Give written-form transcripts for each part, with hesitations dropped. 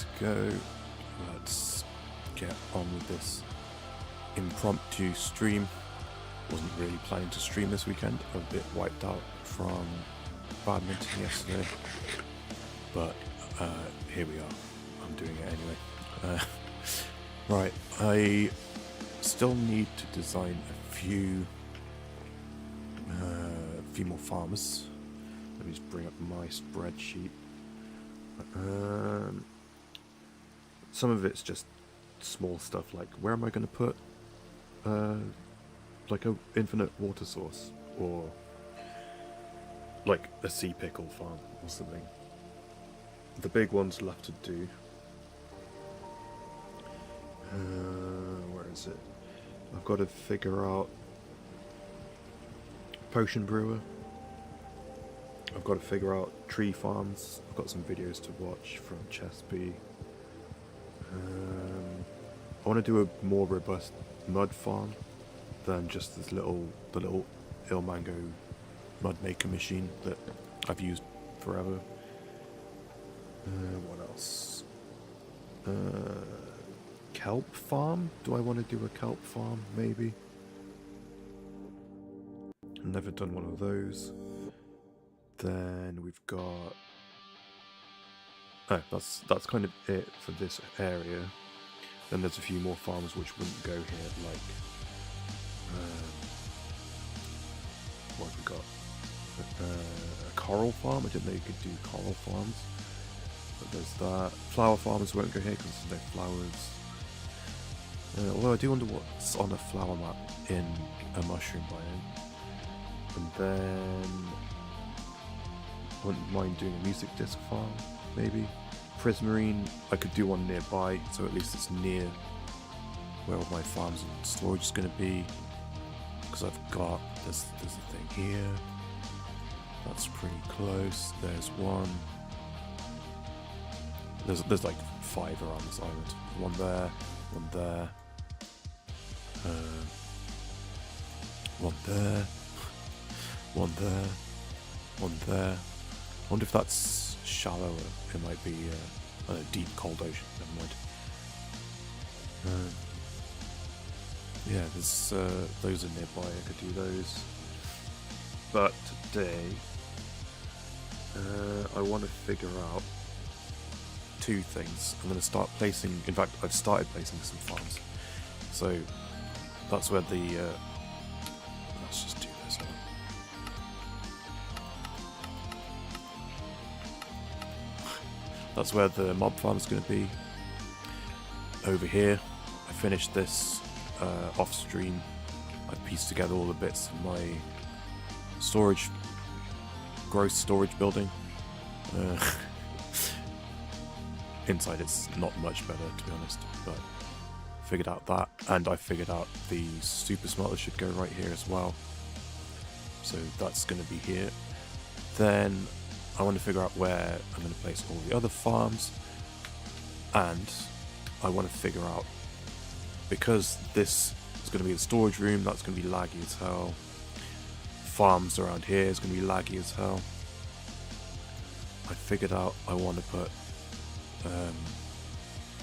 to go. Let's get on with this impromptu stream. Wasn't really planning to stream this weekend. I'm a bit wiped out from badminton yesterday, but here we are. I'm doing it anyway. Right, I still need to design a few more farms. Let me just bring up my spreadsheet. Some of it's just small stuff, like where am I going to put like a infinite water source, or like a sea pickle farm or something. The big one's left to do. Where is it? I've got to figure out potion brewer. I've got to figure out tree farms. I've got some videos to watch from Chesby. I want to do a more robust mud farm than just the little Ilmango mud maker machine that I've used forever. What else? Kelp farm? Do I want to do a kelp farm? Maybe. I've never done one of those. Then we've got... Oh, that's kind of it for this area. Then there's a few more farms which wouldn't go here, like... what have we got? A coral farm? I didn't know you could do coral farms. But there's that. Flower farms won't go here because there's no flowers. Although I do wonder what's on a flower map in a mushroom biome. And then... I wouldn't mind doing a music disc farm, maybe. Prismarine, I could do one nearby, so at least it's near where all my farms and storage is going to be. Because I've got, there's a thing here. That's pretty close. There's one. There's like 5 around this island. One there, one there. One there. One there. One there. I wonder if that's shallower. It might be a deep, cold ocean. Never mind. Yeah, there's those are nearby. I could do those. But today, I want to figure out 2 things. I'm going to start placing. In fact, I've started placing some farms. So that's where the. Let's just do this. That's where the mob farm is going to be. Over here, I finished this off stream. I pieced together all the bits of my storage, gross storage building. Inside it's not much better, to be honest, but figured out that, and I figured out the super smelter should go right here as well. So that's going to be here. Then I want to figure out where I'm going to place all the other farms, and I want to figure out, because this is going to be a storage room, that's going to be laggy as hell. Farms around here is going to be laggy as hell. I figured out I want to put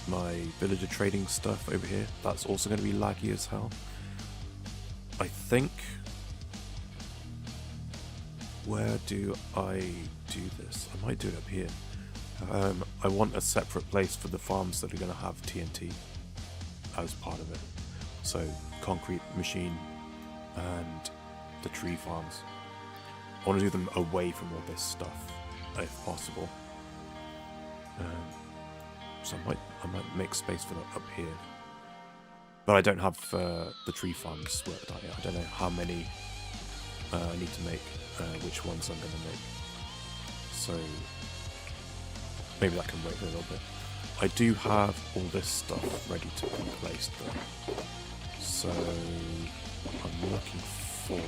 my villager trading stuff over here. That's also going to be laggy as hell. I think... Where do I do this? I might do it up here. I want a separate place for the farms that are going to have TNT as part of it. So, concrete machine and the tree farms. I want to do them away from all this stuff, if possible. So I might make space for that up here. But I don't have the tree farms worked out yet. I don't know how many I need to make. Which ones I'm going to make. So maybe that can wait a little bit. I do have all this stuff ready to be placed though. So I'm looking for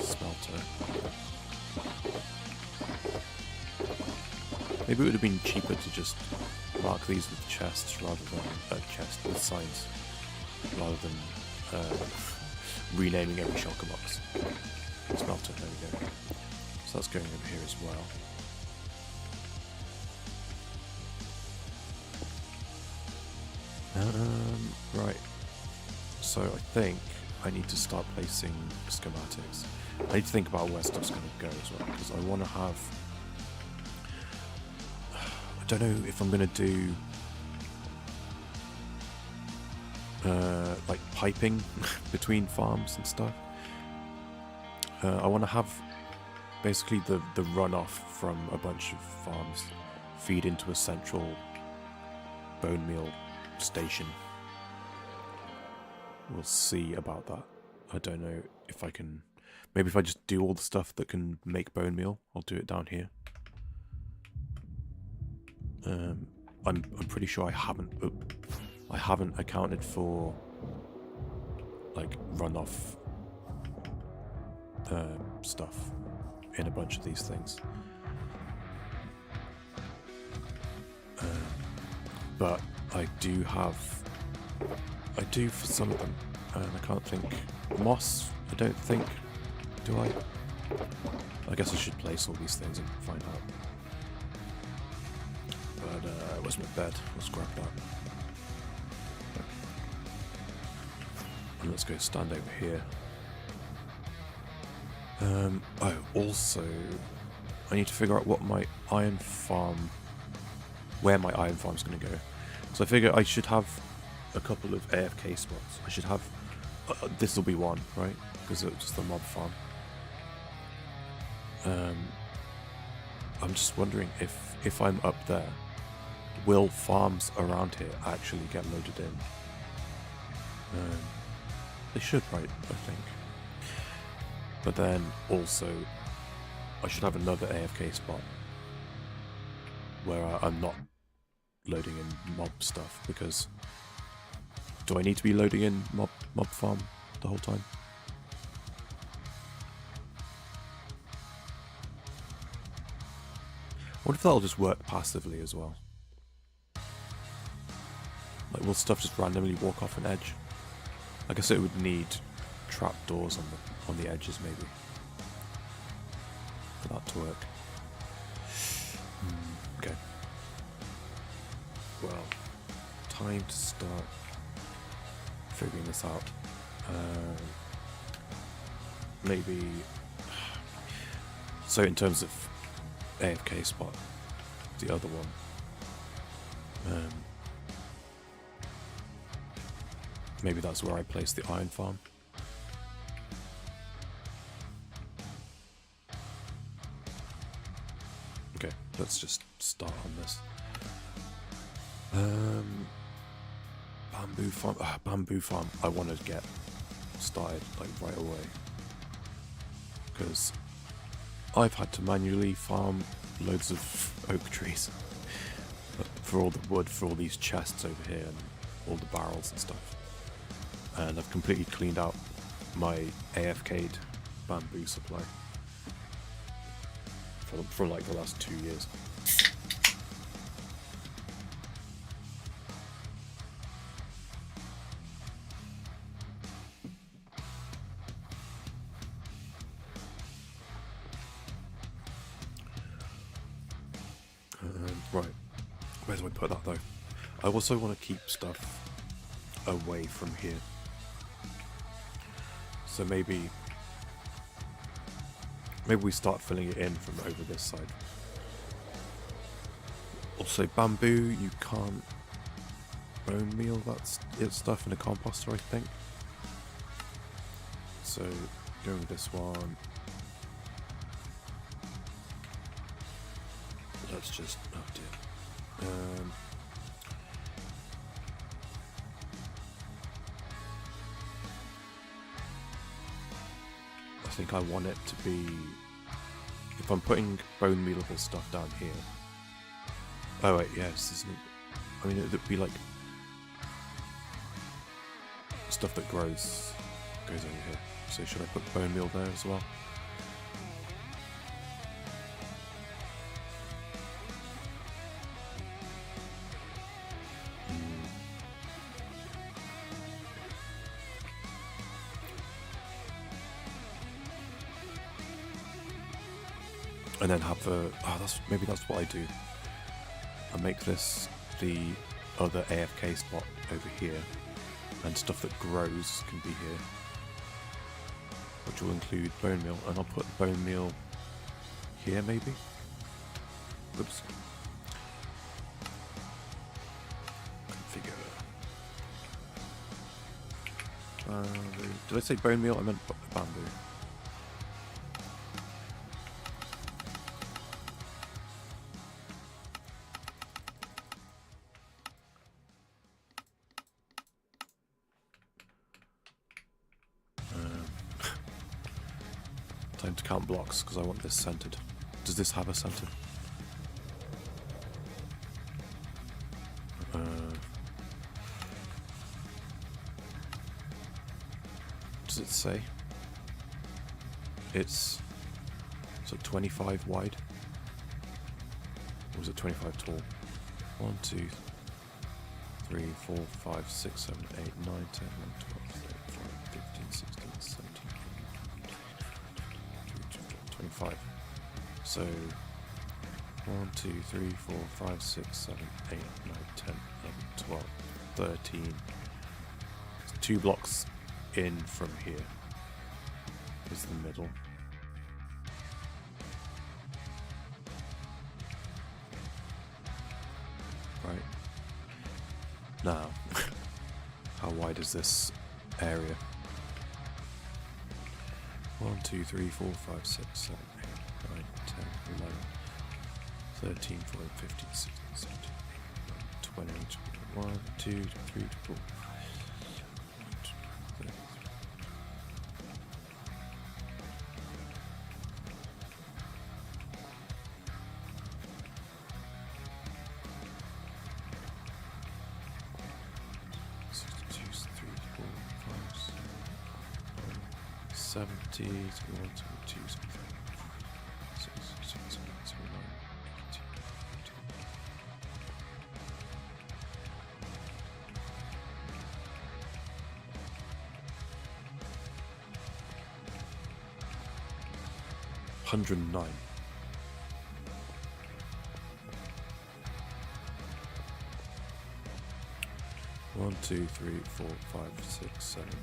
smelter. Maybe it would have been cheaper to just mark these with chests rather than chests with signs, rather than renaming every shulker box. Smelter, there we go. So that's going over here as well. Right. So I think I need to start placing schematics. I need to think about where stuff's going to go as well, because I want to have... I don't know if I'm going to do... like piping between farms and stuff. I want to have basically the runoff from a bunch of farms feed into a central bone meal station. We'll see about that. I don't know if I can... Maybe if I just do all the stuff that can make bone meal, I'll do it down here. I'm pretty sure I haven't accounted for like runoff stuff in a bunch of these things. But I do for some of them, and I can't think. Moss, I don't think. Do I? I guess I should place all these things and find out. But where's my bed? Let's grab that. And let's go stand over here. Oh, also, I need to figure out what my iron farm, where my iron farm's going to go. So I figure I should have a couple of AFK spots. I should have, this will be one, right? Because it's just the mob farm. I'm just wondering if I'm up there, will farms around here actually get loaded in? They should, right? I think. But then also, I should have another AFK spot where I'm not loading in mob stuff, because do I need to be loading in mob farm the whole time? What if that'll just work passively as well? Like, will stuff just randomly walk off an edge? I guess it would need trapdoors on the edges, maybe, for that to work. Okay. Well, time to start figuring this out. Maybe. So in terms of AFK spot, the other one. Maybe that's where I place the iron farm. Okay, let's just start on this. Bamboo farm. Bamboo farm. I want to get started like right away, because I've had to manually farm loads of oak trees for all the wood for all these chests over here and all the barrels and stuff. And I've completely cleaned out my AFK'd bamboo supply for like the last 2 years. Right, where do I put that though? I also want to keep stuff away from here. So maybe we start filling it in from over this side. Also, bamboo, you can't bone meal that stuff in a composter, I think. So, going with this one. Let's just, oh dear. I think I want it to be, if I'm putting bone mealable stuff down here. Oh wait, yes, isn't it? I mean, it would be like stuff that goes over here. So should I put bone meal there as well? And then have the, maybe that's what I do. I make this the other AFK spot over here, and stuff that grows can be here, which will include bone meal, and I'll put bone meal here maybe. Oops. Configure. Did I say bone meal? I meant bamboo. Time to count blocks because I want this centered. Does this have a center? Does it say? It's 25 wide? Or is it 25 tall? 1, 2, 3, 4, 5, 6, 7, 8, 9, 10, 11, 12, 13, 15, 16, 17, 18, 25. So 1, 2, 3, 4, 5, 6, 7, 8, 9, 10, 11, 12, 13. 2 blocks in from here is the middle. Right. Now, how wide is this area? 1, 2, 3, 4, 5, 6, 7, 8, 9, 10, 11, 13, 14, 15, 16, 17, 18, 19, 20, 21, 2, 3, 4. 70, 71, 72, 73, 6, 7, 8, 9, 18, 109. One, 2, 3, 4, 5, 6, 7, 8,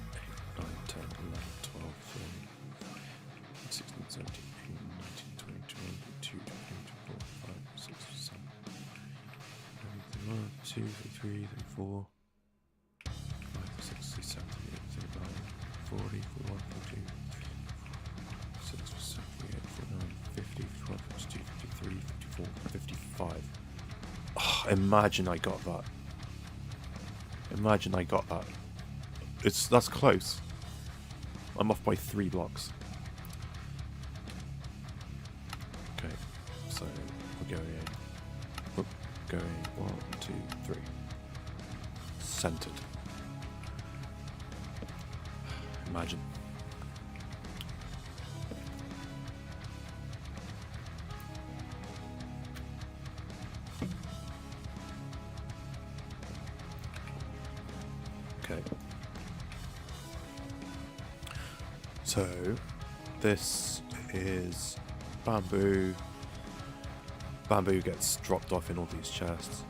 9, 10, 11, 12, 13, 16, 17, 18, 19, 20, 22, 23, 24, 5, 6, 7, 1, 2, 3, 4, 5, 6, 7, 8, 39, 40, 41, 42, 46, 48, 49, 50, 51, 52, 53, 54, 55. Oh, imagine I got that. Imagine I got that. That's close. I'm off by 3 blocks. Okay, so we're going 1, 2, 3. Centered. Imagine. Okay. So this is bamboo. Bamboo gets dropped off in all these chests.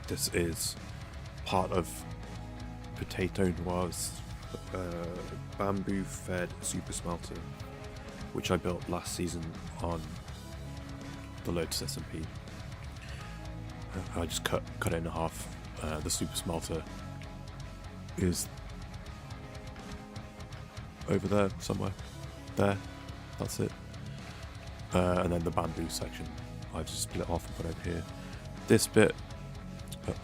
This is part of Potato Noir's bamboo fed super smelter, which I built last season on the Lotus SMP. I just cut it in half. The super smelter is over there somewhere. There, that's it. And then the bamboo section, I just split off and put over here. This bit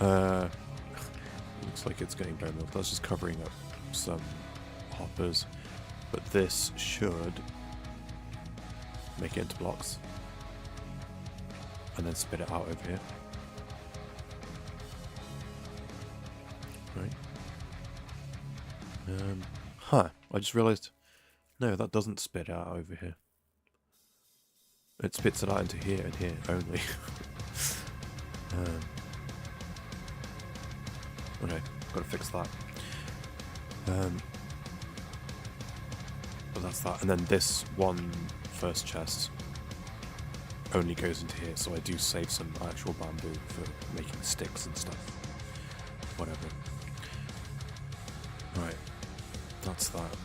looks like it's getting bone meal. That's just covering up some hoppers, but this should make it into blocks and then spit it out over here. Right. I just realised, no, that doesn't spit out over here. It spits it out into here and here only. Okay, gotta fix that. But that's that. And then this one first chest only goes into here, so I do save some actual bamboo for making sticks and stuff. Whatever. Right, that's that.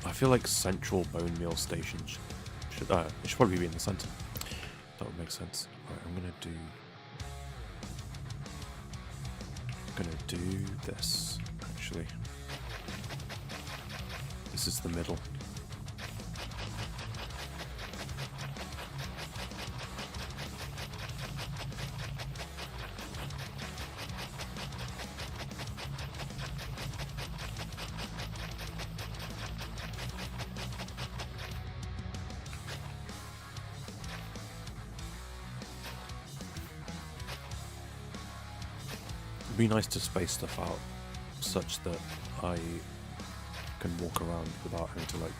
I feel like central bone meal station should it should probably be in the center. That would make sense. Right, I'm gonna do this, actually. This is the middle. It'd be nice to space stuff out such that I can walk around without having to like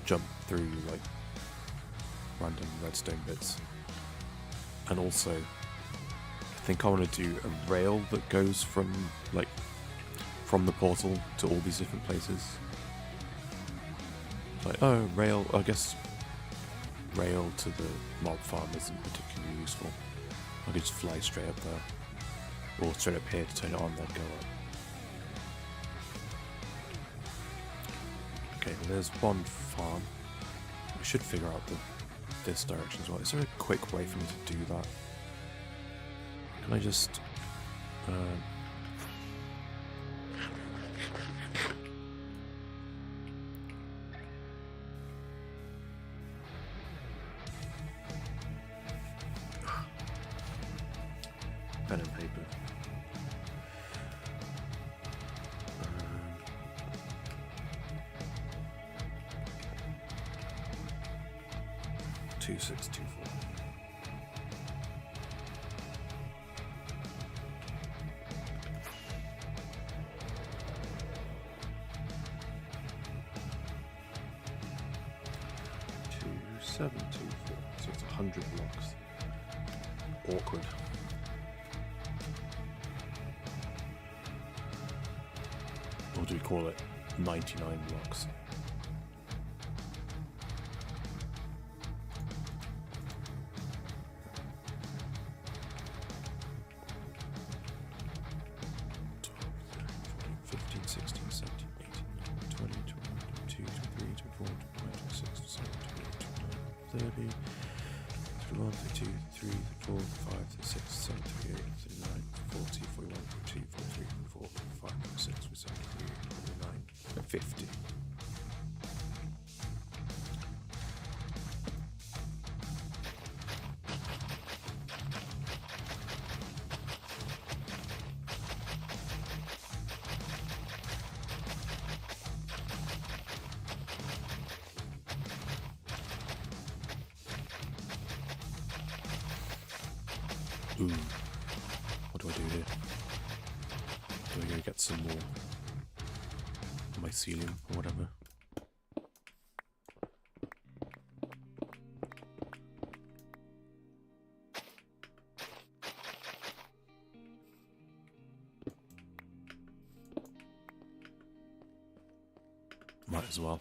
jump through like random redstone bits. And also I think I want to do a rail that goes from the portal to all these different places. Like, oh, rail, I guess rail to the mob farm isn't particularly useful. I could just fly straight up there, or straight up here to turn it on, then go up. Okay, well, there's one farm. We should figure out this direction as well. Is there a quick way for me to do that? Can I just... pen and paper. 2624. So it's 100 blocks. Awkward. Or do we call it 99 blocks? Ooh, what do I do here? Do I go get some more mycelium or whatever? Might as well.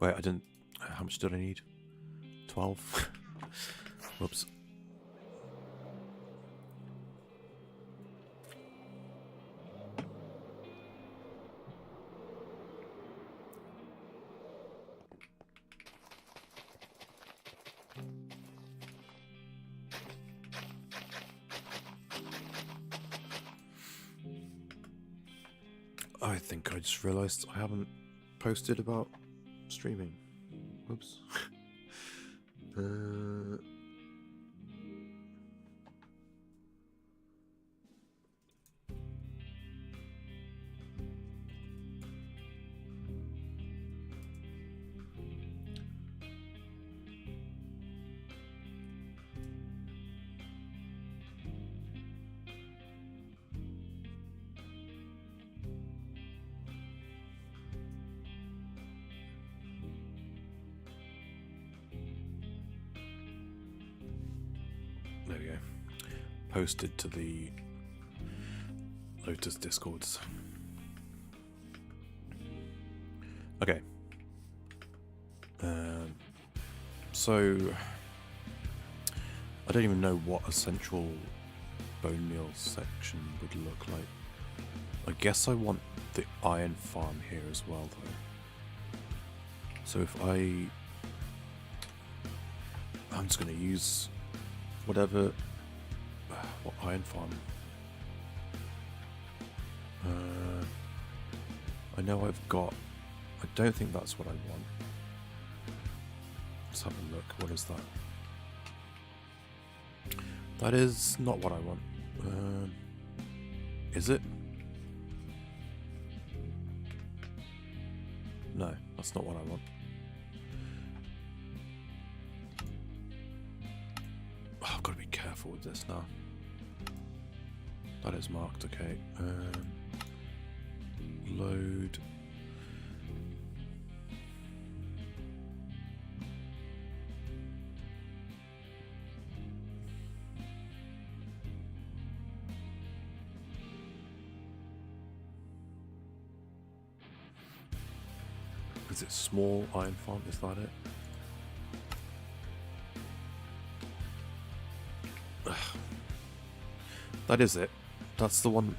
Wait, I didn't... How much did I need? 12? Whoops. I think I just realised I haven't posted about streaming. Oops. There we go. Posted to the Lotus Discords. Okay. So I don't even know what a central bone meal section would look like. I guess I want the iron farm here as well, though. So if I'm just going to use whatever. What iron farm? I know I've got. I don't think that's what I want. Let's have a look. What is that? That is not what I want. Is it? No, that's not what I want. Oh, I've got to be careful with this now. That is marked, okay. Load. Is it small iron farm? Is that it? Ugh. That is it. That's the one.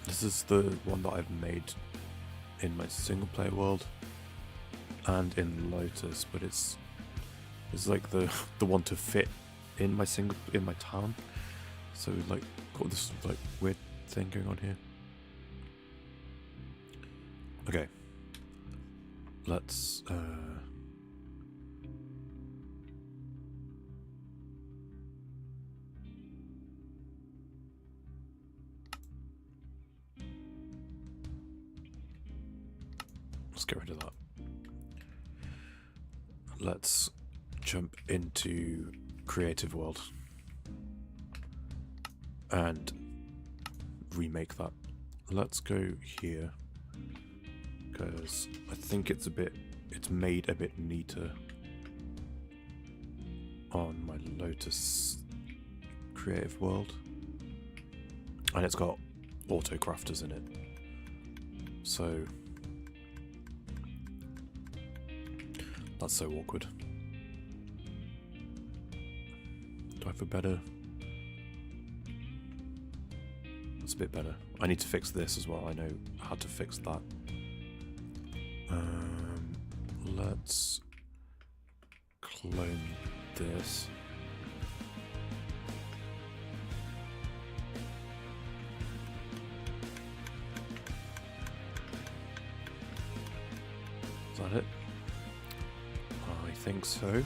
This is the one that I've made in my single player world and in Lotus, but it's like the one to fit in my town. So like got this like weird thing going on here. Okay. Let's get rid of that. Let's jump into Creative World and remake that. Let's go here because I think it's made a bit neater on my Lotus Creative World, and it's got auto crafters in it, so that's so awkward. Do I have a better? That's a bit better. I need to fix this as well. I know how to fix that. Let's clone this. Is that it? I think so.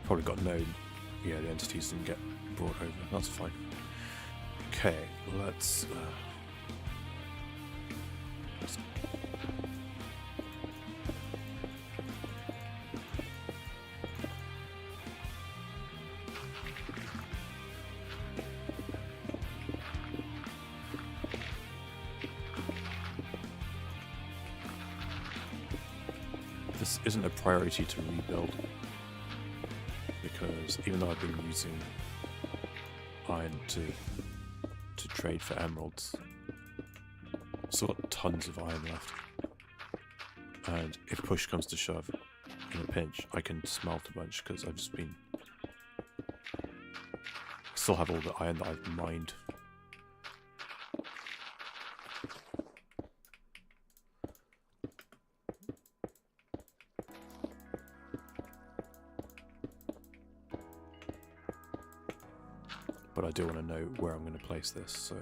Probably got no, yeah, the entities didn't get brought over. That's fine. Okay, let's this isn't a priority to rebuild, because even though I've been using iron to trade for emeralds, I've still got tons of iron left. And if push comes to shove, in a pinch, I can smelt a bunch because I've just been... still have all the iron that I've mined. But I do want to know where I'm going to place this, so...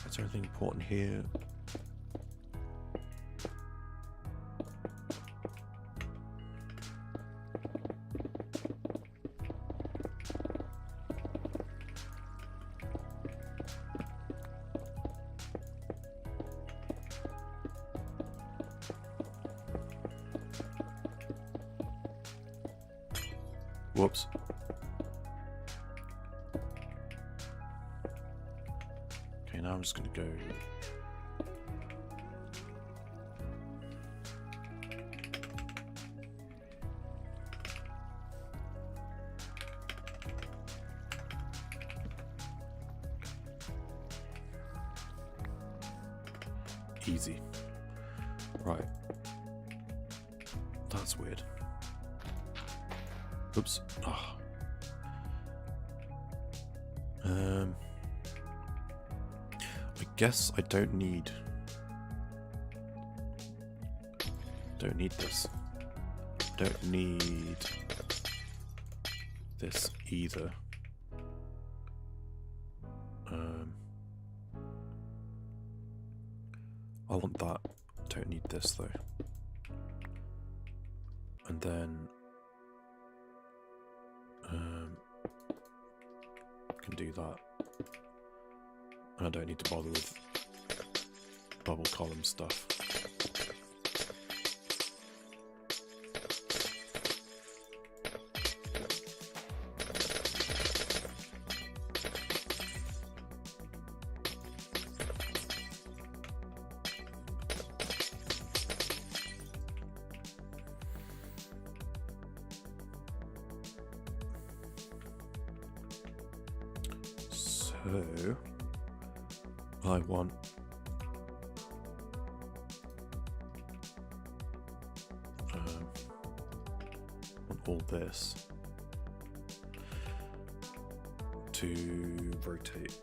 Is there anything important here? Whoops. Okay, now I'm just going to go... Easy. Right. That's weird. Oops. Oh. I guess I don't need this. Don't need this either. I want that. Don't need this though. And then can do that. And I don't need to bother with bubble column stuff. So I want all this to rotate.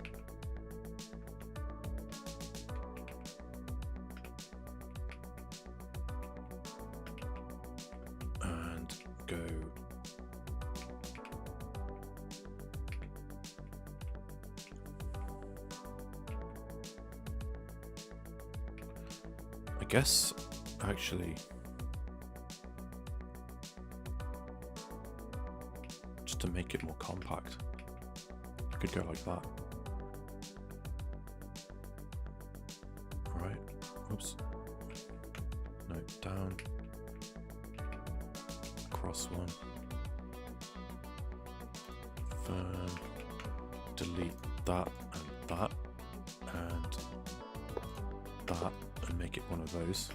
And go I guess actually just to make it more compact, I could go like that. Right. Oops. No, down. Across one. Firm. Delete that and that. And that. And make it one of those.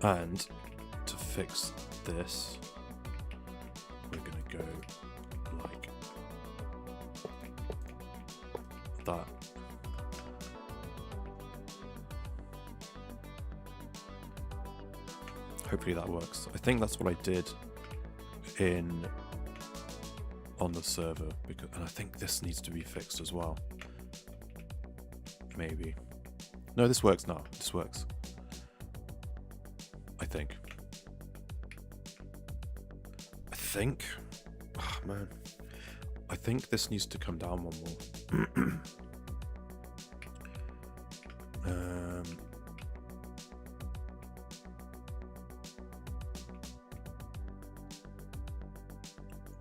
And to fix this, we're going to go like that. Hopefully that works. I think that's what I did on the server, and I think this needs to be fixed as well. Maybe. No, this works now. This works. I think. Oh, man. I think this needs to come down one more.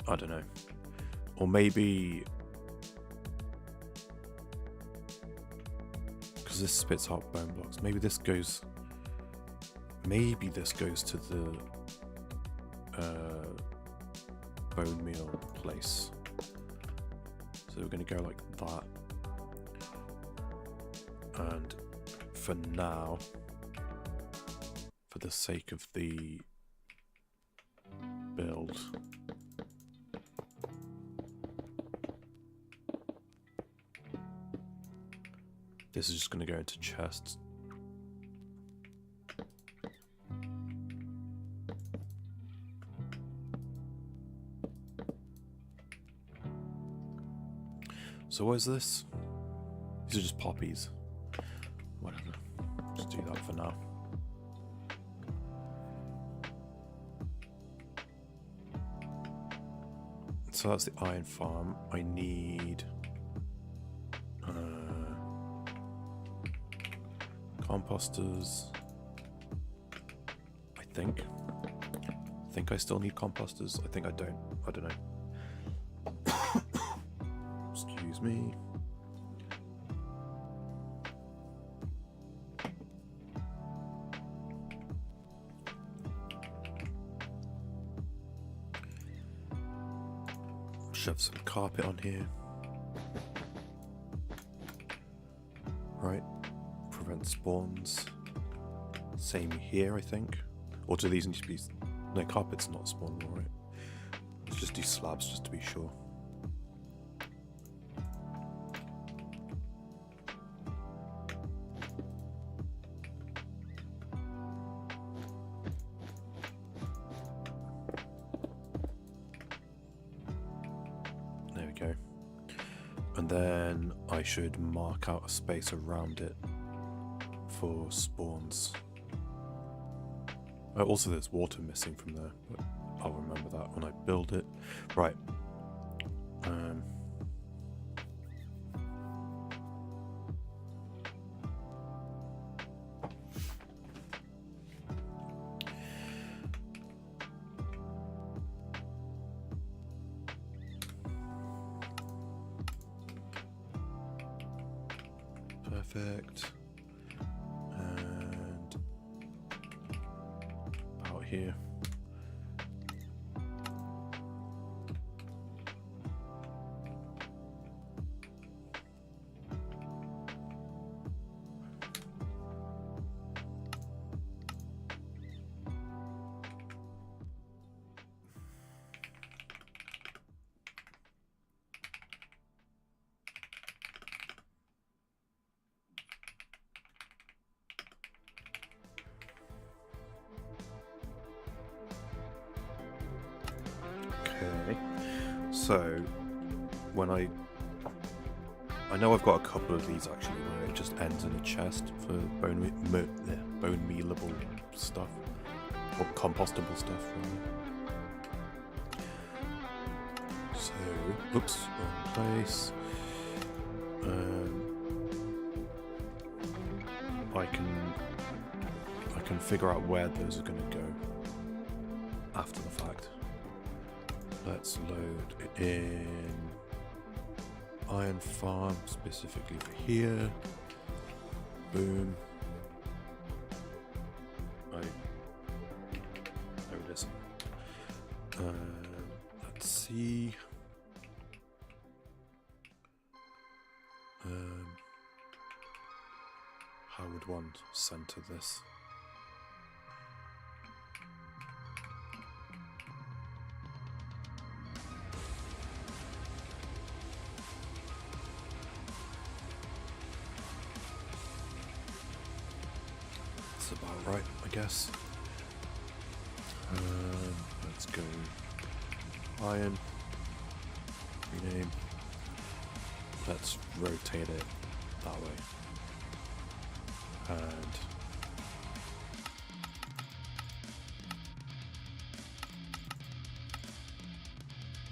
I don't know. Or maybe... because this spits out bone blocks. Maybe this goes to the bone meal place. So we're going to go like that. And for now, for the sake of the build, this is just going to go into chests. So what is this? These are just poppies. Whatever. Just do that for now. So that's the iron farm. I need composters. I think I still need composters. I think I don't. I don't know. Excuse me. Shove some carpet on here. Right. Prevent spawns. Same here, I think. Or do these need to be... No, carpet's not spawn wall, right? Let's just do slabs just to be sure. There we go. And then I should mark out a space around it for spawns. Oh, also there's water missing from there, but I'll remember that when I build it. Right. Perfect. And about here. Okay, so when I know I've got a couple of these actually where it just ends in a chest for bone mealable stuff or compostable stuff. So, oops, wrong place. I can figure out where those are going to go after the fact. Let's load it in iron farm specifically for here. Boom. Right. There it is. Let's see. How would one center this? That's about right, I guess. Let's go iron. Rename. Let's rotate it that way. And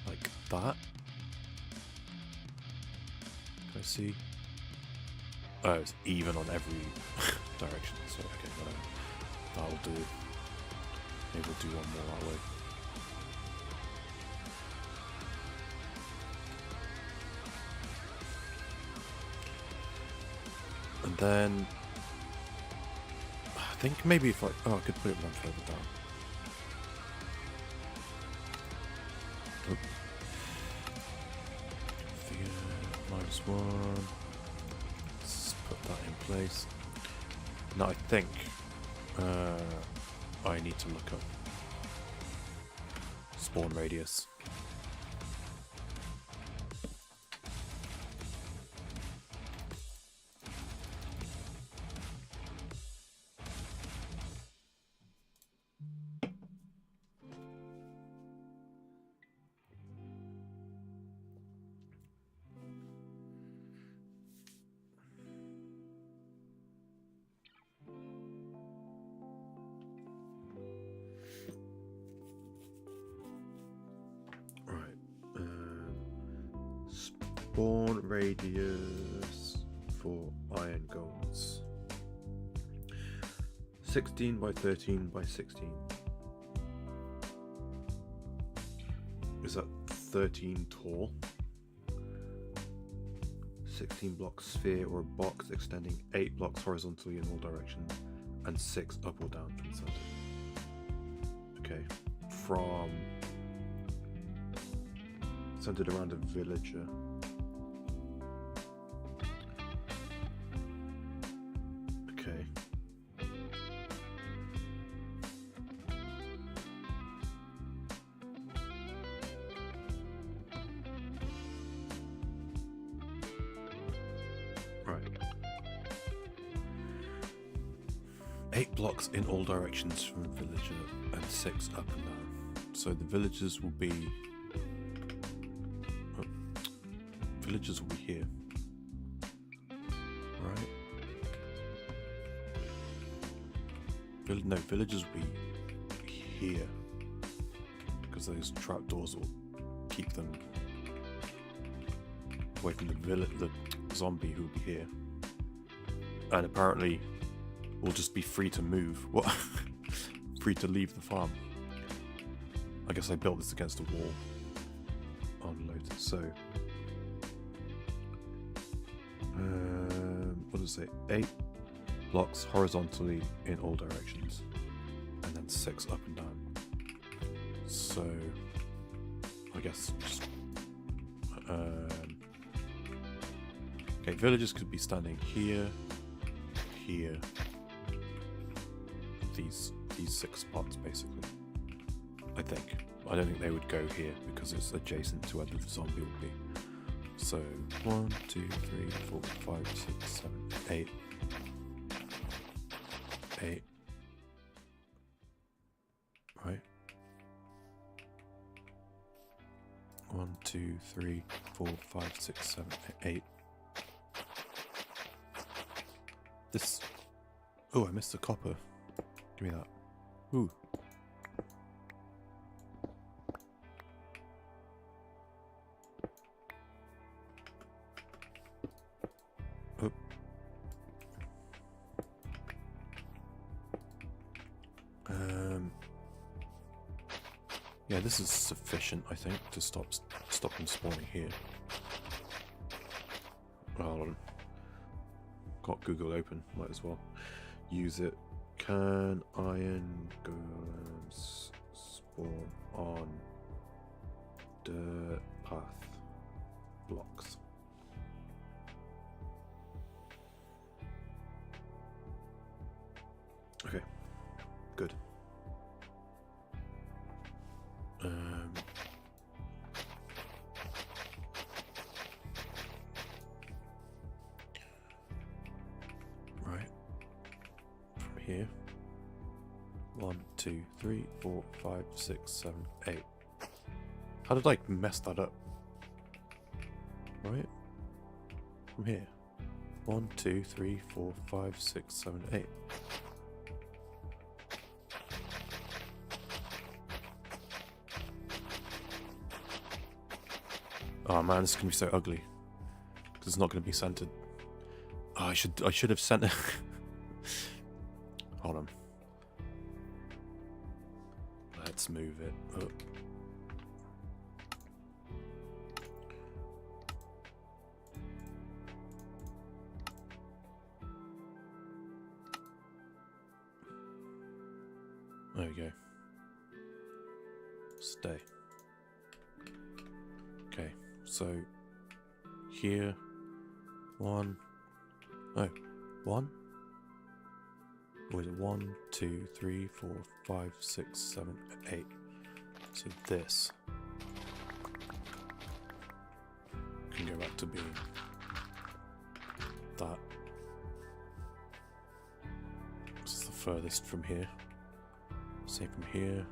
like that. Can I see? Oh, it's even on every direction. So okay, whatever. That'll do. Maybe we'll do one more that way. And then I think maybe if I I could put it one further down. Oh. Configure -1. Let's put that in place. Now I think I need to look up spawn radius. Spawn radius for iron golds. 16 by 13 by 16. Is that 13 tall? 16 block sphere or a box extending 8 blocks horizontally in all directions and 6 up or down from the center. Okay, from centered around a villager. Okay. Right. 8 blocks in all directions from the villager and 6 up and down. So the villagers will be here, right? No, villagers will be here because those trapdoors will keep them away from the zombie who will be here, and apparently will just be free to move. What? Free to leave the farm. I guess I built this against a wall on Lotus, so what does it say? 8 blocks horizontally in all directions, and then 6 up and down. So I guess just okay, villagers could be standing here, here, these 6 spots basically. I think. I don't think they would go here because it's adjacent to where the zombie will be. So 1, 2, 3, 4, 5, 6, 7, 8. 8. Right. 1, 2, 3, 4, 5, 6, 7, 8. This. Oh, I missed the copper. Give me that. Ooh. Yeah, this is sufficient, I think, to stop them spawning here. Well, hold on. Got Google open, might as well use it. Can iron golems spawn on dirt path blocks? Okay, good. Right, from here, 1, 2, 3, 4, 5, 6, 7, 8. How did I mess that up? Right, from here, 1, 2, 3, 4, 5, 6, 7, 8. Oh man, this is gonna be so ugly because it's not gonna be centered. Oh, I should have sent it. Hold on. Let's move it up. There we go. Stay. Okay, so here, 1. Oh, 1? Or is it 1, 2, 3, 4, 5, 6, 7, 8? So this can go back to being that. This is the furthest from here. Say from here.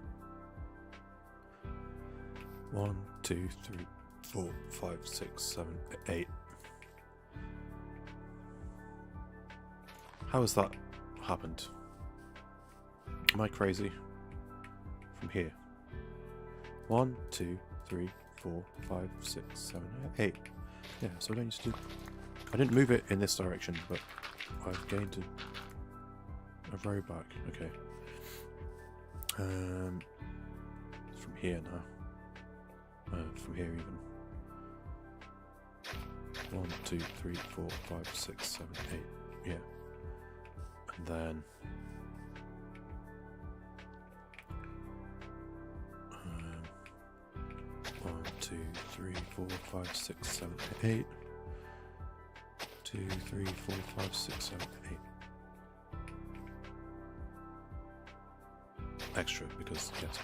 1, 2, 3, 4, 5, 6, 7, 8. How has that happened? Am I crazy? From here. 1, 2, 3, 4, 5, 6, 7, 8. Yeah, so I don't used to. I didn't move it in this direction, but I've gained a row back. Okay. From here now. From here even. 1, 2, 3, 4, 5, 6, 7, 8. Yeah. And then 1, 2, 3, 4, 5, 6, 7, 8. 2, 3, 4, 5, 6, 7, 8. Extra because yes.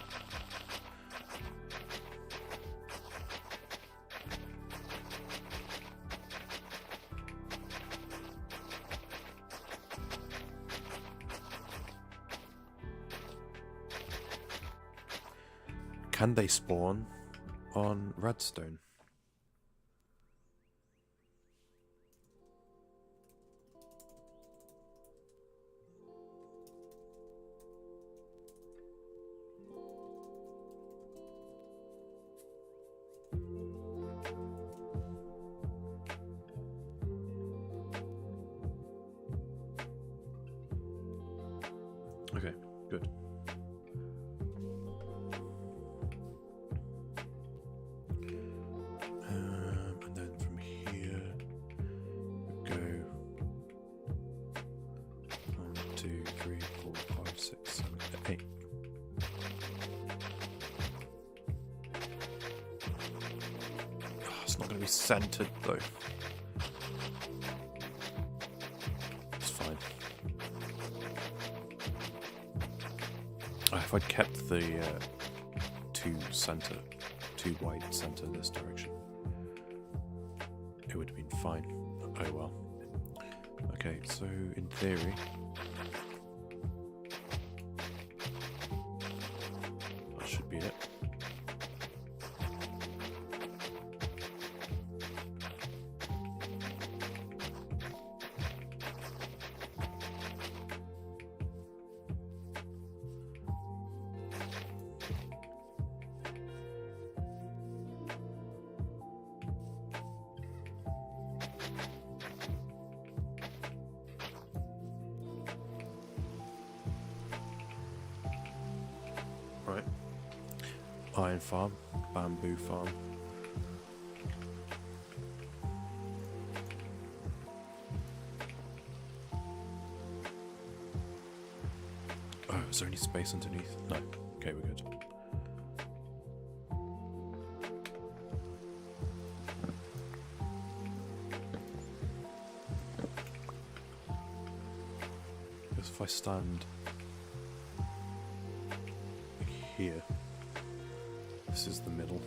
Can they spawn on redstone? Okay, good. And then from here, we go 1, 2, 3, 4, 5, 6, 7, 8. Oh, it's not going to be centered though. It's fine. If I'd kept the 2 wide center this direction, it would have been fine. Oh well. Okay, so in theory, that should be it. Right. Iron farm, bamboo farm. Oh, is there any space underneath? No. Okay, we're good. Because if I stand here, this is the middle.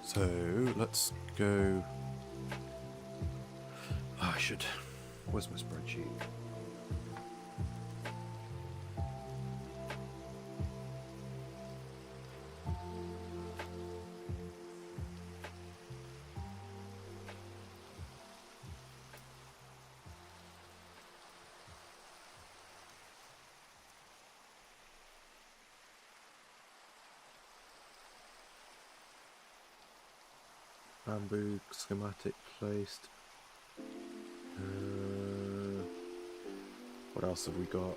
So let's go. Oh, I should. Where's my spreadsheet? Bamboo schematic placed. What else have we got?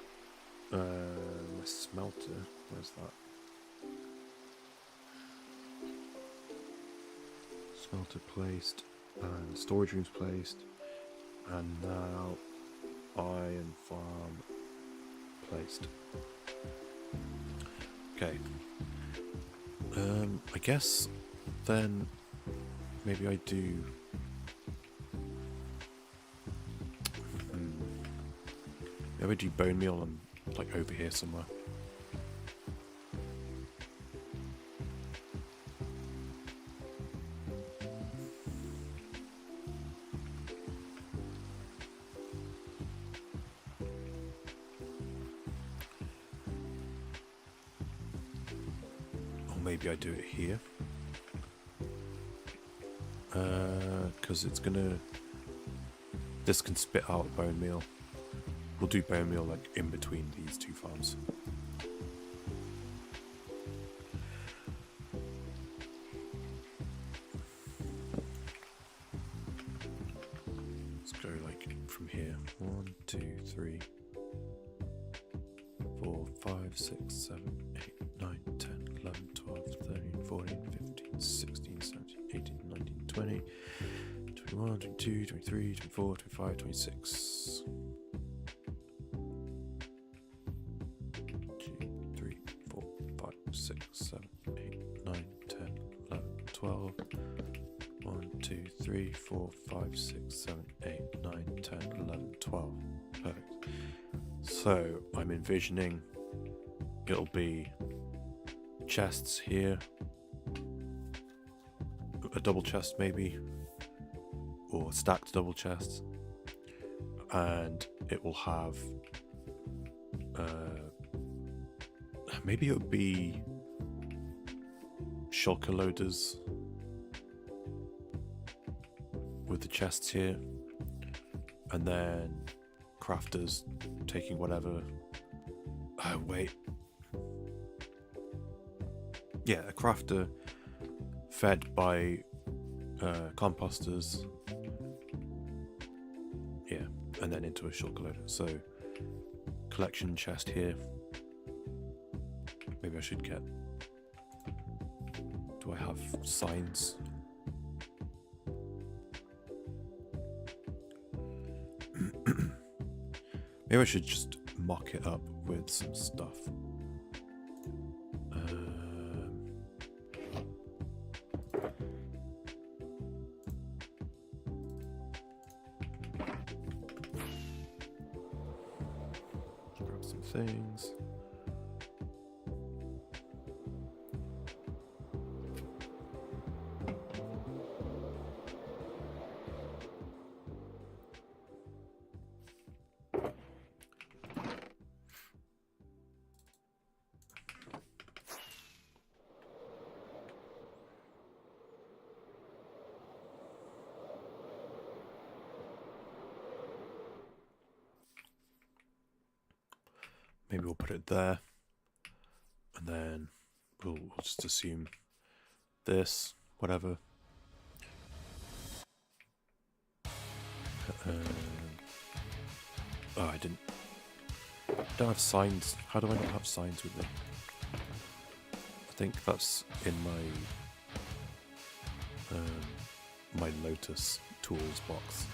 My smelter. Where's that? Smelter placed, and storage rooms placed, and now iron farm placed. Okay. I guess then maybe I do. Maybe I do bone meal and like over here somewhere. Or maybe I do it here. Because it's gonna. This can spit out bone meal. We'll do bone meal like in between these two farms. Let's go like from here. 1, 2, 3, 4, 5, 6, 7, 8, 9, 10, 11, 12, 13, 14, 15, 16, 17, 18, 19, 20, 21, 22, 23, 24, 25, 26. 2, 3, 4, 5, 6, 7, 8, 9, 10, 11, 4, 5, 6, 7, 8, 9, 10, 11, 12. Perfect. So I'm envisioning it'll be chests here, a double chest maybe, or stacked double chests, and it will have maybe it would be shulker loaders with the chests here, and then crafters taking whatever. Oh wait, yeah, a crafter fed by composters, yeah, and then into a shulker loader. So collection chest here. Maybe I should get, do I have signs? Maybe I should just mock it up with some stuff. Grab some things. Maybe we'll put it there, and then we'll just assume this, whatever. Oh, I don't have signs. How do I not have signs with me? I think that's in my my Lotus tools box.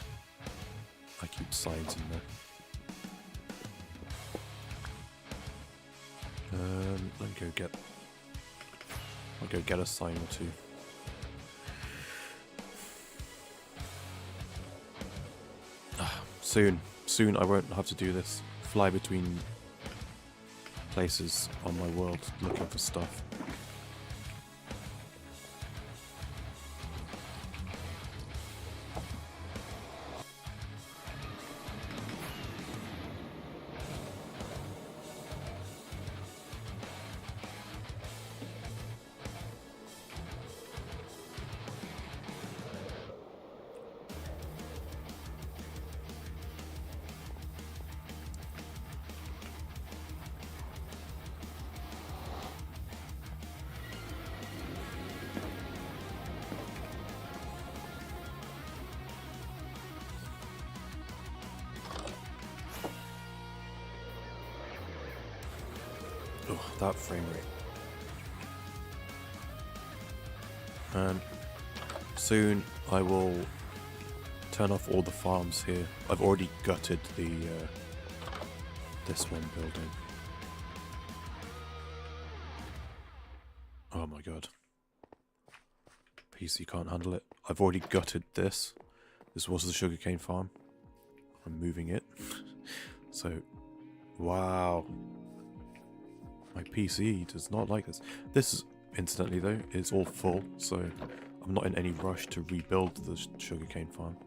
I keep signs in there. I'll go get a sign or two. Soon I won't have to do this. Fly between places on my world looking for stuff. Oh, that frame rate. Soon I will turn off all the farms here. I've already gutted the this one building. Oh my god. PC can't handle it. I've already gutted this. This was the sugarcane farm. I'm moving it. So, wow. My PC does not like this. This, incidentally though, is all full, so I'm not in any rush to rebuild the sugarcane farm.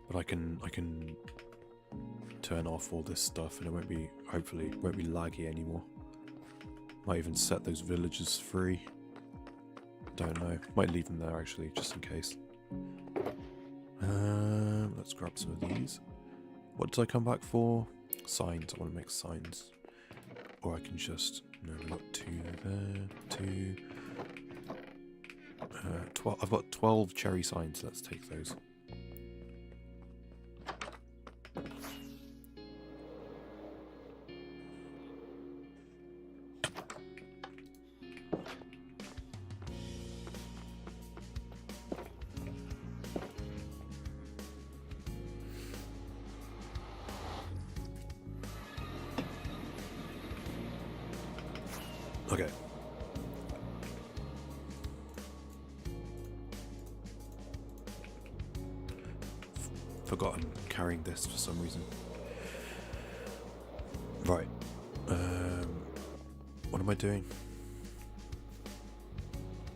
But I can turn off all this stuff and it won't be, hopefully, won't be laggy anymore. Might even set those villagers free. Don't know. Might leave them there actually, just in case. Let's grab some of these. What did I come back for? Signs. I want to make signs. Or I can just... No, we've got 2 there. 2. 12. I've got 12 cherry signs. Let's take those. Okay. forgot I'm carrying this for some reason. Right. What am I doing?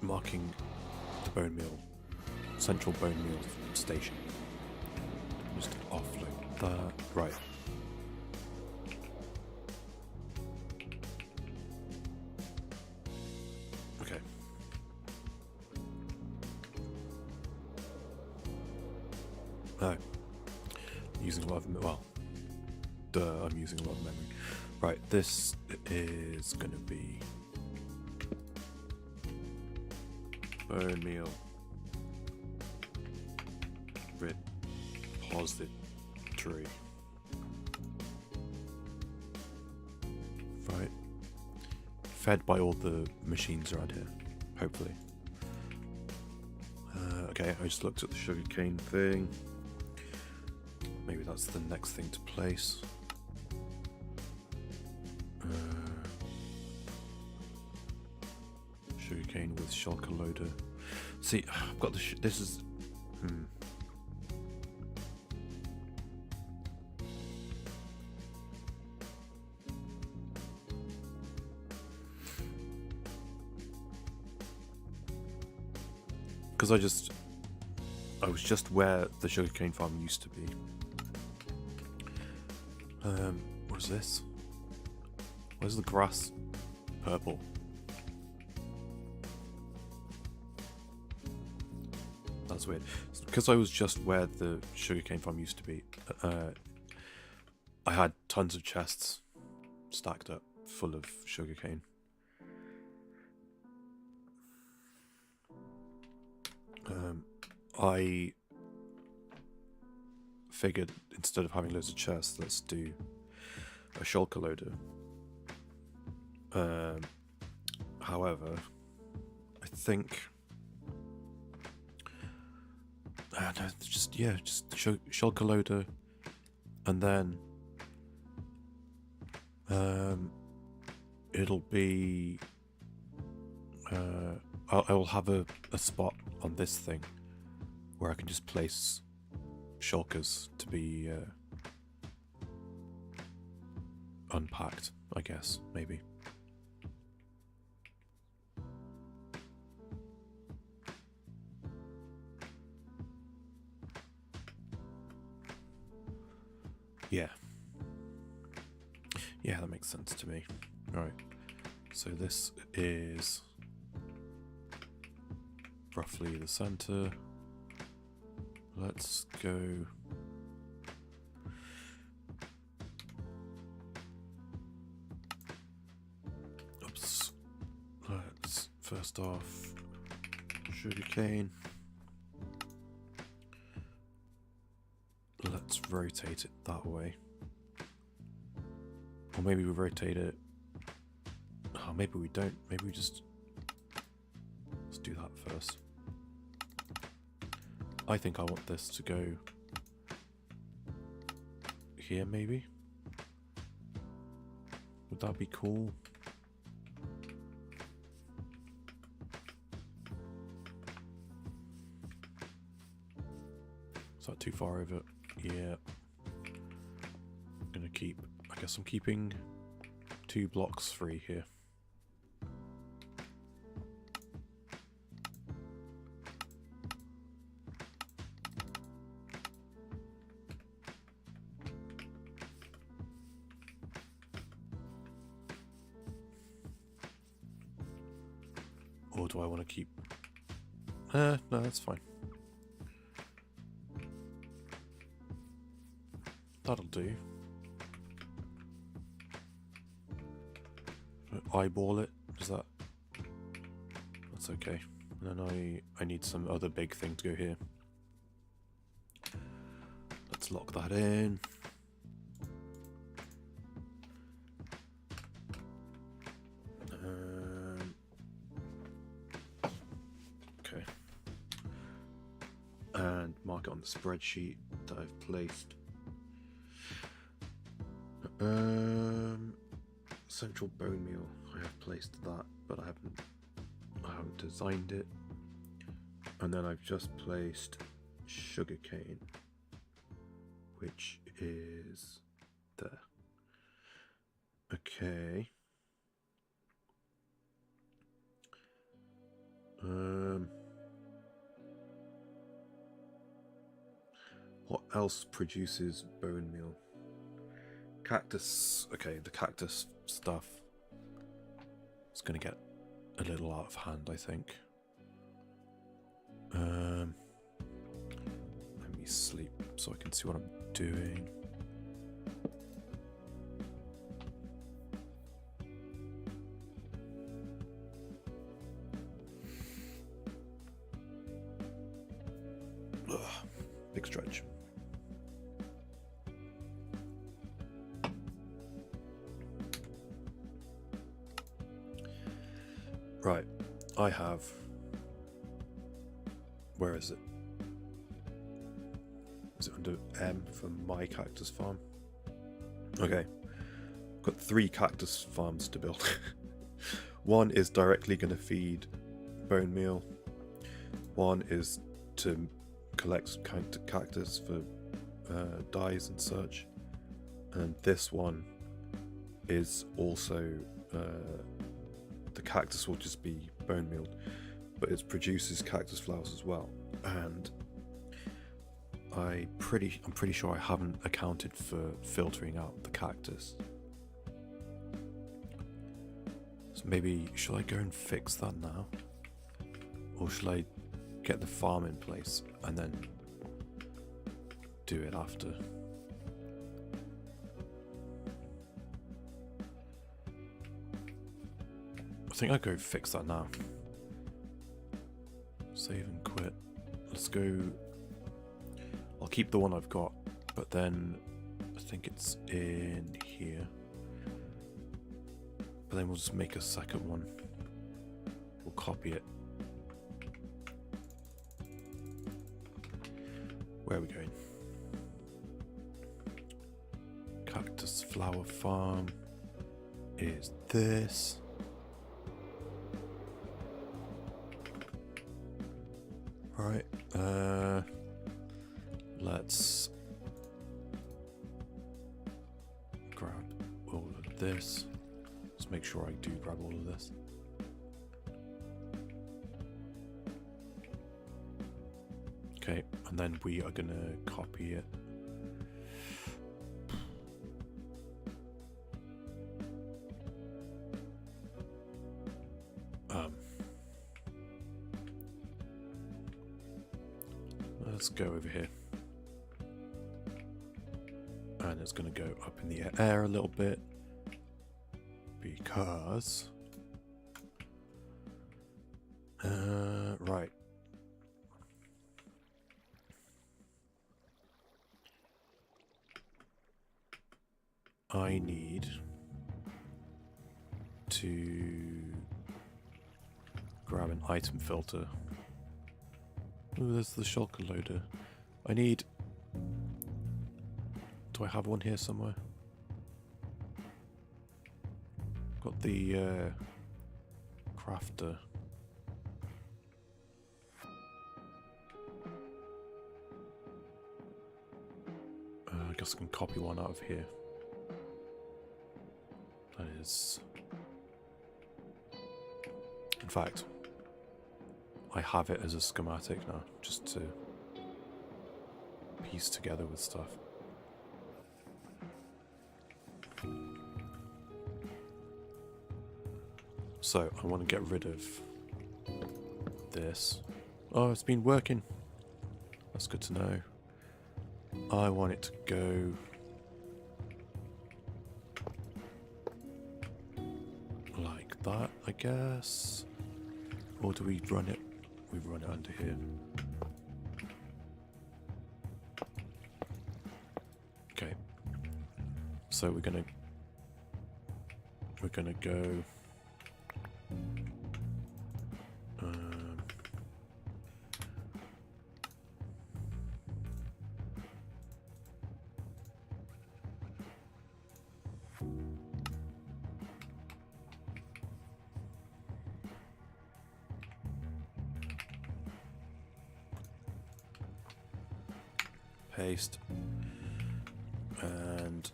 Marking the bone meal, central bone meal station. Just offload that. Right. Okay. Oh. Using a lot of I'm using a lot of memory. Right, this is gonna be bone meal repository. Right. Fed by all the machines around here, hopefully. Okay, I just looked at the sugarcane thing. Maybe that's the next thing to place. Sugarcane with shulker loader. See, I've got the. This is. Because I was just where the sugarcane farm used to be. What is this? Where's the grass purple? That's weird. Because I was just where the sugarcane farm used to be, I had tons of chests stacked up full of sugarcane. I figured instead of having loads of chests, let's do a shulker loader. However, I think no, just shulker loader, and then it'll be I will have a spot on this thing where I can just place shulkers to be unpacked, I guess, maybe. Yeah, that makes sense to me. Alright, so this is roughly the center. Let's go. Oops. Let's first off sugarcane. Let's rotate it that way. Or maybe we rotate it. Oh, maybe we don't. Maybe we just. Let's do that first. I think I want this to go here, maybe? Would that be cool? Is that too far over? Yeah. I'm gonna keep, I guess I'm keeping 2 blocks free here. Or do I want to keep... no, that's fine. That'll do. Eyeball it. Does that... That's okay. And then I need some other big thing to go here. Let's lock that in. Okay. And mark it on the spreadsheet that I've placed. Central bone meal. I have placed that, but I haven't designed it. And then I've just placed sugarcane. which is there. Okay. What else produces bone meal? Cactus. Okay, the cactus stuff. It's gonna get a little out of hand, I think. Let me sleep so I can see what I'm doing. Ugh, big stretch. Right, I have... Where is it? Is it under M for my cactus farm? Okay, got 3 cactus farms to build. One is directly going to feed bone meal. One is to collect cactus for dyes and such. And this one is also... the cactus will just be bone meal, but it produces cactus flowers as well. And I'm pretty sure I haven't accounted for filtering out the cactus. So maybe, should I go and fix that now? Or should I get the farm in place and then do it after? I think I'll go fix that now. Save and quit. Let's go. I'll keep the one I've got, but then I think it's in here. But then we'll just make a second one. We'll copy it. Where are we going? Cactus flower farm is this. Right, let's grab all of this. Let's make sure I do grab all of this. Okay, and then we are gonna copy it. Let's go over here. And it's going to go up in the air a little bit. Because... right. I need to grab an item filter. Oh, there's the shulker loader. I need... Do I have one here somewhere? Got the crafter. I guess I can copy one out of here. That is... In fact... I have it as a schematic now, just to piece together with stuff. So, I want to get rid of this. Oh, it's been working. That's good to know. I want it to go... like that, I guess. Or do we run it? We run it under here. Okay. So we're gonna go paste. And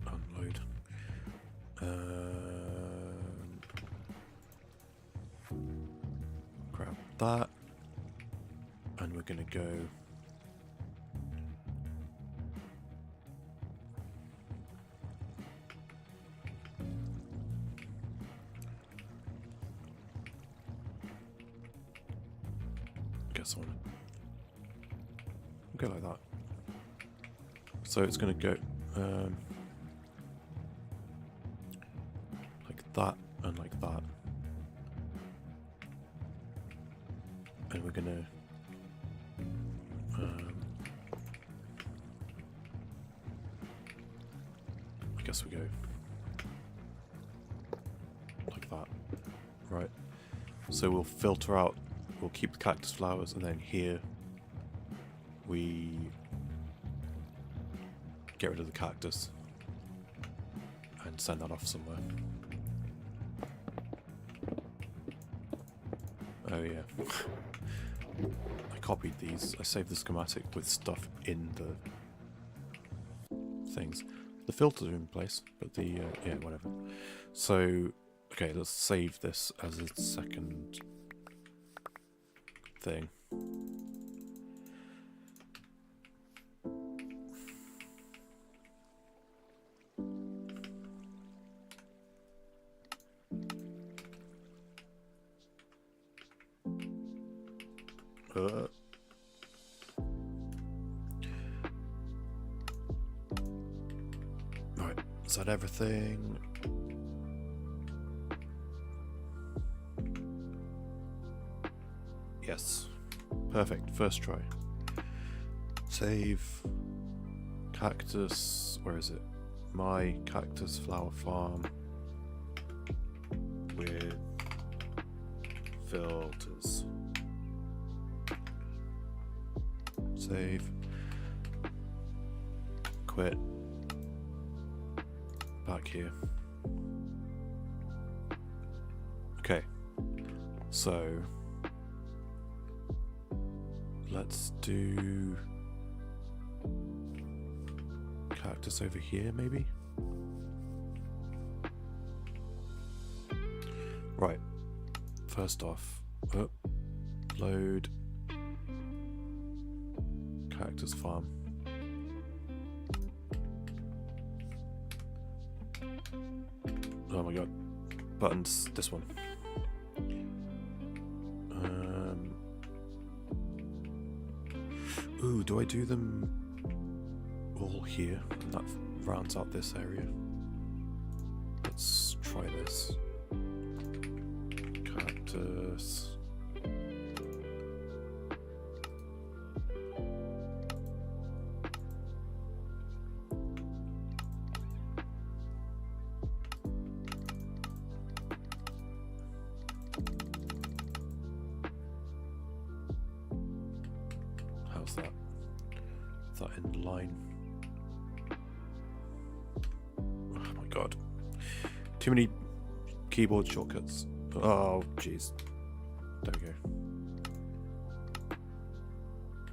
unload. Grab that. And we're going to go guess on go like that. So it's going to go like that and like that. And we're going to I guess we go like that, right? So we'll filter out, we'll keep the cactus flowers, and then here we get rid of the cactus and send that off somewhere. Oh yeah. I copied these. I saved the schematic with stuff in the things. The filters are in place, but the yeah, whatever. So okay, let's save this as a second thing. Right, is that everything? Yes. Perfect, first try. Save. Cactus, where is it? My cactus flower farm with filters. Save. Quit. Back here. Okay. So let's do cactus over here, maybe? Right. First off, load cactus farm. Oh my god. Buttons, this one. Ooh, do I do them all here? And that rounds out this area. Let's try this. Cactus. How's that? Is that in line? Oh my god. Too many keyboard shortcuts. Oh, jeez. There we go.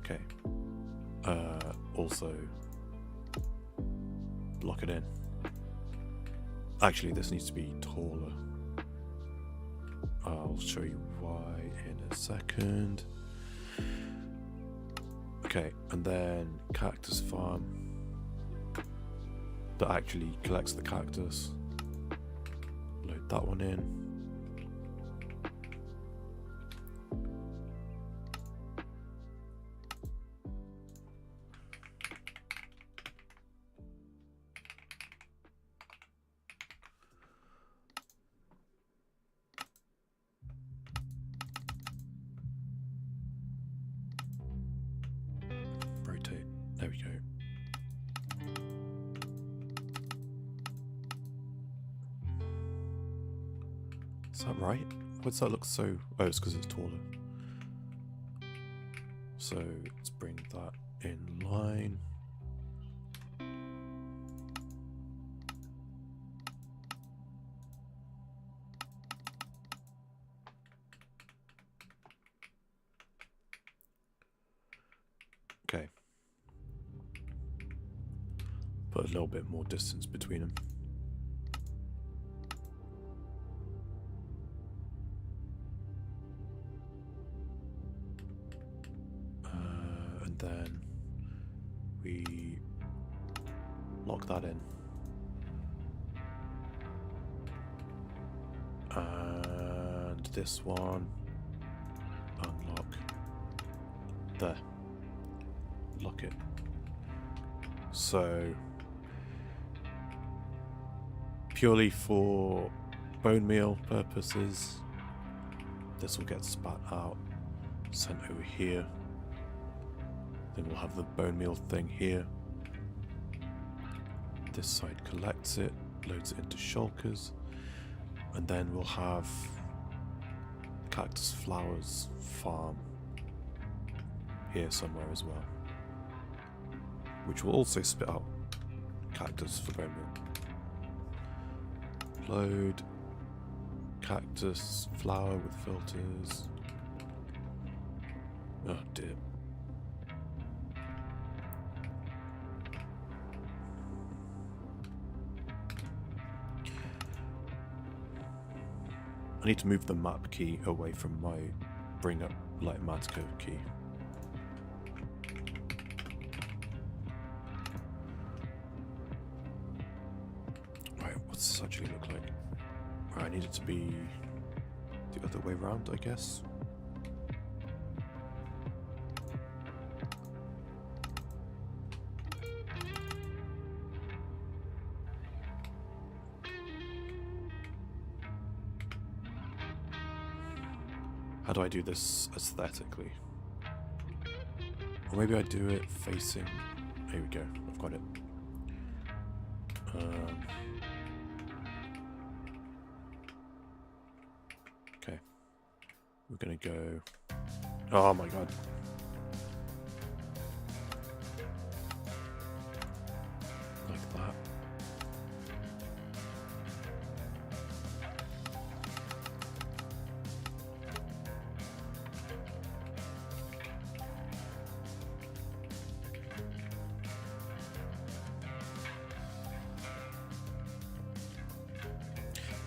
Okay. Also, lock it in. Actually, this needs to be taller. I'll show you why in a second. Okay, and then cactus farm that actually collects the cactus. Load that one in. Rotate. There we go. Is that right? Why does that look so... Oh, it's because it's taller. So let's bring that in line. Okay. put a little bit more distance between them. And then we lock that in. And this one, unlock. There. Lock it. So, purely for bone meal purposes, this will get spat out, sent over here. Then we'll have the bone meal thing here. This side collects it, loads it into shulkers, and then we'll have cactus flowers farm here somewhere as well, which will also spit out cactus for bone meal. Load cactus flower with filters. Oh dear. I need to move the map key away from my bring up light Matco key. Right, what's this actually look like? Right, I need it to be the other way around, I guess. How do I do this aesthetically? Or maybe I do it facing... Here we go, I've got it. Okay. We're gonna go... Oh my god. Like that.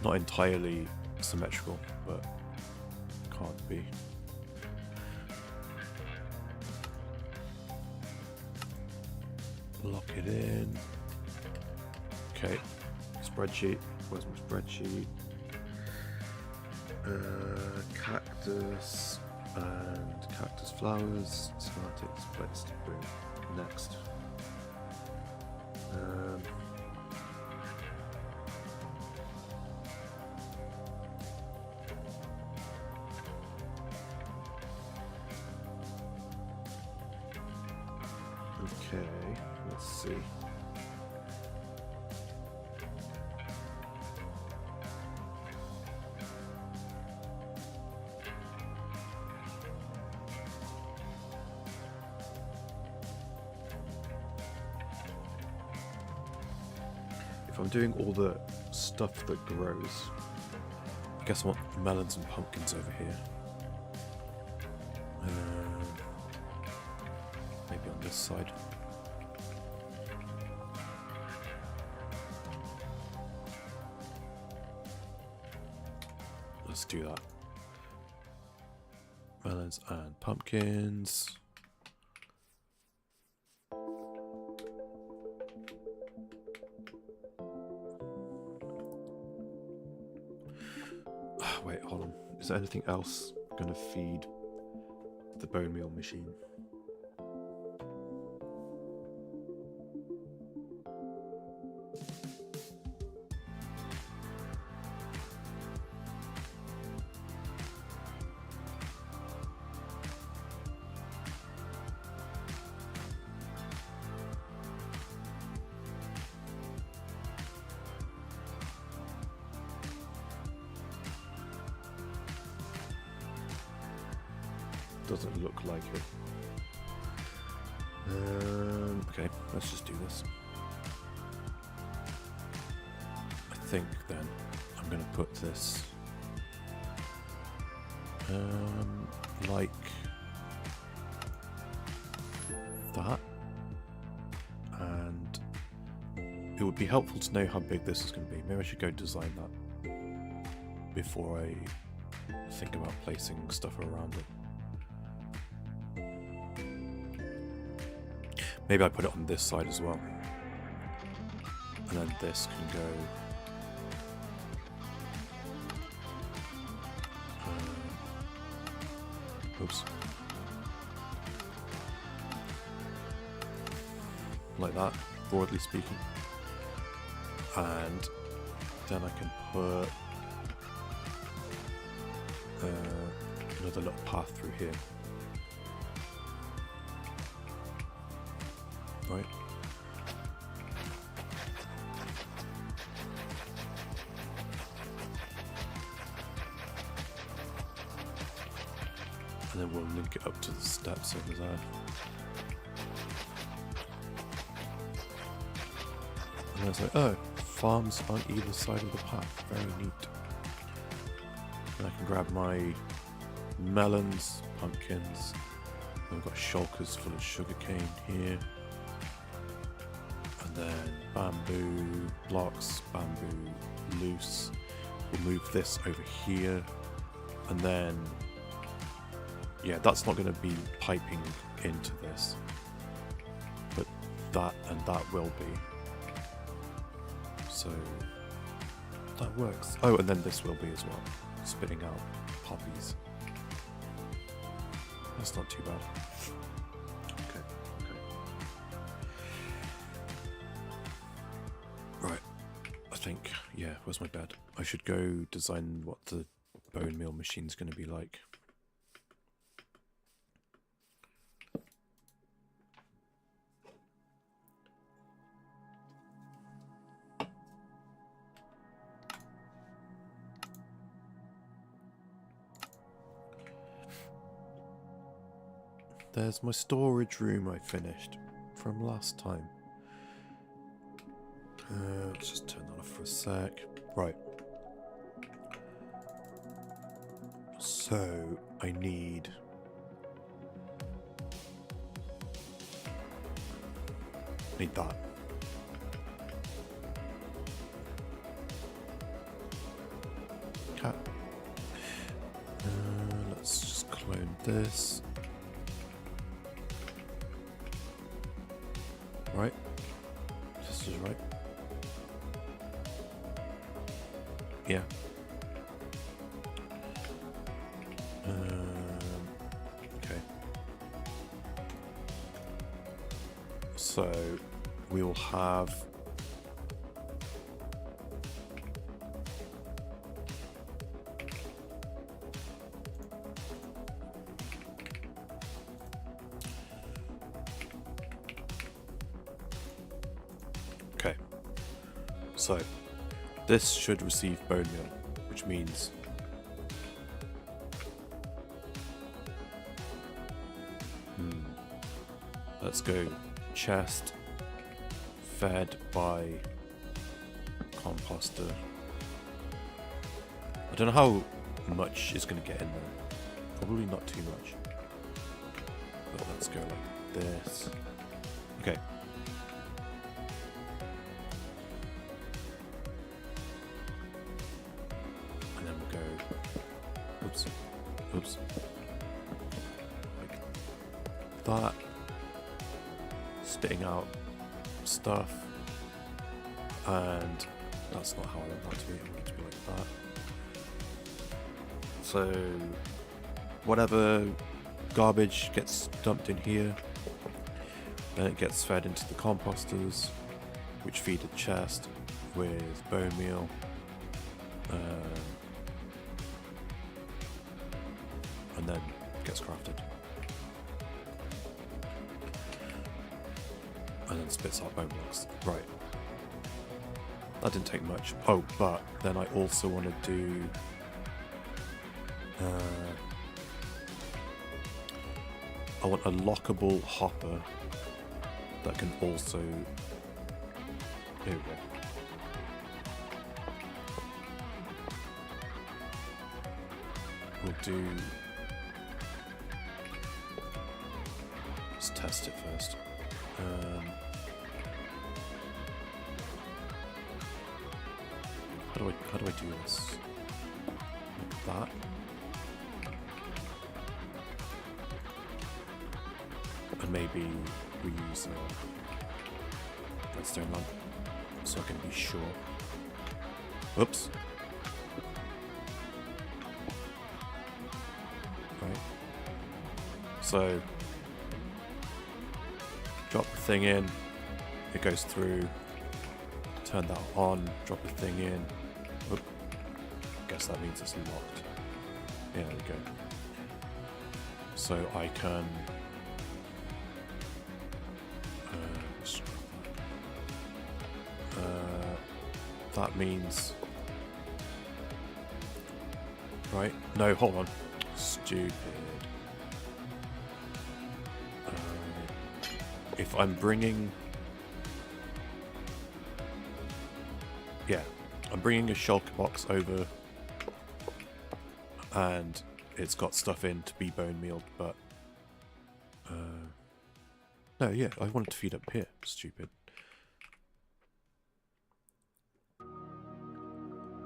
Not entirely symmetrical, but can't be. Lock it in. Okay, spreadsheet. Where's my spreadsheet? Cactus and cactus flowers. Schematics, place to bring next. Okay, let's see. If I'm doing all the stuff that grows, I guess I want melons and pumpkins over here. Maybe on this side. Let's do that. Melons and pumpkins. Wait, hold on. Is there anything else going to feed the bone meal machine? Doesn't look like it. Okay, let's just do this. I think then I'm going to put this like that, and it would be helpful to know how big this is going to be. Maybe I should go design that before I think about placing stuff around it. Maybe I put it on this side as well. And then this can go... oops. Like that, broadly speaking. And then I can put another little path through here. Right. And then we'll link it up to the steps over there. And I was like, oh, farms on either side of the path. Very neat. And I can grab my melons, pumpkins. We've got shulkers full of sugarcane here. And then bamboo blocks, bamboo loose. We'll move this over here. And then, yeah, that's not going to be piping into this. But that and that will be. So that works. Oh, and then this will be as well, spitting out poppies. That's not too bad. Okay. Right. I think, yeah, where's my bed? I should go design what the bone meal machine's going to be like. There's my storage room I finished from last time. Let's just turn that off for a sec. Right. So, I need... that. Cat. Let's just clone this. Right. This is right. Yeah. Okay. So we will have so this should receive bone meal, which means let's go chest fed by composter. I don't know how much is going to get in there. Probably not too much. But let's go like this. Okay. Oops. Like that. Spitting out stuff. And that's not how I want that to be. I want it to be like that. So whatever garbage gets dumped in here, then it gets fed into the composters, which feed a chest with bone meal. And then gets crafted. And then spits out bone blocks. Right. That didn't take much. Oh, but then I also want to do... I want a lockable hopper that can also... Here we go. We'll do... Let's test it first. how do I do this? Like that. And maybe we use a redstone lamp so I can be sure. Oops. Right. So drop the thing in, it goes through, turn that on, drop the thing in. Oop. Guess that means it's locked. Yeah, there we go. So I can that means, right? No, hold on. Stupid. If I'm bringing, yeah, I'm bringing a shulker box over, and it's got stuff in to be bone mealed, but no, yeah, I wanted to feed up here. Stupid.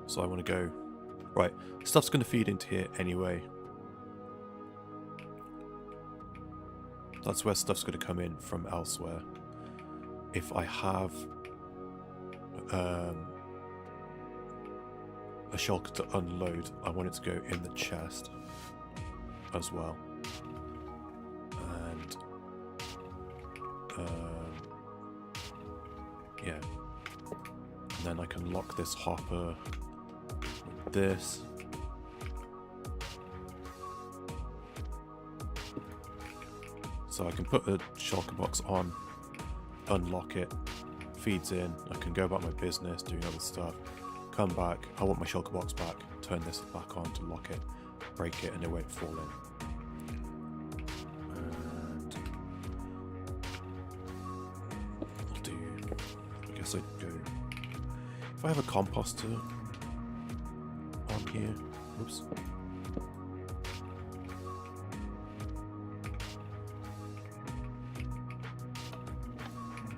So I want to go, right, stuff's going to feed into here anyway. That's where stuff's going to come in from elsewhere. If I have a shulker to unload, I want it to go in the chest as well. And yeah, and then I can lock this hopper with this. So I can put a shulker box on, unlock it, feeds in, I can go about my business, doing other stuff, come back, I want my shulker box back, turn this back on to lock it, break it, and it won't fall in. And I'll do, I guess I'd go, if I have a composter on here, oops.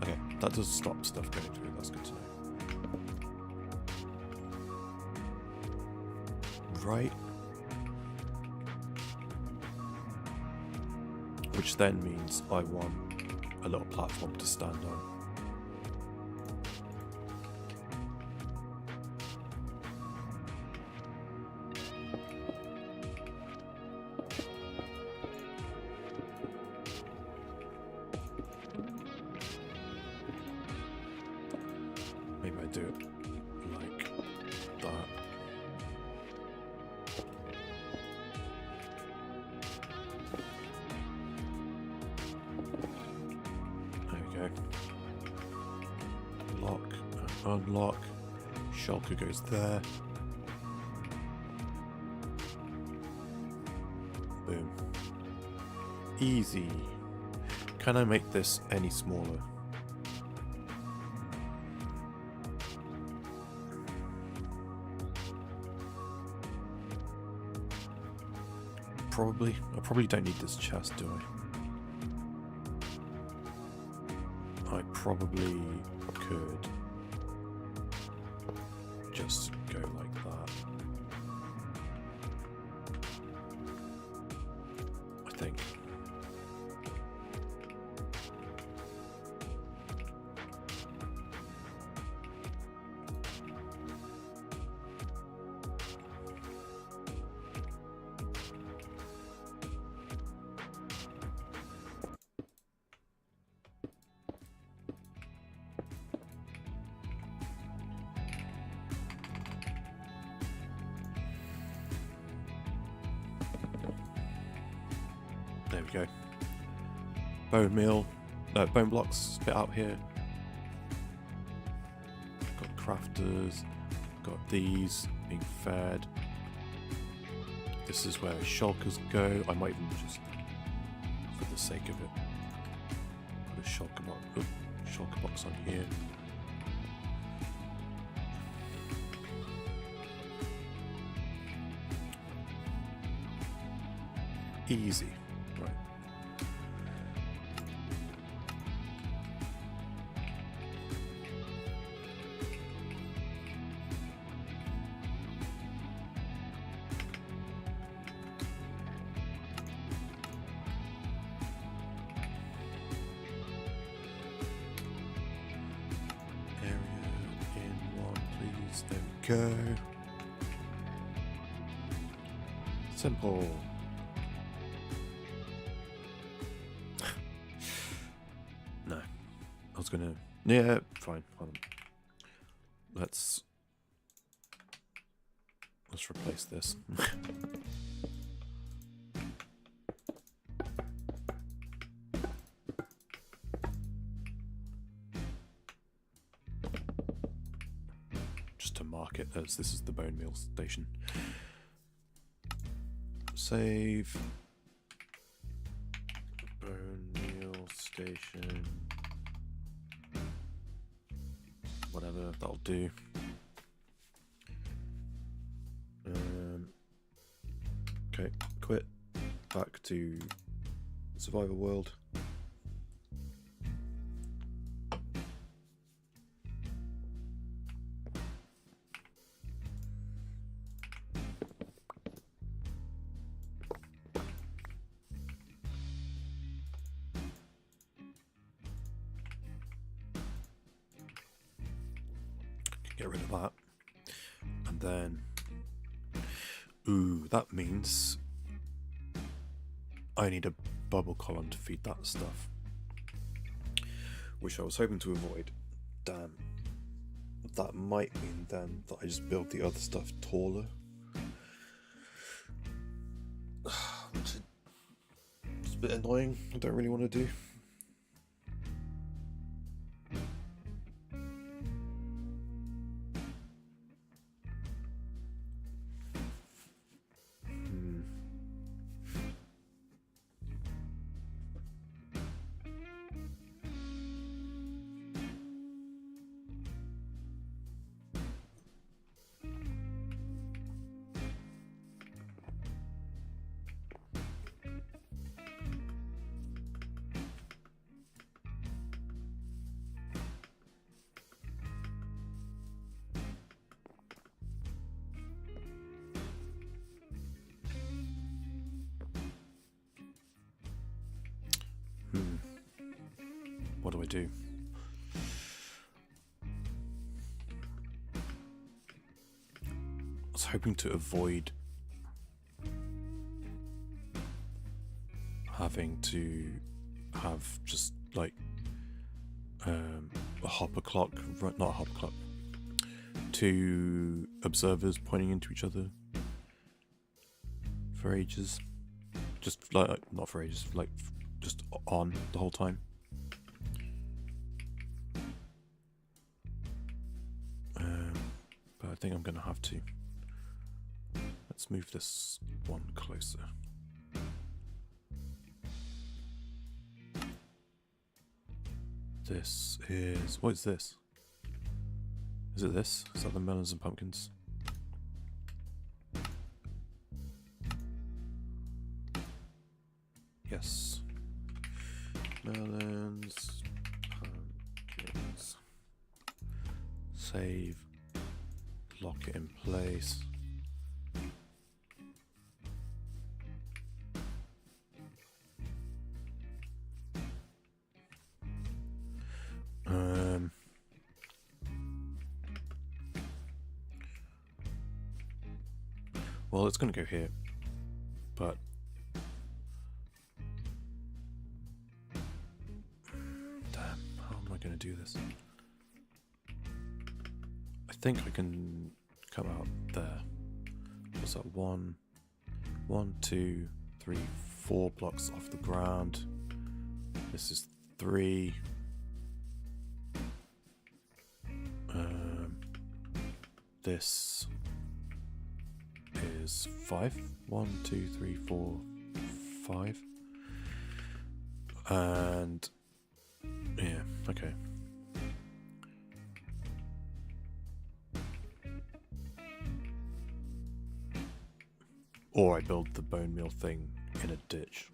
Okay, that does stop stuff going through, that's good to know. Right. Which then means I want a little platform to stand on. Maybe I do it like that. There we go. Lock and unlock. Shulker goes there. Boom. Easy. Can I make this any smaller? Probably. I probably don't need this chest, do I? I probably could just go like that. I think. There we go. Bone meal, no, bone blocks spit out here. Got crafters, got these being fed. This is where shulkers go. I might even just, for the sake of it, put a shulker box on here. Easy. Right. There we go. Simple. No. I was gonna... Yeah, fine. Hold on. Let's replace this. Just to mark it as this is the bone meal station. Save. Bone meal station. Whatever, that'll do. Okay, quit. Back to survival world. Get rid of that. And then, ooh, that means I need a bubble column to feed that stuff, which I was hoping to avoid. Damn. That might mean then that I just build the other stuff taller. Which is a bit annoying. I don't really want to do. What do I do? I was hoping to avoid having to have just like a hopper clock, not a hopper clock, two observers pointing into each other for ages. Just like, not for ages, like just on the whole time. But I think I'm going to have to. Let's move this one closer. This is... what is this? Is it this? Is that the melons and pumpkins? Yes. Melons, pumpkins. Save. Lock it in place. Well, it's going to go here, but damn, how am I going to do this? I think I can come out there. What's that? 1, 2, 3, 4 blocks off the ground. This is 3. This is 5. 1, 2, 3, 4, 5. And yeah, okay. Or I build the bone meal thing in a ditch.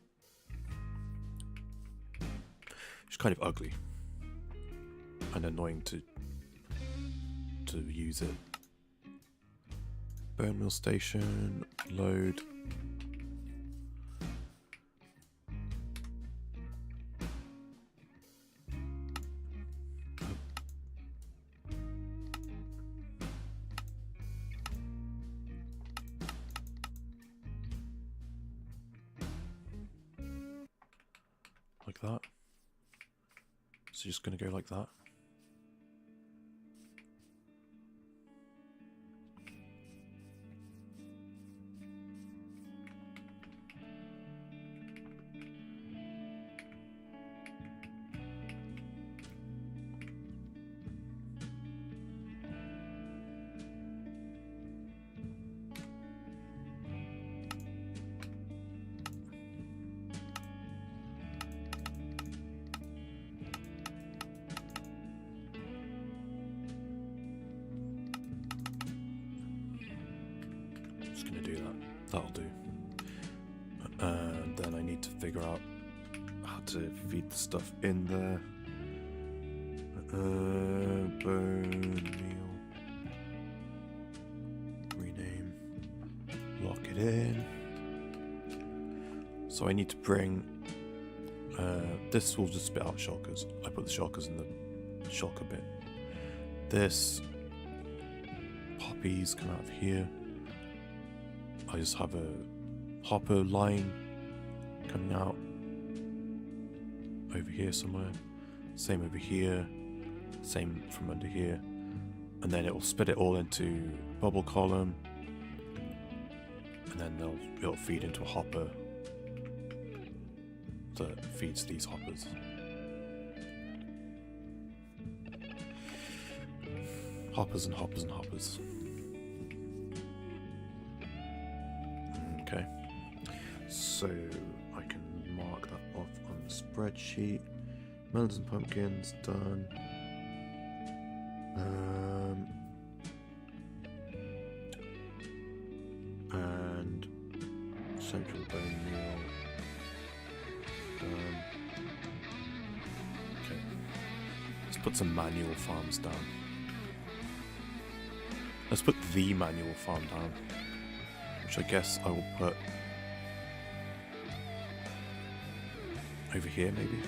It's kind of ugly and annoying to use it. Bone meal station, load. like that. So just going to go like that. That'll do. And then I need to figure out how to feed the stuff in there. Bone meal. Rename. Lock it in. So I need to bring... this will just spit out shulkers. I put the shulkers in the shulker bit. This... poppies come out of here. I just have a hopper line coming out over here somewhere. Same over here. Same from under here. And then it will spit it all into bubble column. And then it'll feed into a hopper that feeds these hoppers. Hoppers and hoppers and hoppers. Okay, so I can mark that off on the spreadsheet. Melons and pumpkins, done. And central bone meal, done. Okay, let's put some manual farms down. Let's put the manual farm down. Which I guess I will put over here, maybe.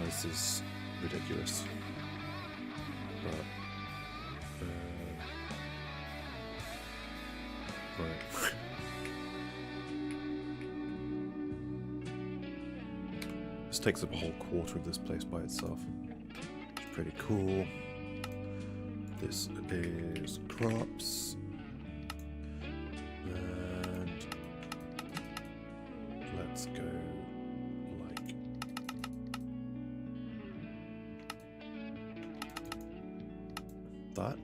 This is ridiculous. But, right. This takes up a whole quarter of this place by itself. It's pretty cool. This is crops. And let's go like that.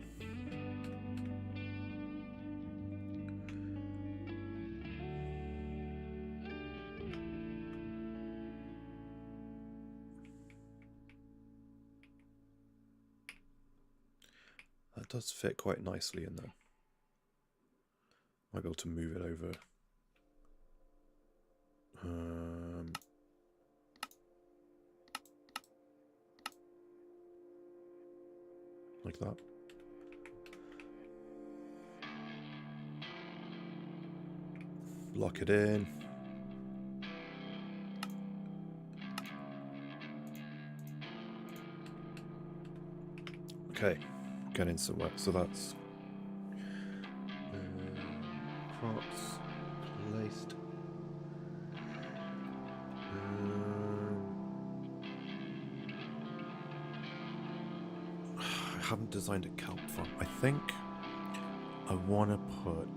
That does fit quite nicely in there. Might be able to move it over. Like that. Lock it in. Okay, getting somewhere. So that's crops placed. I haven't designed a kelp farm. I think I want to put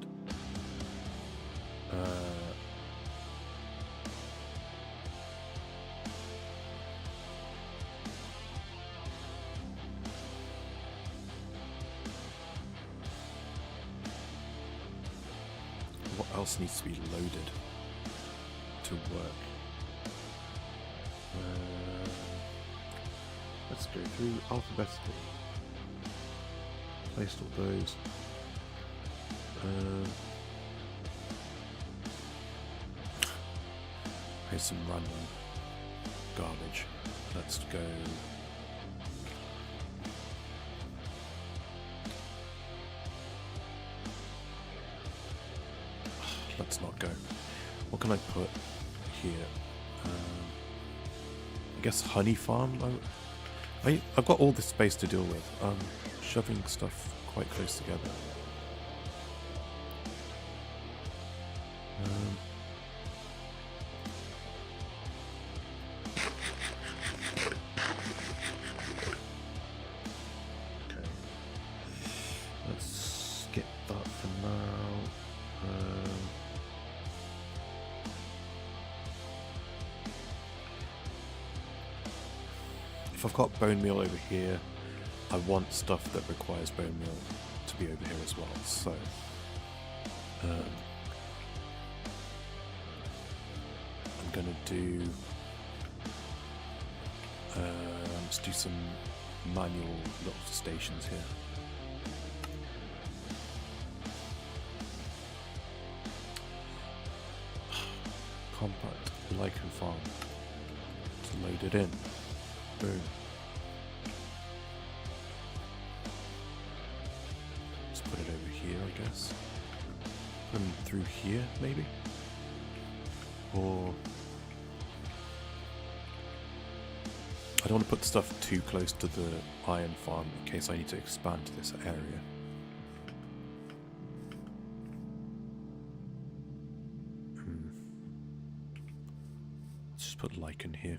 what else needs to be loaded to work? Let's go through alphabetically. Placed all those. Here's some random garbage. Let's go. Let's not go. What can I put here? I guess honey farm. I've got all this space to deal with. I'm shoving stuff quite close together. Okay. Let's skip that for now. If I've got bone meal over here, I want stuff that requires bone meal to be over here as well. So I'm gonna do let's do some manual little stations here. Compact lichen farm. Let's load it in. Boom. Let's put it over here, I guess. Put them through here, maybe? Or... I don't want to put stuff too close to the iron farm in case I need to expand this area. Let's just put lichen here.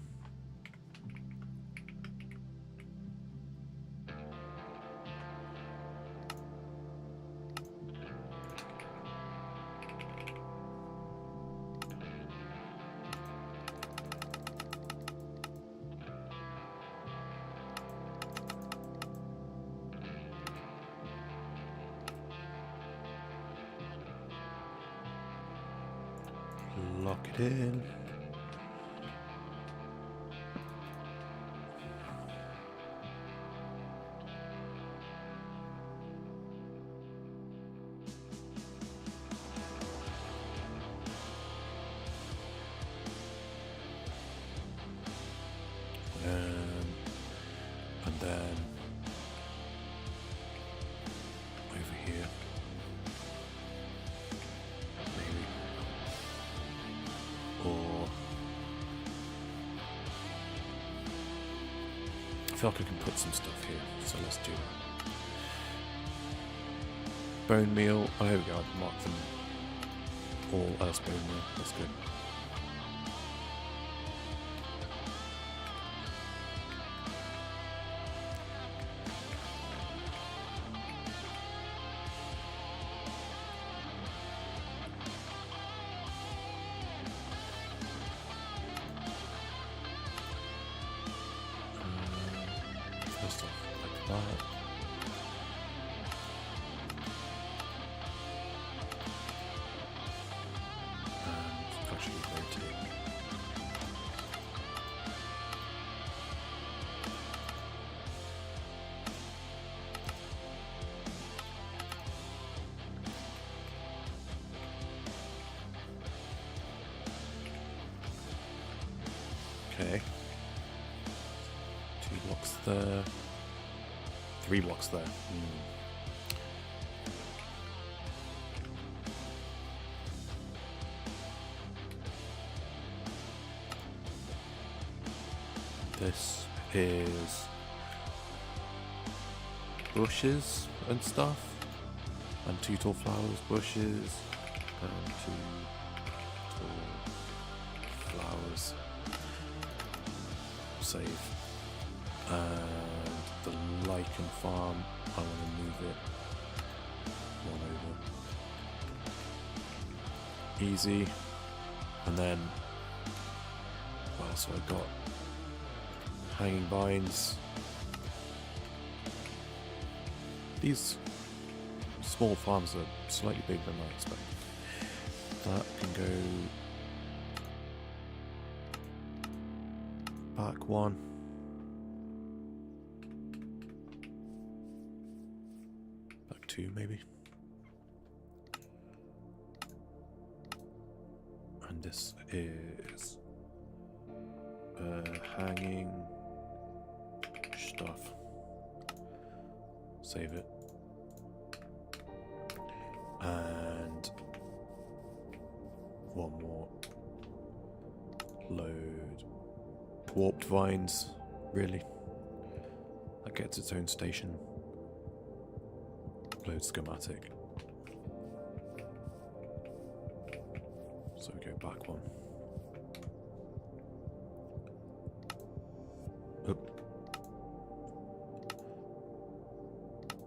Lock it in. And then over here. Or I feel like I can put some stuff here, so let's do that. Bone meal. Oh, here we go. I've marked them all as bone meal. That's good. First off, like that. And actually rotate. Okay. 2 blocks there. 3 blocks there. This is bushes and stuff, and 2 tall flowers, bushes, and 2 tall flowers. Save. And the lichen farm, I want to move it 1 over. Easy. And then what else have I got? Hanging vines. These small farms are slightly bigger than I expected. That can go back 1. Back 2 maybe. And this is hanging stuff. Save it. And 1 more load. Warped vines, really. gets its own station. Load schematic. So we go back one.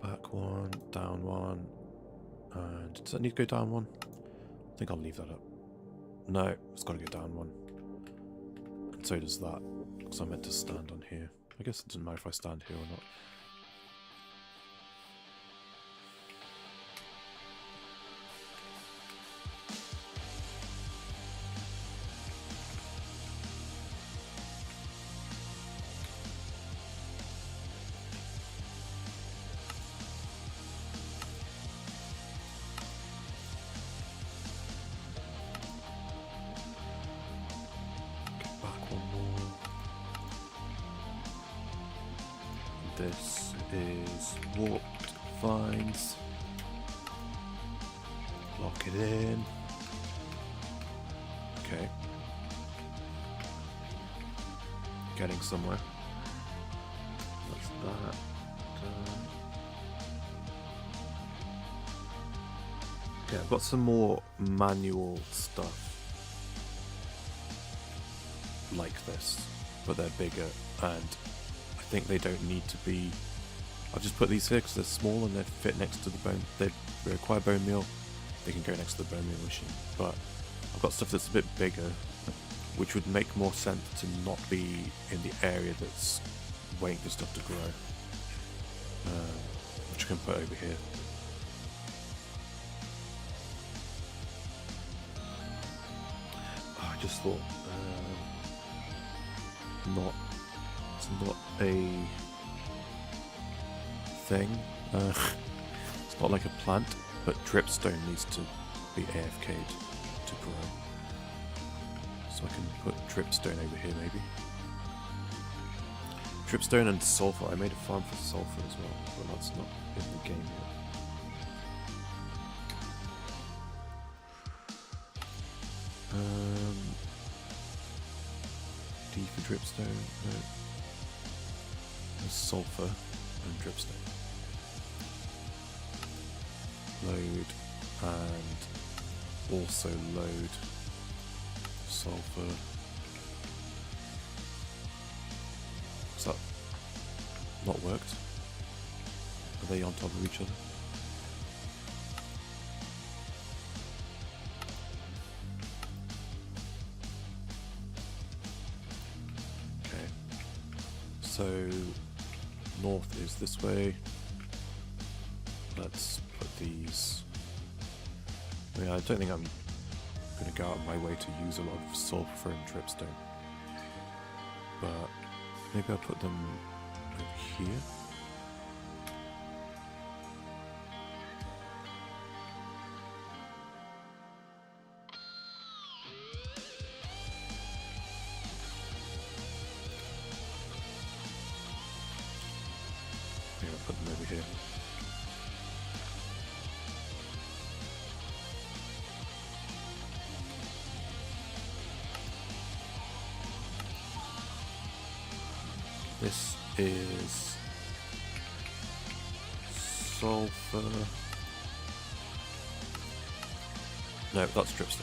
Back one, down one, and does that need to go down one? I think I'll leave that up. No, it's got to go down one. And so does that, because I'm meant to stand on here. I guess it doesn't matter if I stand here or not. This is warped vines. Lock it in. Okay. Getting somewhere. What's that? Okay, I've got some more manual stuff like this, but they're bigger, and I think they don't need to be. I've just put these here because they're small and they fit next to the bone. They require bone meal. They can go next to the bone meal machine. But I've got stuff that's a bit bigger, which would make more sense to not be in the area that's waiting for stuff to grow. Which I can put over here. Oh, I just thought, it's not a thing. It's not like a plant, but dripstone needs to be AFK'd to grow. So I can put dripstone over here maybe. Dripstone and sulfur. I made a farm for sulfur as well, but that's not in the game yet. D for dripstone. No. There's sulfur and dripstone. Load and also load sulfur. Has that not worked? Are they on top of each other? Okay. So north is this way. Let's put these. I mean, I don't think I'm going to go out of my way to use a lot of sulfur and dripstone, but maybe I'll put them over here. Maybe I'll put them over here. This is sulfur. No, that's dripstone.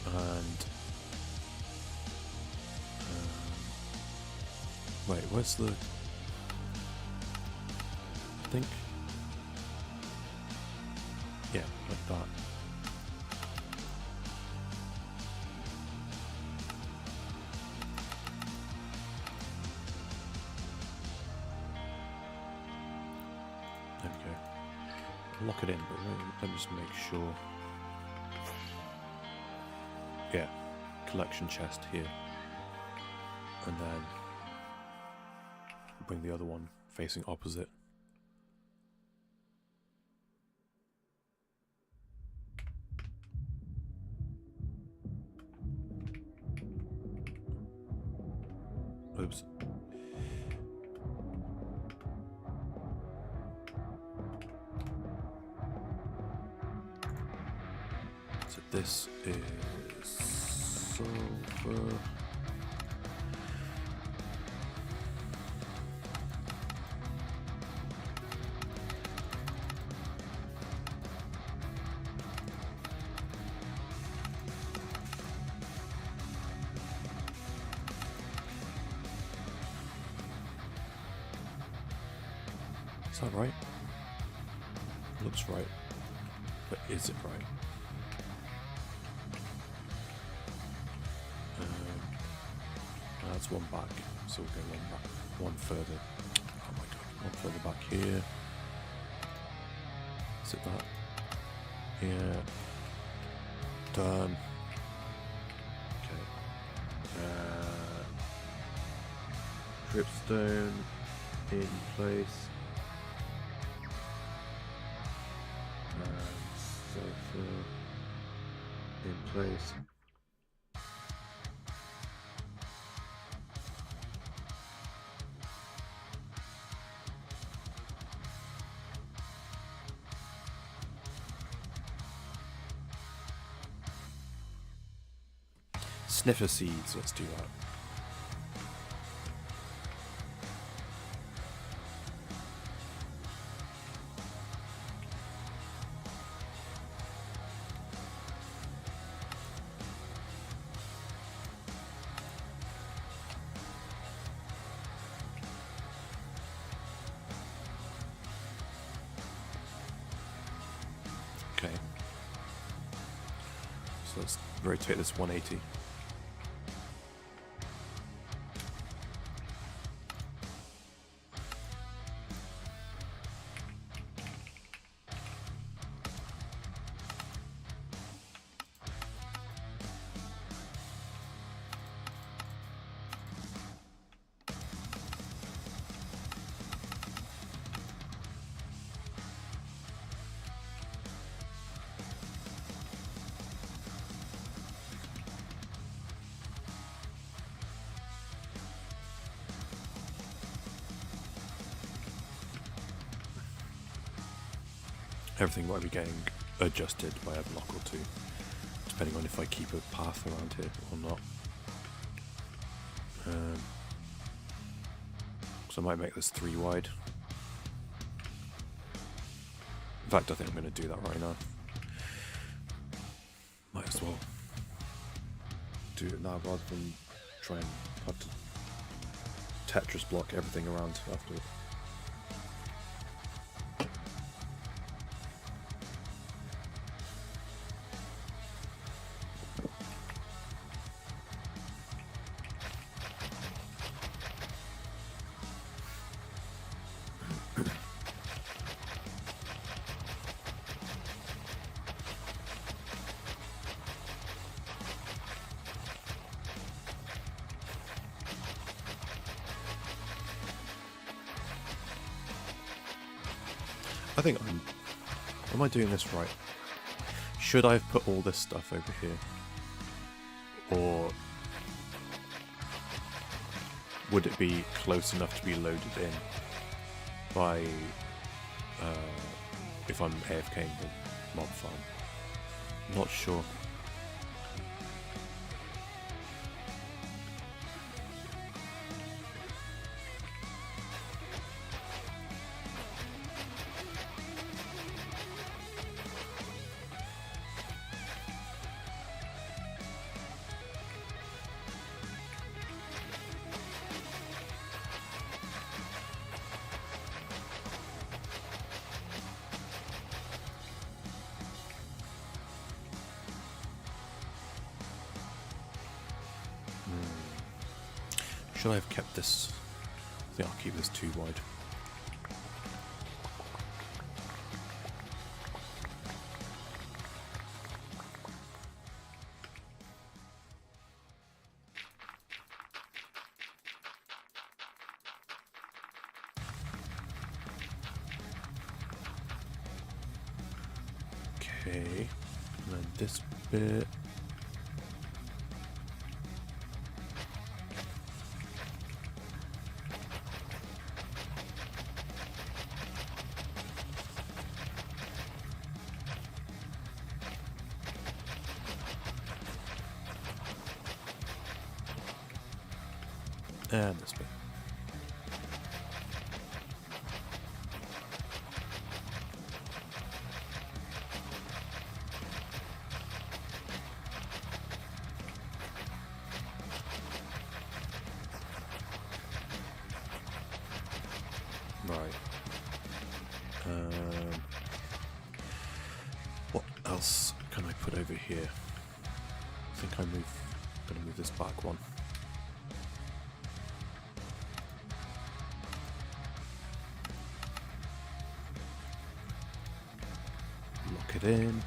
And wait, where's the? I think. Yeah, like that. There we go. I'll lock it in, but let me just make sure. Yeah, collection chest here. And then bring the other one facing opposite. Oops. This is sulfur. Is that right? Looks right. But is it right? That's one back, so we'll go one back, one further. Oh my god, one further back here. Is it that? Yeah. Done. Okay. Dripstone in place. Sulfur in place. Sniffer seeds, let's do that. Okay. So let's rotate this 180. Everything might be getting adjusted by a block or two, depending on if I keep a path around here or not. So I might make this 3 wide. In fact, I think I'm going to do that right now. Might as well do it now rather than try and have to Tetris block everything around afterwards. I think am I doing this right? Should I have put all this stuff over here? Or would it be close enough to be loaded in by if I'm AFKing the mob farm? Not sure. Should I have kept this? I think I'll keep this 2 wide. Okay, and then this bit. And this bit. Right. What else can I put over here? I think I'm gonna move this back one. Lock it in.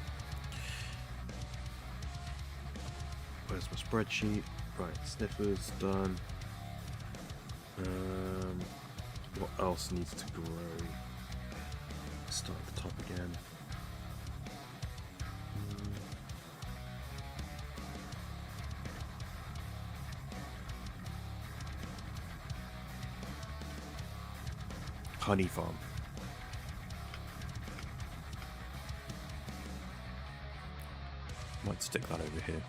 Where's my spreadsheet? Right, sniffers done. What else needs to grow? Start at the top again. Honey farm. Might stick that over here.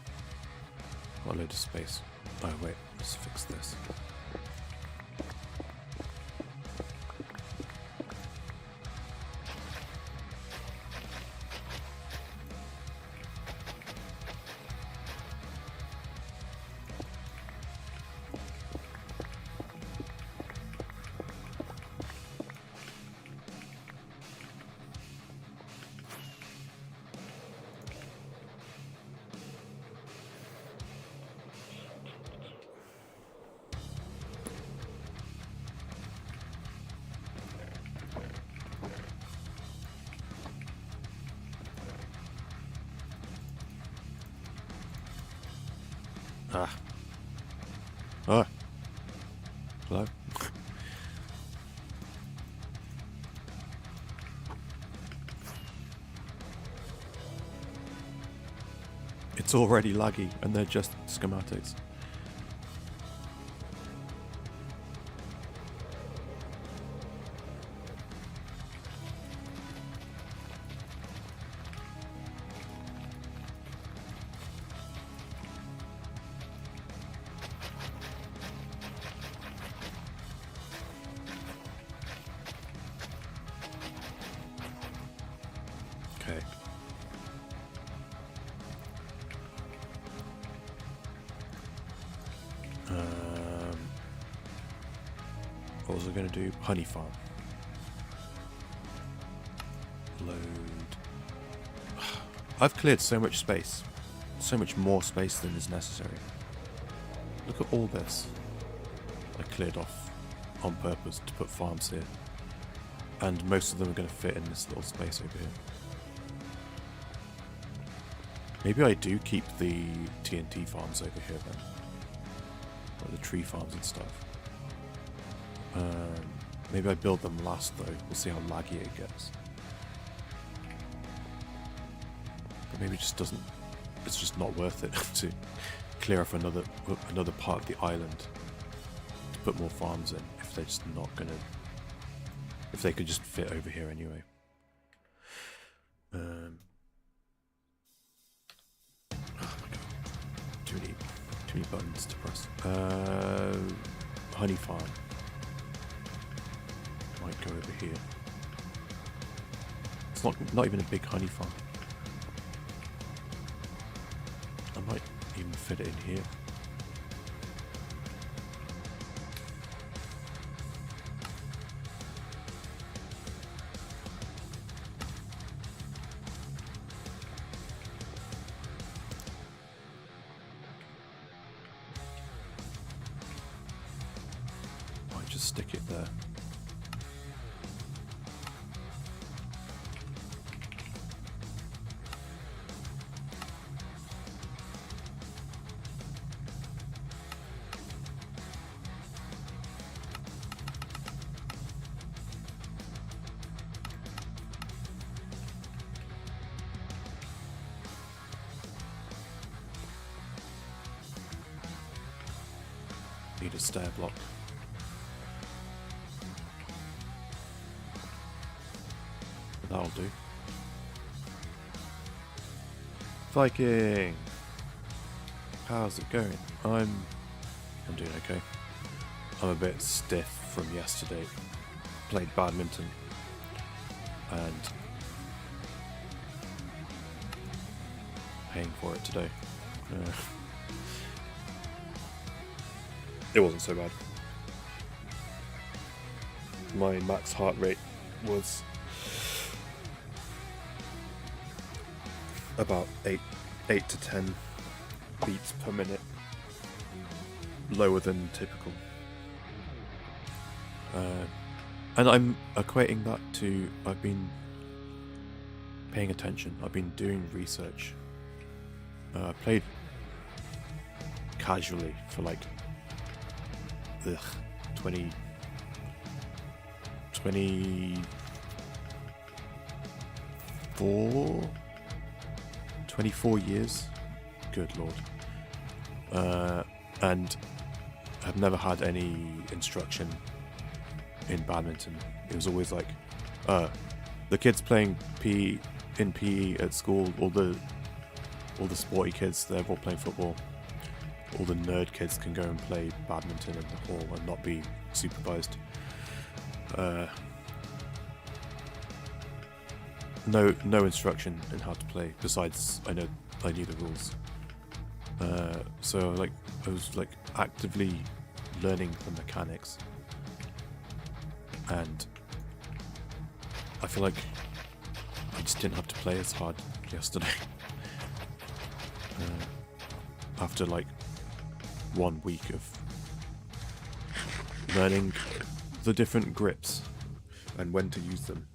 Got a load of space. Oh wait, let's fix this. Oh. Hello? It's already laggy and they're just schematics. Okay. What was I going to do? Honey farm. Load. I've cleared so much space. So much more space than is necessary. Look at all this. I cleared off on purpose to put farms here. And most of them are going to fit in this little space over here. Maybe I do keep the TNT farms over here then. Like the tree farms and stuff. Maybe I build them last though. We'll see how laggy it gets. But maybe it just doesn't... It's just not worth it to clear off another part of the island to put more farms in if they're just not gonna... If they could just fit over here anyway. Oh my god. Too many buttons to press. Honey farm. Might go over here. It's not even a big honey farm. I might even fit it in here. Might just stick it there. Need a stair block. But that'll do. Viking! How's it going? I'm doing okay. I'm a bit stiff from yesterday. Played badminton and paying for it today. It wasn't so bad. My max heart rate was about 8 to 10 beats per minute, lower than typical. And I'm equating that to I've been paying attention. I've been doing research. I played casually for like 24 years. Good lord. And I've never had any instruction in badminton. It was always like the kids playing PE at school, all the sporty kids, they're all playing football. All the nerd kids can go and play badminton in the hall and not be supervised. No instruction in how to play, besides I knew the rules. So like I was like actively learning the mechanics, and I feel like I just didn't have to play as hard yesterday. After like 1 week of learning the different grips and when to use them.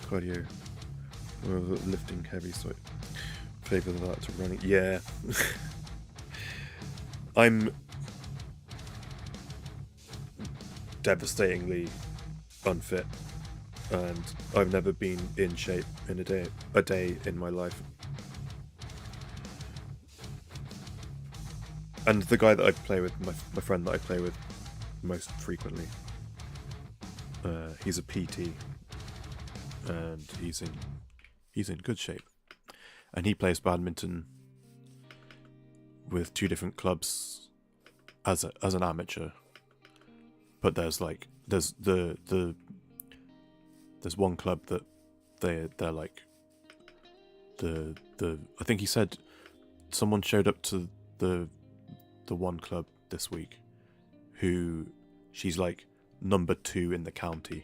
Cardio, lifting heavy, so I favour that to running. Yeah. I'm devastatingly unfit, and I've never been in shape in a day in my life. And the guy that I play with, my friend that I play with most frequently, he's a PT, and he's in good shape, and he plays badminton with 2 different clubs as an amateur. But there's one club that they're like the I think he said someone showed up to the one club this week who she's like number 2 in the county,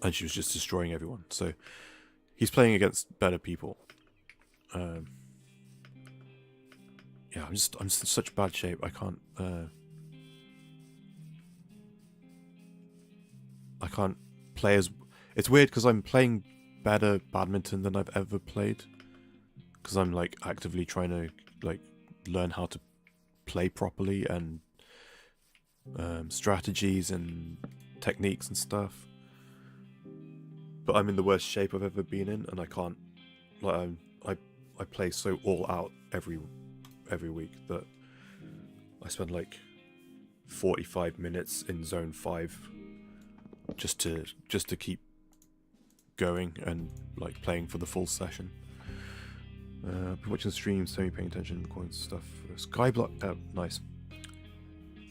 and she was just destroying everyone. So he's playing against better people. Yeah, I'm in such bad shape. I can't play as. It's weird because I'm playing better badminton than I've ever played, because I'm like actively trying to like learn how to play properly and strategies and techniques and stuff. But I'm in the worst shape I've ever been in, and I can't. Like I play so all out every week that I spend like 45 minutes in zone 5 just to keep going and like playing for the full session. Been watching the stream, semi-paying attention, recording stuff. Skyblock, nice.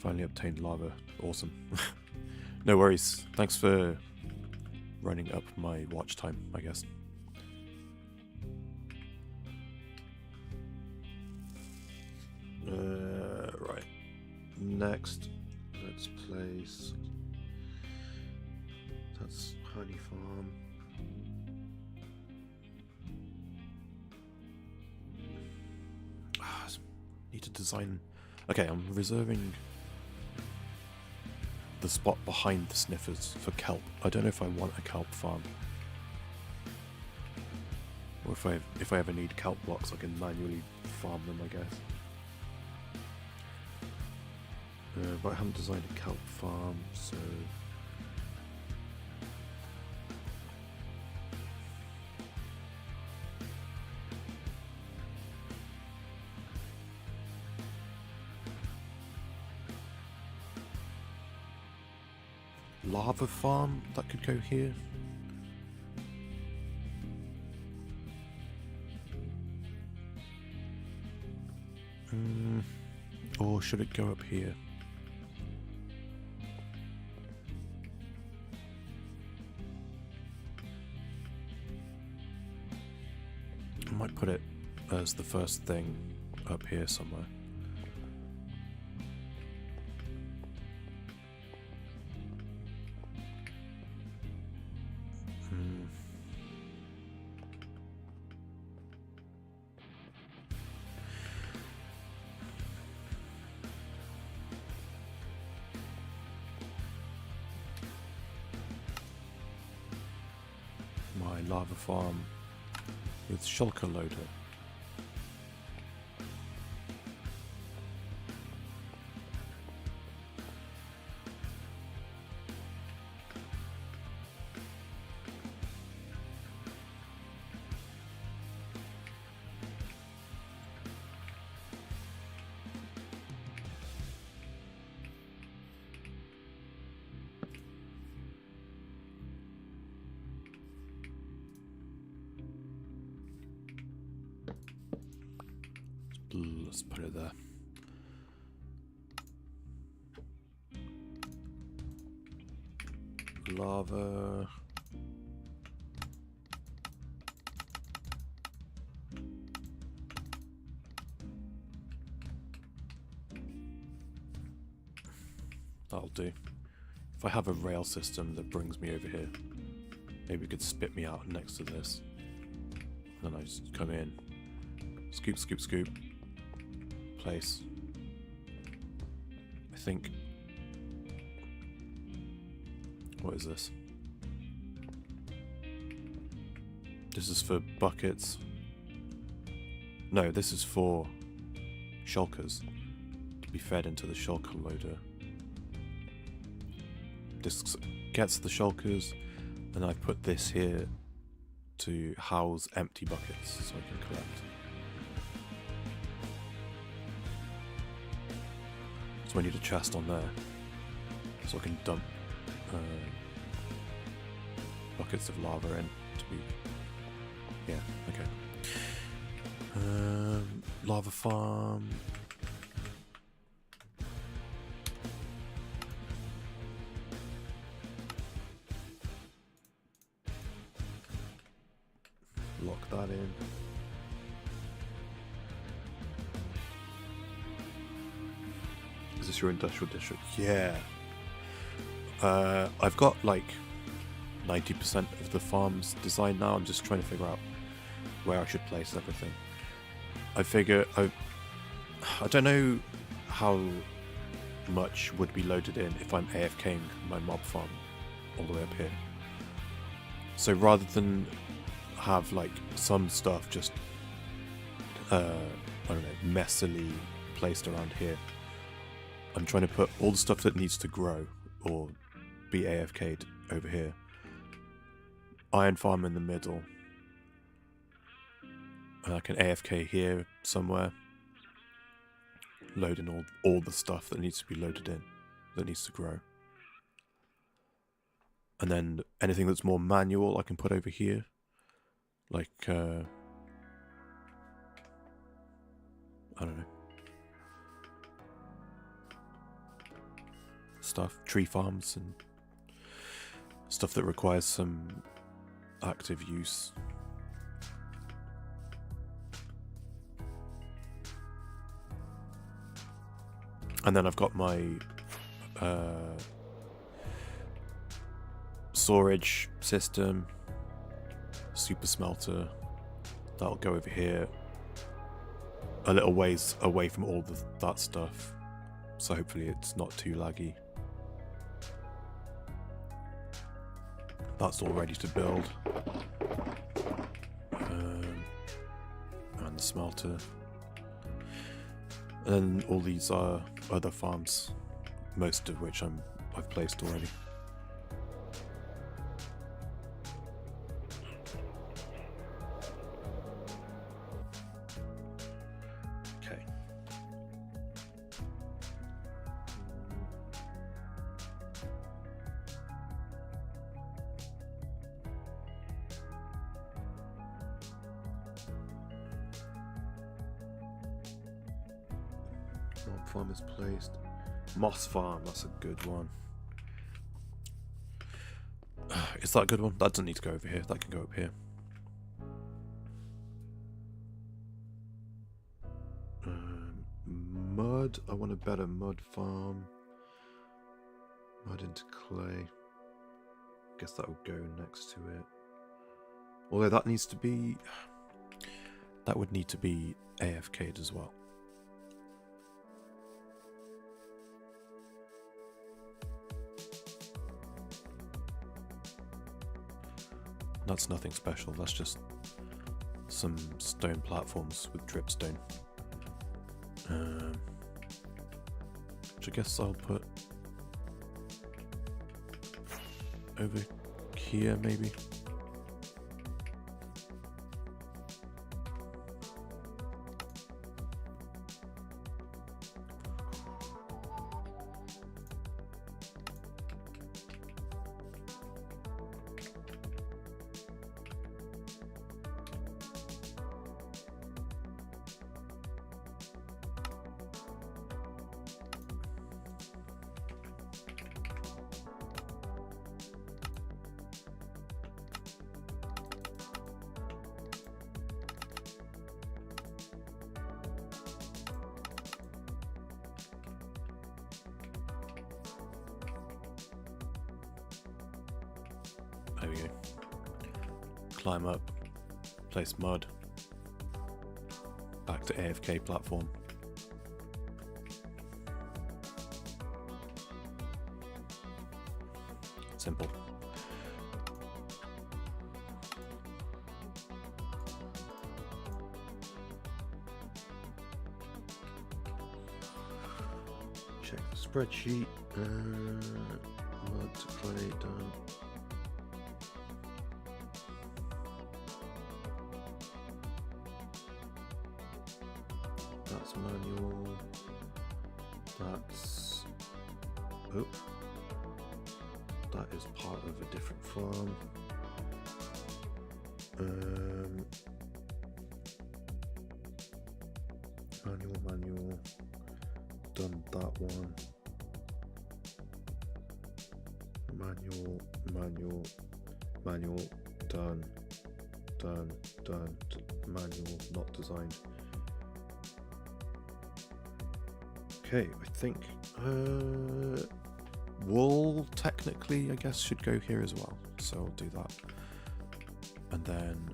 Finally obtained lava, awesome. No worries. Thanks for running up my watch time, I guess. Right. Next, let's place. That's Honey Farm. Need to design. Okay, I'm reserving the spot behind the sniffers for kelp. I don't know if I want a kelp farm, or if I ever need kelp blocks, I can manually farm them, I guess. But I haven't designed a kelp farm, so lava farm that could go here. Or should it go up here? I might put it as the first thing up here somewhere. My lava farm with shulker loader. Let's put it there. Lava. That'll do. If I have a rail system that brings me over here, maybe it could spit me out next to this. And then I just come in, scoop, scoop, scoop, place. I think... What is this? This is for buckets. No, this is for shulkers to be fed into the shulker loader. This gets the shulkers, and I've put this here to house empty buckets so I can collect. So I need a chest on there so I can dump buckets of lava in to be... Yeah, okay. Lava farm. Lock that in. Is this your industrial district? Yeah. I've got like 90% of the farm's designed now. I'm just trying to figure out where I should place everything. I figure I don't know how much would be loaded in if I'm AFKing my mob farm all the way up here. So rather than have like some stuff just I don't know, messily placed around here, I'm trying to put all the stuff that needs to grow or be AFK'd over here. Iron farm in the middle. And I can AFK here somewhere. Load in all the stuff that needs to be loaded in, that needs to grow. And then anything that's more manual I can put over here. Like, I don't know. Stuff, tree farms and stuff that requires some active use. And then I've got my storage system, super smelter, that'll go over here a little ways away from all that stuff, so hopefully it's not too laggy. That's all ready to build. And the smelter. And then all these are other farms, most of which I've placed already. Okay. Mob farm is placed. Moss farm, that's a good one. Is that a good one? That doesn't need to go over here. That can go up here. Mud. I want a better mud farm. Mud into clay. Guess that would go next to it. Although that needs to be... That would need to be AFK'd as well. That's nothing special, that's just some stone platforms with dripstone. Which I guess I'll put over here maybe. There we go. Climb up, place mud, back to AFK platform. Simple. Check the spreadsheet. Mud to clay done. That's manual. That's... Oh. That is part of a different farm. Manual. Done that one. Manual. Done. Manual, not designed. Okay, I think wool technically I guess should go here as well, so I'll do that, and then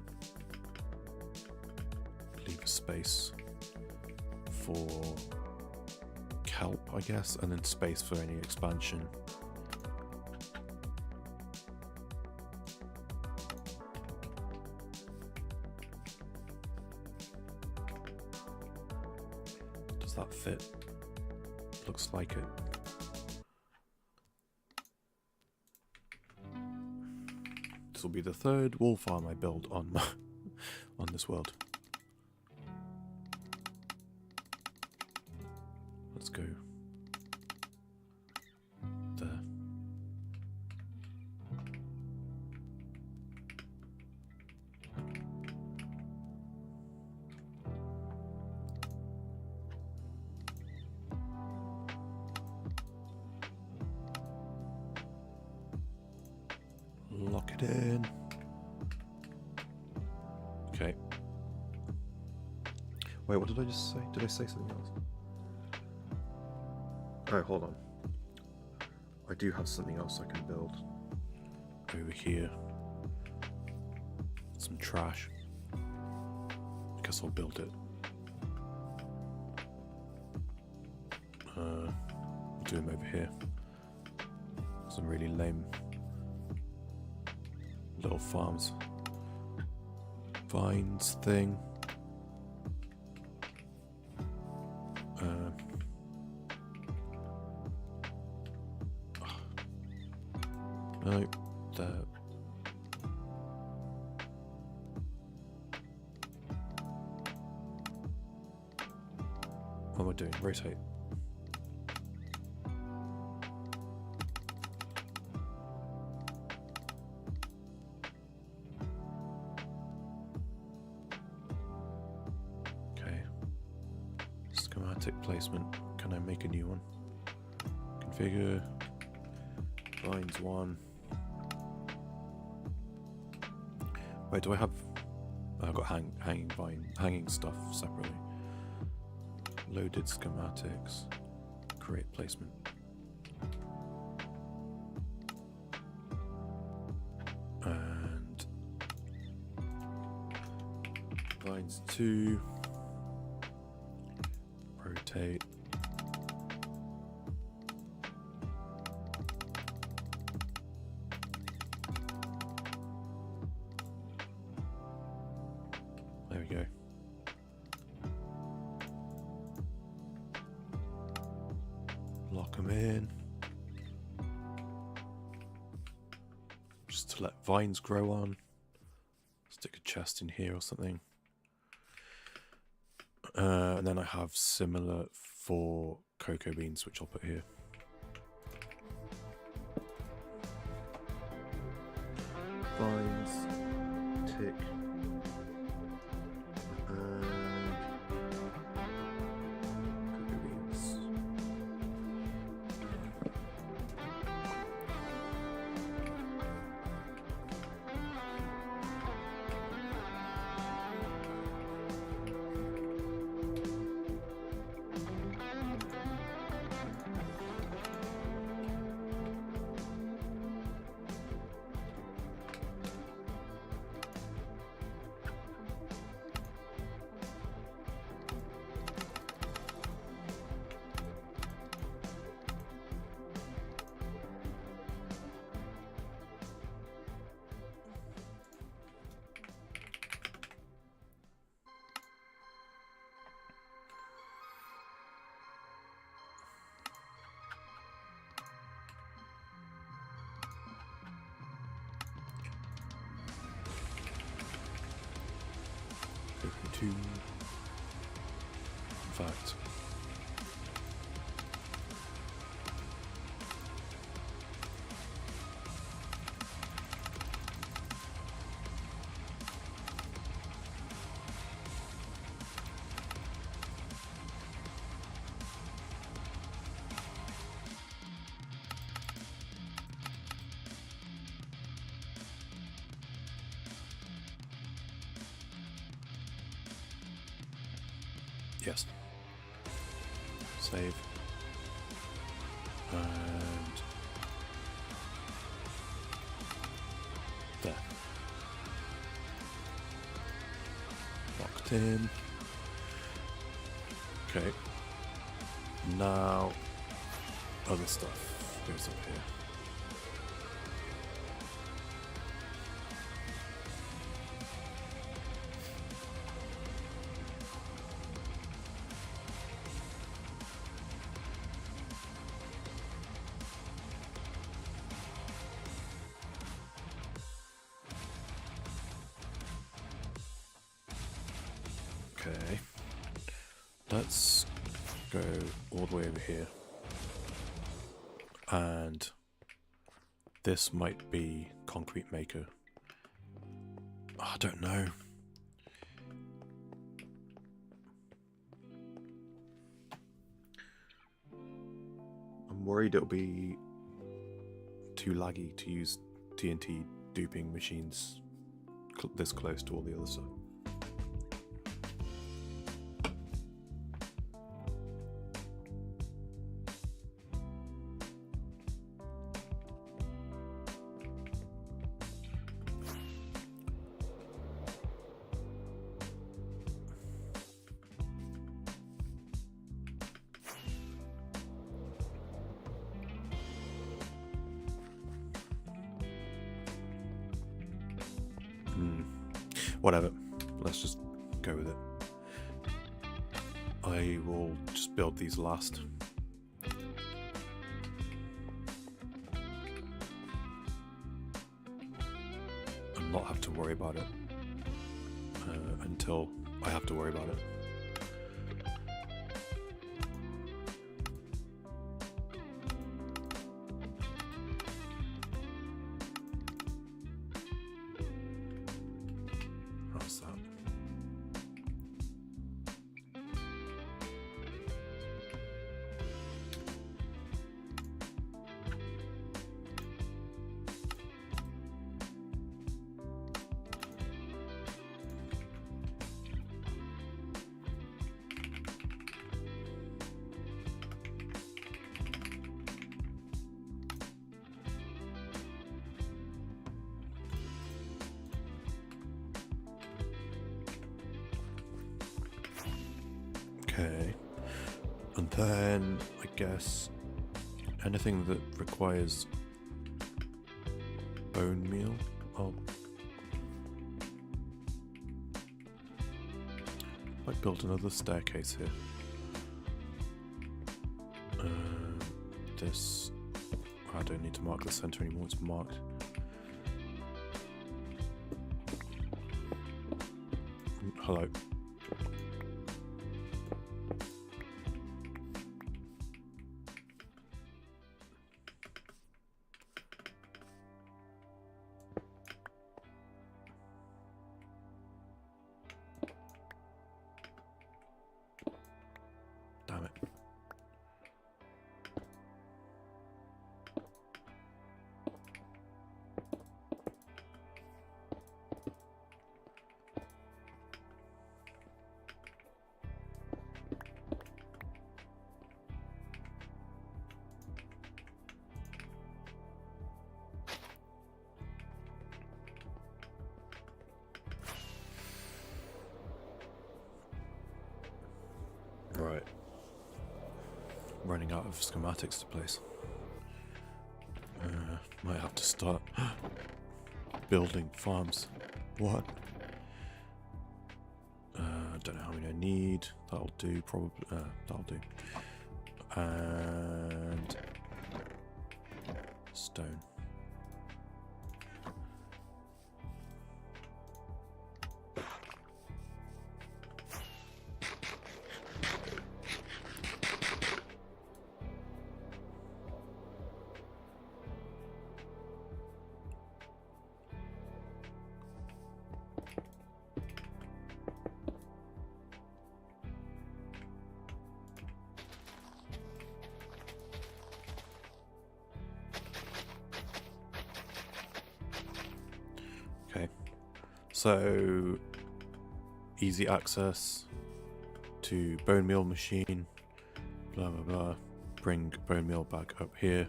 leave a space for kelp I guess, and then space for any expansion. Does that fit? Looks like it. This will be the third wool farm I build on on this world. Let's go there. Lock it in. Okay. Wait, what did I just say? Did I say something else? Oh, hold on. I do have something else I can build. Over here. Some trash. I guess I'll build it. Do them over here. Some really lame little farms. Vines thing. No, there. What am I doing? Rotate. Okay. Schematic placement Can I make a new one? Configure vines 1. Wait, do I have? I've got hanging stuff separately. Loaded schematics. Create placement. And vines 2. Rotate. There we go. Lock them in. Just to let vines grow on. Stick a chest in here or something. And then I have similar for cocoa beans, which I'll put here. Vines, tick. Cocoa beans. In fact, yes. Save. And there. Locked in. Okay. Now other stuff goes up here. Okay, let's go all the way over here, and this might be concrete maker. I don't know. I'm worried it'll be too laggy to use TNT duping machines this close to all the other stuff. Whatever, let's just go with it. I will just build these last. And not have to worry about it until I have to worry about it. And then, I guess, anything that requires bone meal, might build another staircase here. This, I don't need to mark the center anymore, it's marked. Hello. Damn it. Right. Running out of schematics to place. Might have to start building farms. What? Don't know how many I need. That'll do, probably. That'll do. And stone. Okay, so easy access to bone meal machine, blah blah blah. Bring bone meal back up here,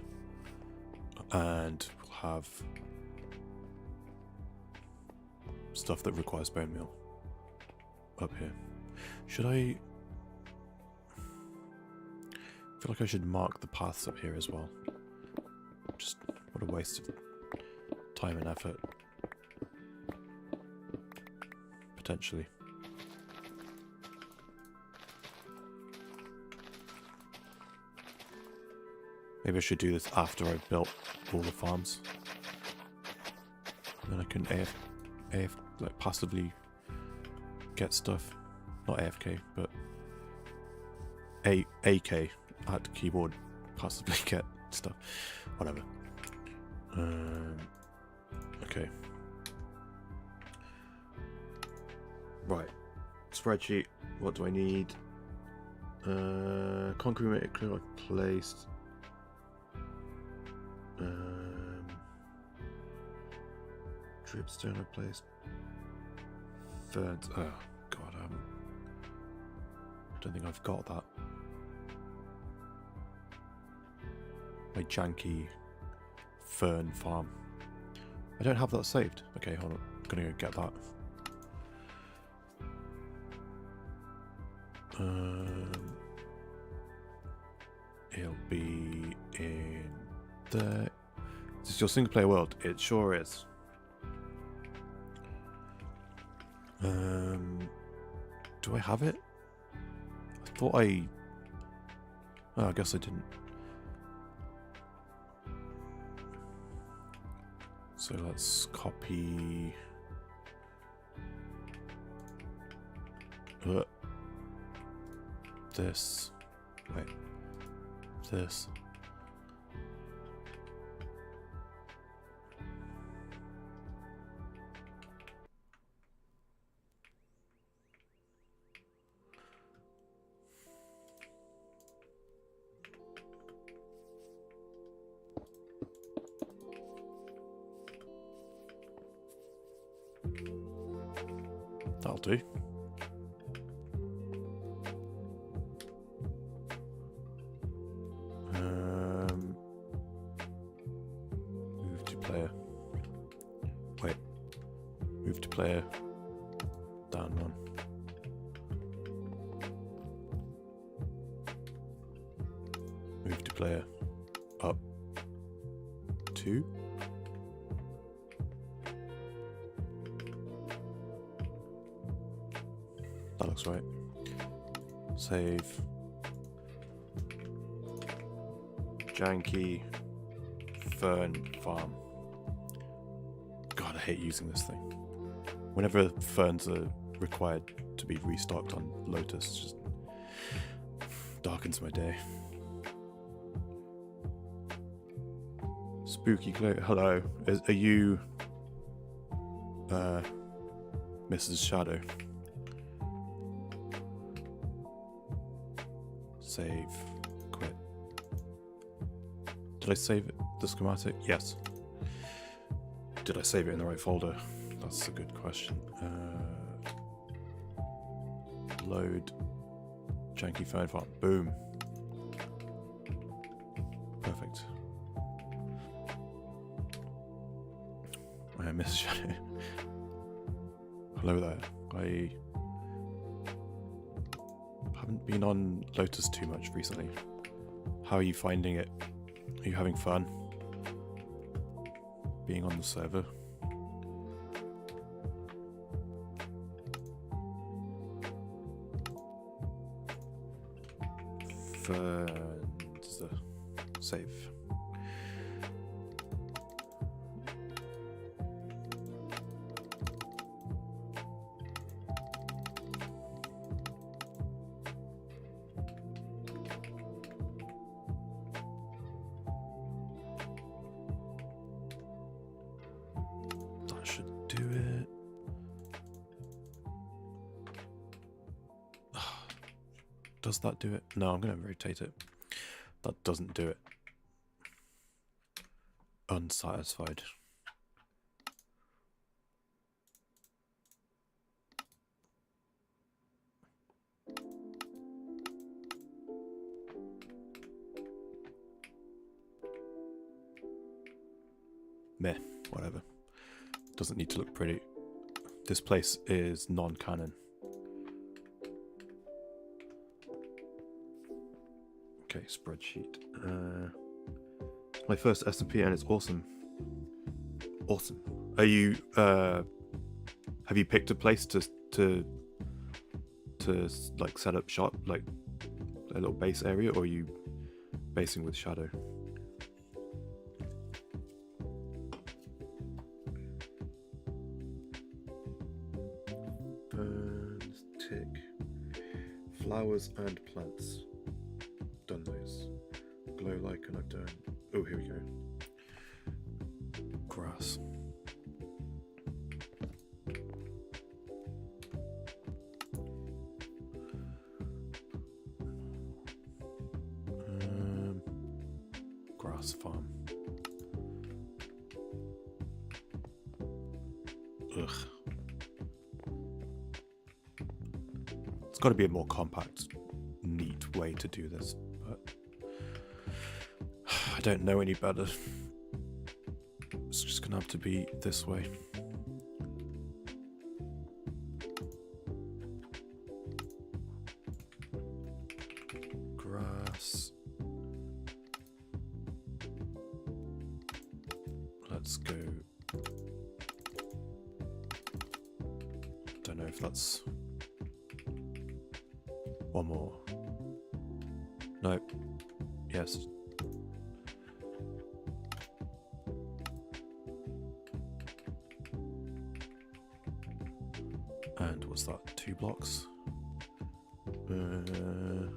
and we'll have stuff that requires bone meal up here. Should I feel like I should mark the paths up here as well? Just what a waste of time and effort. Potentially. Maybe I should do this after I've built all the farms. And then I can like passively get stuff. Not AFK, but AK at keyboard passively get stuff. Whatever. Okay. Right, spreadsheet, what do I need? Concrete material I've placed. Dripstone I've placed. Ferns, oh god, I don't think I've got that. My janky fern farm. I don't have that saved. Okay, hold on, I'm gonna go get that. It'll be in there. Is this your single player world? It sure is. Do I have it? I thought I... Oh, I guess I didn't. So let's copy... this. Wait. This. That'll do. Move to player. Wait. Move to player. Down one. Move to player up 2. That looks right. Save. Janky Fern Farm. God, I hate using this thing. Whenever ferns are required to be restocked on Lotus, it just darkens my day. Spooky Glow. Hello. Are you Mrs. Shadow? Save. Quit. Did I save it? The schematic? Yes. Did I save it in the right folder? That's a good question. Load. Janky Fern Farm. Boom. Perfect. I miss Shadow. Hello there. I haven't been on Lotus too much recently. How are you finding it? Are you having fun being on the server? Save. That should do it. Does that do it? No, I'm going to rotate it. That doesn't do it. Unsatisfied. Meh, whatever. Doesn't need to look pretty. This place is non-canon. Okay, spreadsheet. My first SMP and it's awesome. Awesome. Are you have you picked a place to like set up shop, like a little base area, or are you basing with Shadow? Burns, tick, flowers and plants. Done those. Glow like, and I've done. Oh, here we go. Grass. Grass farm. Ugh. It's got to be a more compact, neat way to do this, but I don't know any better. It's just gonna have to be this way. Grass. Let's go. Don't know if that's one more. Nope. Yes. And what's that? 2 blocks? 2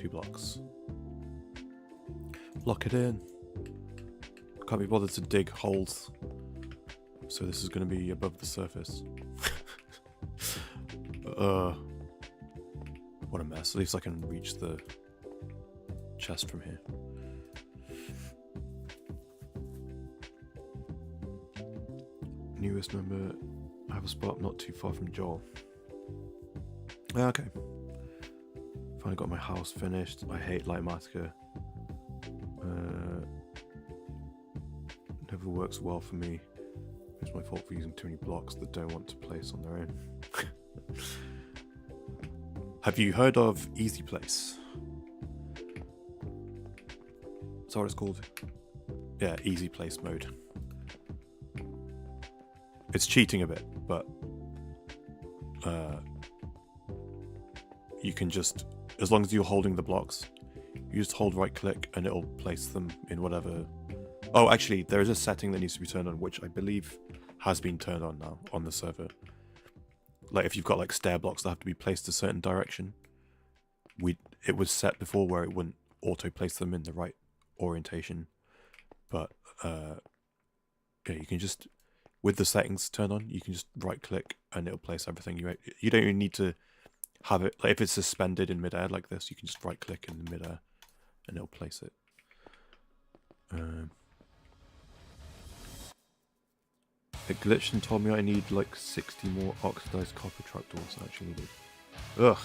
blocks. Lock it in. Can't be bothered to dig holes. So this is going to be above the surface. What a mess. At least I can reach the chest from here. Newest member. I have a spot not too far from Joel. Okay. Finally got my house finished. I hate Lightmatica. Never works well for me. It's my fault for using too many blocks that don't want to place on their own. Have you heard of Easy Place? Is that what it's called? Yeah, Easy Place mode. It's cheating a bit, but you can just, as long as you're holding the blocks, you just hold right click and it'll place them in whatever. Oh, actually, there is a setting that needs to be turned on, which I believe has been turned on now on the server. Like if you've got like stair blocks that have to be placed a certain direction, it was set before where it wouldn't auto place them in the right orientation, but yeah, you can just, with the settings turned on, you can just right click and it'll place everything. You don't even need to have it, like if it's suspended in midair like this, you can just right click in the midair and it'll place it. It glitched and told me I need like 60 more oxidized copper trapdoors actually needed. Ugh.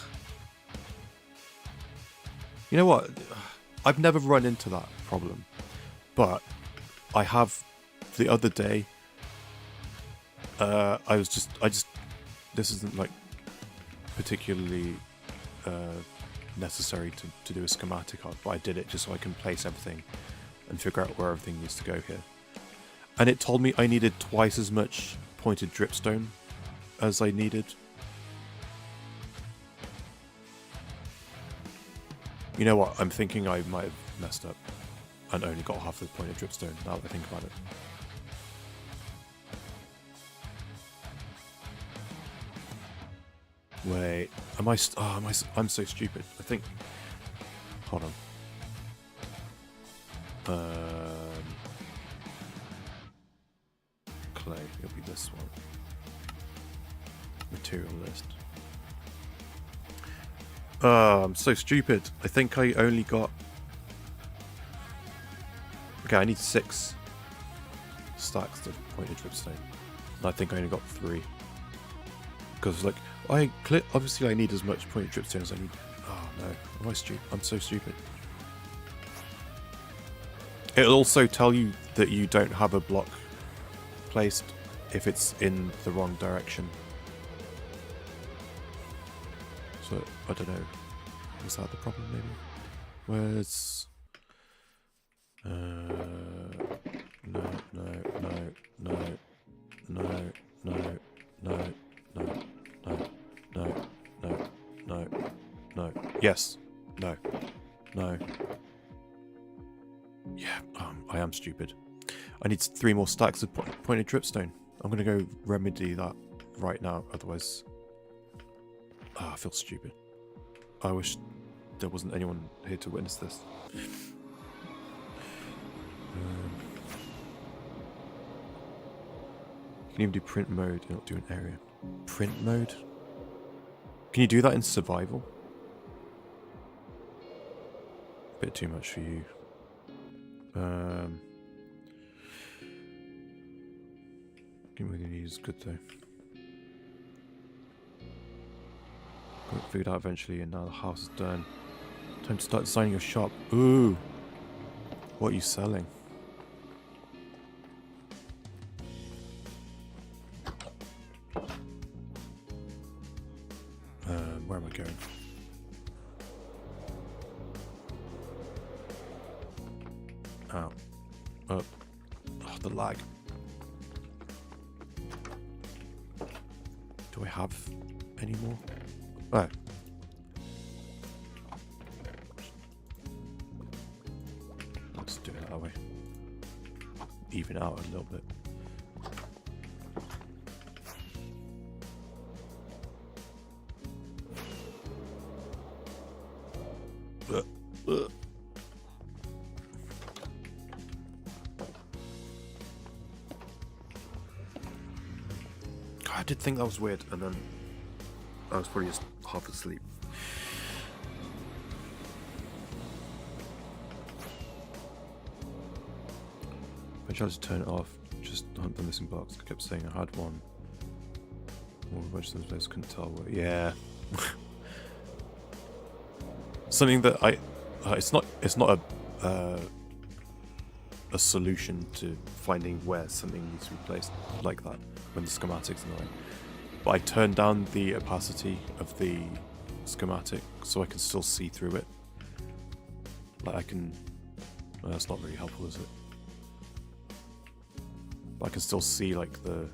You know what? I've never run into that problem, but I have the other day. This isn't like particularly necessary to do a schematic art, but I did it just so I can place everything and figure out where everything needs to go here. And it told me I needed twice as much pointed dripstone as I needed. You know what? I'm thinking I might have messed up and only got half the pointed dripstone now that I think about it. Wait, I'm so stupid. I think, hold on. Clay, it'll be this one. Material list. I'm so stupid. I think I only got... Okay, I need 6 stacks of pointed dripstone. And I think I only got 3. Because, like, obviously I need as much pointed dripstone as I need. Oh no, am I stupid? I'm so stupid. It'll also tell you that you don't have a block placed if it's in the wrong direction. So, I don't know. Was that the problem, maybe? Where's... No. Yes. No. Yeah, I am stupid. I need 3 more stacks of pointed dripstone. I'm gonna go remedy that right now, otherwise... I feel stupid. I wish there wasn't anyone here to witness this. You can even do print mode and not do an area. Print mode? Can you do that in survival? Bit too much for you. Getting with these is good though. Got it figured out eventually, and now the house is done. Time to start designing your shop. Ooh! What are you selling? Where am I going? Ow. Up. Oh, the lag. Do I have any more? Oh. Let's do it that way. Even out a little bit. I did think that was weird, and then I was probably just half asleep. I tried to turn it off, just hunt the missing box. I kept saying I had one. More which some players couldn't tell what. Yeah. Something that it's not a solution to finding where something needs to be placed like that when the schematics are right. But I turned down the opacity of the schematic so I can still see through it. Like I can... Well, that's not really helpful, is it? But I can still see like the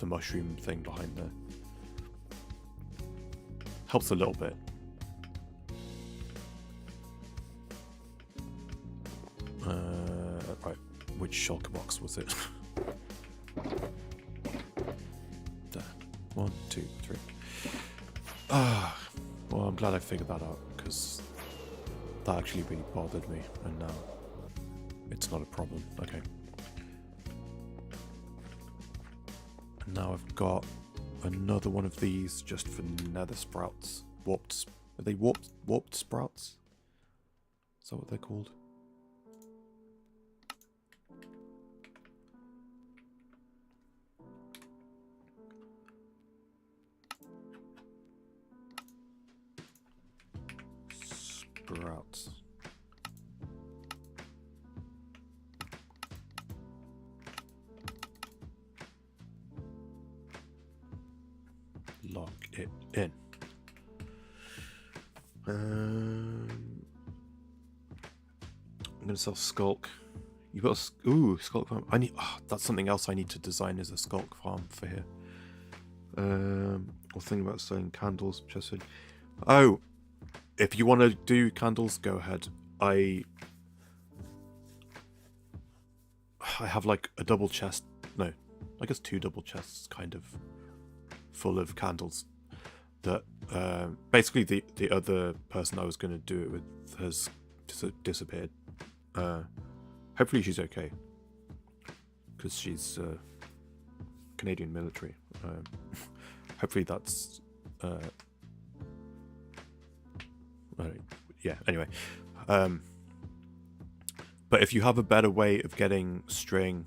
mushroom thing behind there. Helps a little bit. Right, which shulker box was it? There. 1, 2, 3. Well, I'm glad I figured that out, because that actually really bothered me, and now it's not a problem. Okay. And now I've got another one of these just for nether sprouts. Warped. Are they warped sprouts? Is that what they're called? Sprouts. Lock it in. I'm gonna sell Skulk. You got a Skulk farm. I need. Oh, that's something else I need to design is a Skulk farm for here. Or thinking about selling candles. Just said. Oh, if you want to do candles, go ahead. I have like a double chest. No, I guess 2 double chests, kind of, full of candles. That basically the other person I was going to do it with has disappeared. Hopefully she's okay, because she's Canadian military. Hopefully that's yeah, anyway. But if you have a better way of getting string,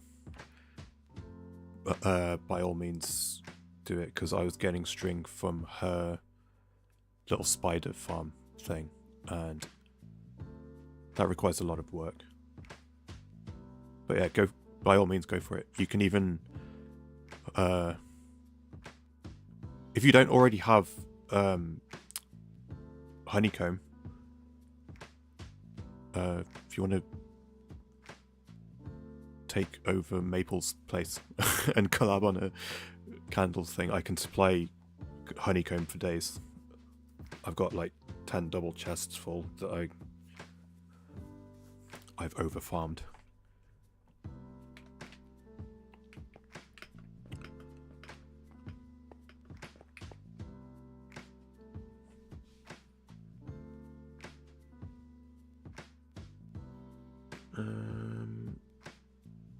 by all means do it, because I was getting string from her little spider farm thing, and that requires a lot of work. But yeah, go, by all means go for it. You can even if you don't already have honeycomb, if you want to take over Maple's place and collab on a candles thing, I can supply honeycomb for days. I've got like 10 double chests full that I've over farmed.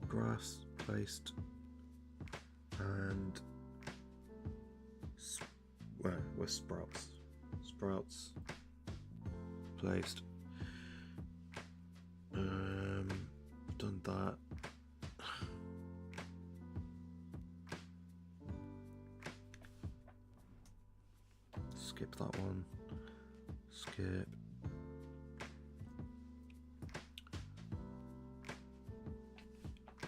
Grass placed, and where's sprouts? Sprouts placed. Done that. Skip that one. Skip.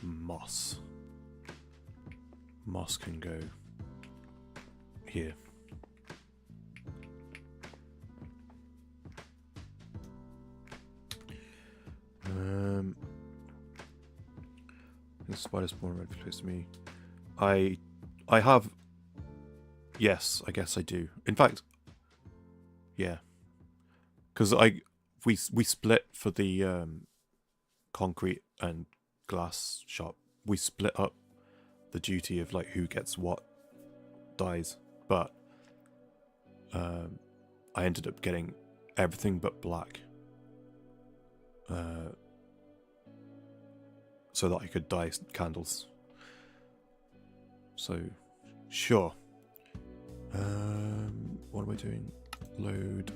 Moss. Moss can go here. The spider spawn right place to me. I have. Yes, I guess I do. In fact, yeah, because we split for the concrete and glass shop. We split up the duty of like who gets what dyes, but I ended up getting everything but black, so that I could dye candles. So sure. What am I doing? Load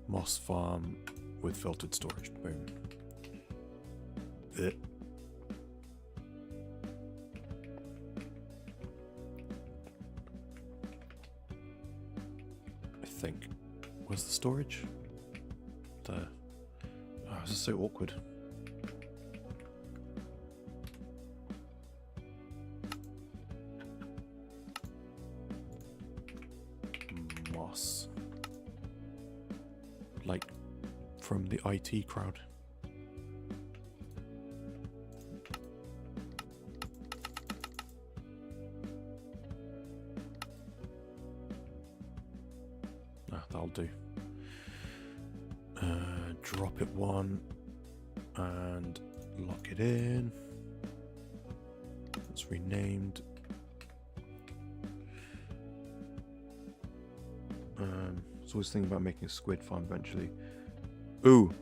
moss farm with filtered storage. Boom. I think. Where's the storage? There. Oh, this is so awkward. boss. Like, from the IT crowd. That'll do. Drop it one and lock it in. It's renamed. I was always thinking about making a squid farm eventually. Ooh.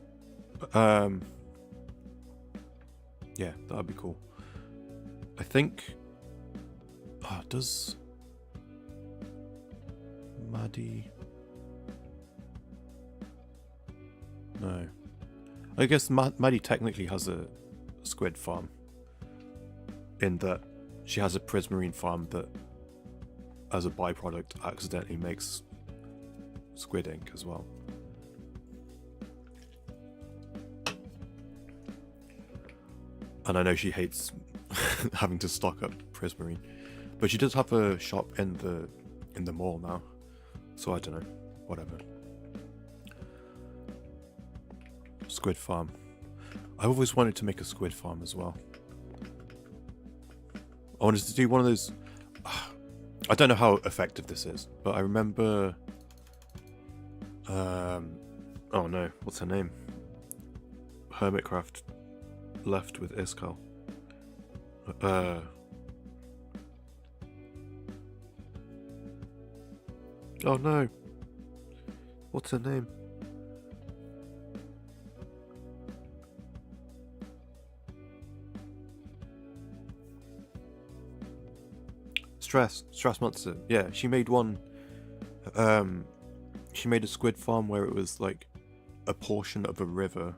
Yeah, that'd be cool. I think. Does Maddie? No. I guess Maddie technically has a squid farm. In that she has a prismarine farm that, as a byproduct, accidentally makes squid ink as well. And I know she hates having to stock up prismarine, but she does have a shop in the mall now. So I don't know, whatever. Squid farm. I always wanted to make a squid farm as well. I wanted to do one of those. I don't know how effective this is, but I remember. Oh no, what's her name? Hermitcraft left with Iskal. Oh no. What's her name? Stress Monster. Yeah, she made one. She made a squid farm where it was like a portion of a river,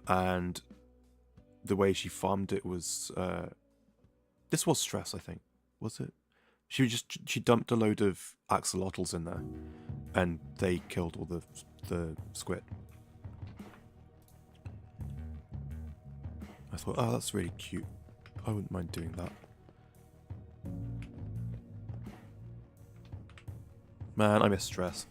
and the way she farmed it was. This was Stress, I think. Was it? She dumped a load of axolotls in there, and they killed all the squid. I thought, oh, that's really cute. I wouldn't mind doing that. Man, I miss Stress.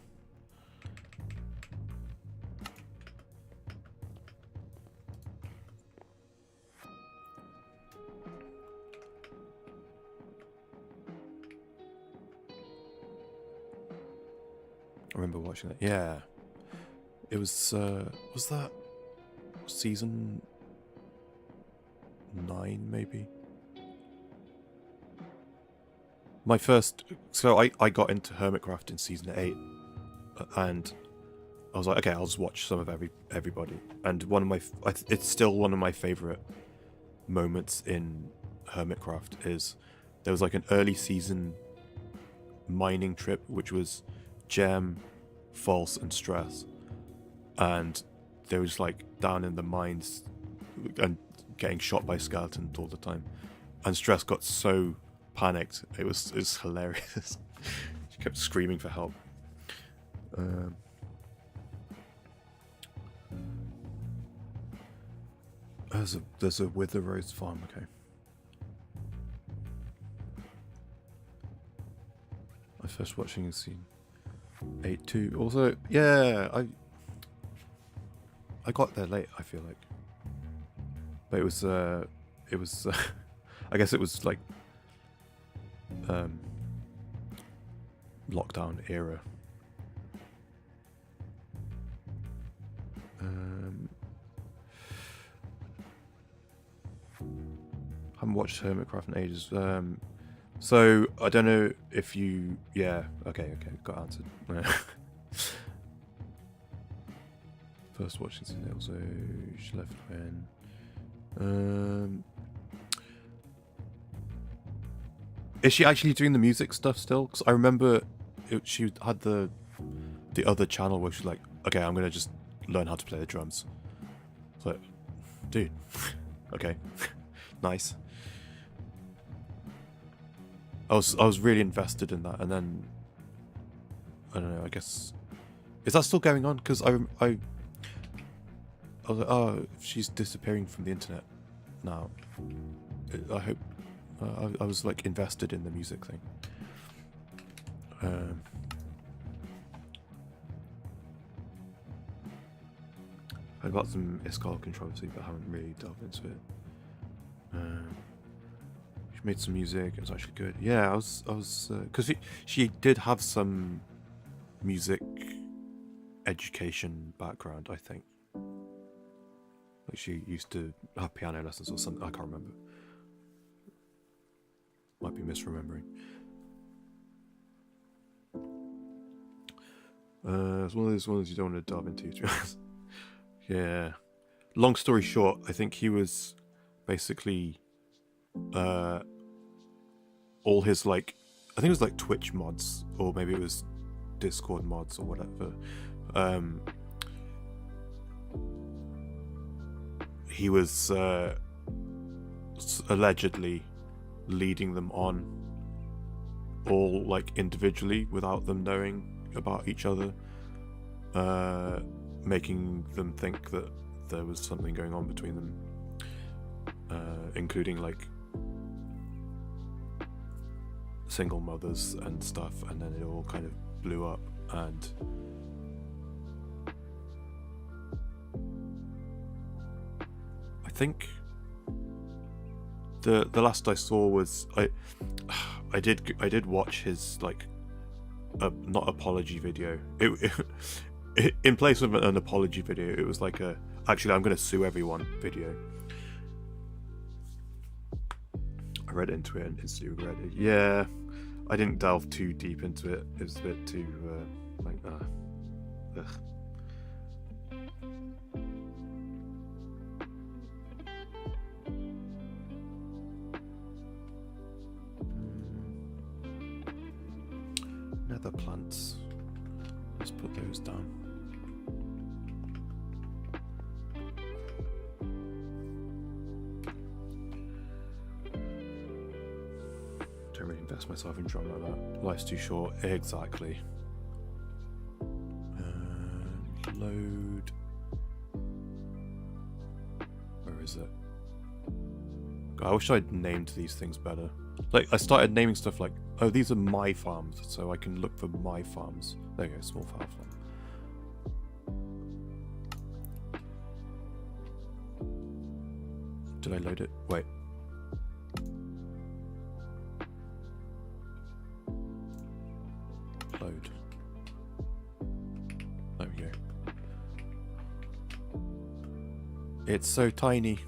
I remember watching that. Yeah. It was that season 9 maybe? My first, so I got into Hermitcraft in season 8, and I was like, okay, I'll just watch some of everybody. And it's still one of my favorite moments in Hermitcraft is there was like an early season mining trip, which was Gem, False, and Stress, and they were just like down in the mines and getting shot by skeletons all the time. And Stress got so panicked. It was hilarious. She kept screaming for help. There's a Wither Rose farm. Okay. I first watching a scene 8-2. Also, yeah, I got there late. I feel like, but it was I guess it was like lockdown era. Haven't watched Hermitcraft in ages. So I don't know if you. Yeah. Okay. Got answered. First watching scene. Also, she left when. Is she actually doing the music stuff still? Because I remember she had the other channel where she's like, okay, I'm gonna just learn how to play the drums. It's like, dude, okay, nice. I was really invested in that, and then I don't know. I guess is that still going on? Because I was like, oh, she's disappearing from the internet now. I hope. I was like invested in the music thing. Um, I heard about some Iskall controversy, but I haven't really delved into it. She made some music. It was actually good. Yeah, I was, because she did have some music education background, I think. Like she used to have piano lessons or something. I can't remember. Might be misremembering. It's one of those ones you don't want to delve into, to be honest. Yeah. Long story short, I think he was basically all his like, I think it was like Twitch mods, or maybe it was Discord mods or whatever. He was allegedly leading them on all like individually without them knowing about each other, making them think that there was something going on between them, including like single mothers and stuff, and then it all kind of blew up. And I think the last I saw was I did watch his like not apology video. It in place of an apology video, it was like a actually I'm gonna sue everyone video. I read into it and instantly regretted it. Yeah, I didn't delve too deep into it. It was a bit too like ugh. Nether plants. Let's put those down. Don't really invest myself in drum like that. Life's too short. Exactly. Load. Where is it? God, I wish I'd named these things better. Like, I started naming stuff like, oh, these are my farms, so I can look for my farms. There you go, small farm. Did I load it? Wait. Load. There we go. It's so tiny.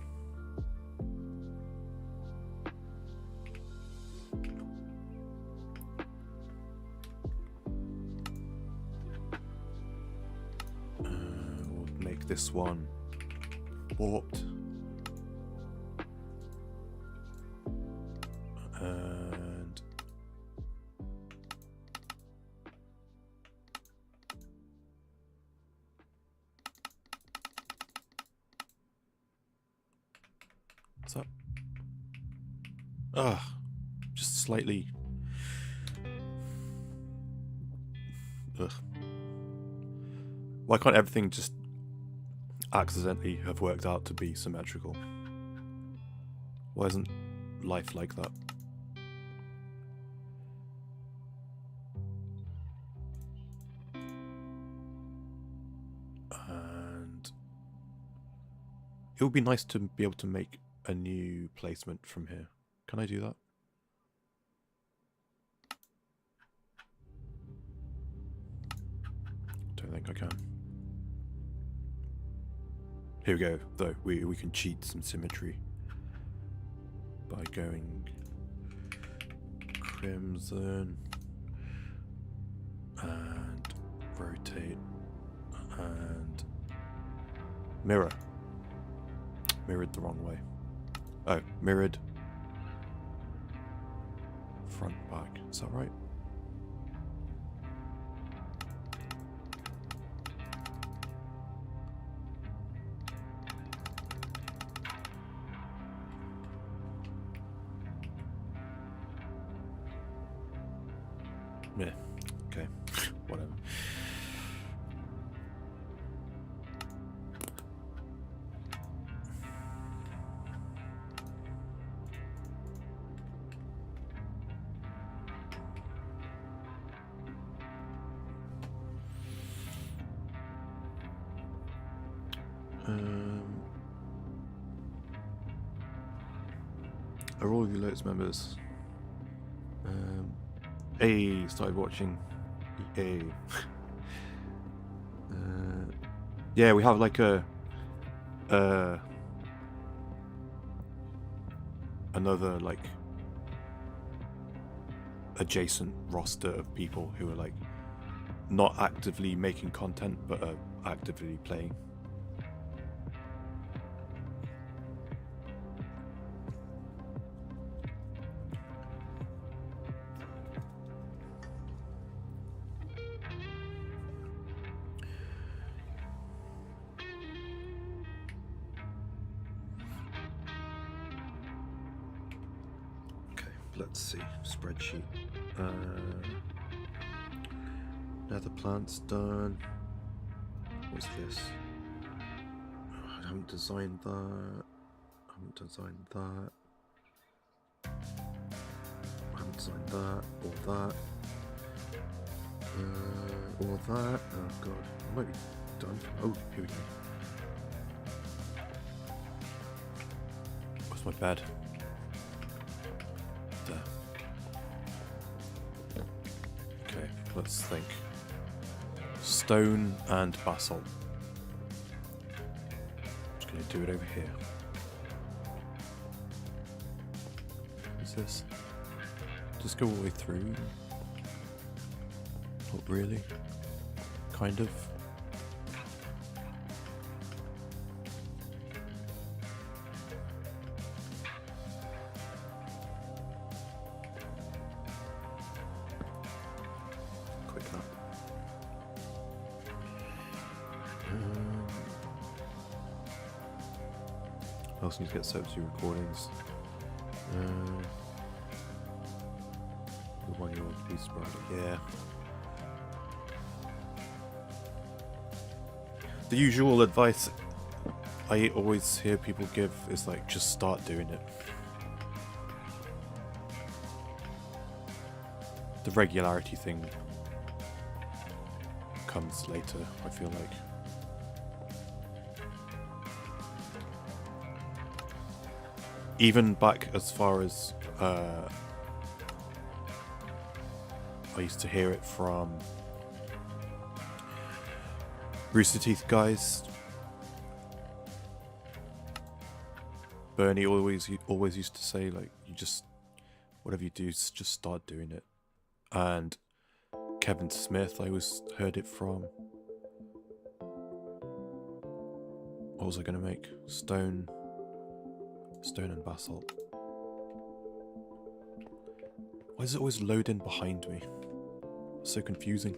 We'll make this one warped. And what's up? Just slightly. Ugh. Why can't everything just accidentally have worked out to be symmetrical? Why isn't life like that? And it would be nice to be able to make a new placement from here. Can I do that? Don't think I can. Here we go, though. We can cheat some symmetry by going crimson and rotate and mirror. Mirrored the wrong way. Oh, mirrored front back. Is that right? Yeah, okay, whatever. Are all of you Lotus members? A started watching. A. Yeah, we have like another like adjacent roster of people who are like not actively making content but are actively playing. Let's see, spreadsheet. Nether plant's done. What's this? Oh, I haven't designed that. I haven't designed that. I haven't designed that or that. Or that. Oh god, I might be done. Oh, here we go. Where's my bed? Okay, let's think. Stone and basalt. Just gonna do it over here. Is this? Just go all the way through? Not really. Kind of. I also need to get set up to recordings. The 1-year-old piece brother, yeah. The usual advice I always hear people give is like, just start doing it. The regularity thing comes later, I feel like. Even back as far as I used to hear it from Rooster Teeth guys. Bernie always used to say, like, you just, whatever you do, just start doing it. And Kevin Smith, I always heard it from. What was I going to make? Stone and basalt. Why does it always load in behind me? It's so confusing.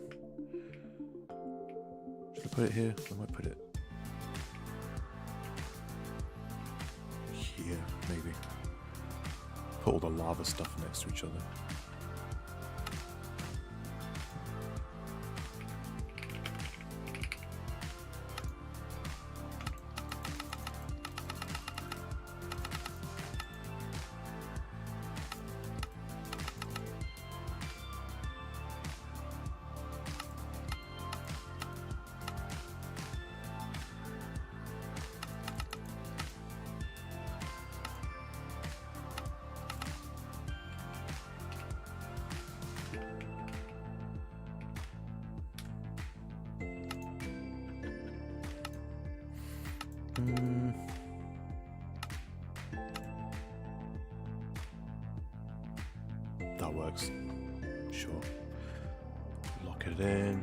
Should I put it here? I might put it here, maybe. Put all the lava stuff next to each other. That works. Sure. Lock it in.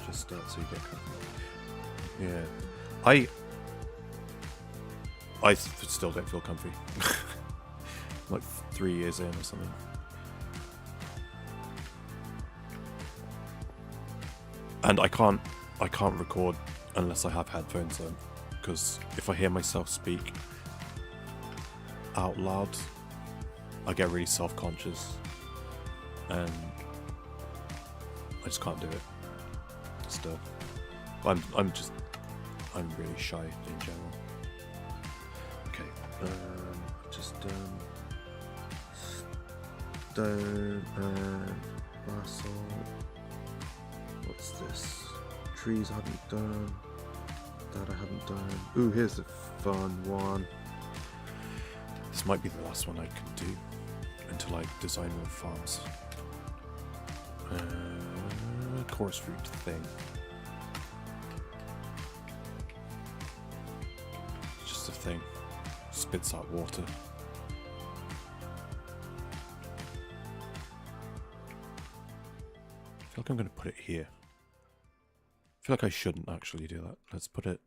Just start so you get comfortable. Yeah. I still don't feel comfy. Like 3 years in or something. And I can't record unless I have headphones on, because if I hear myself speak out loud, I get really self-conscious and I just can't do it. still. I'm really shy in general. Okay, just stone and basalt. What's this? Trees I haven't done. That I haven't done. Ooh, here's a fun one. This might be the last one I can do until I design more farms. Chorus fruit thing. It's just a thing. Spits out water. I feel like I'm going to put it here. I feel like I shouldn't actually do that. Let's put it...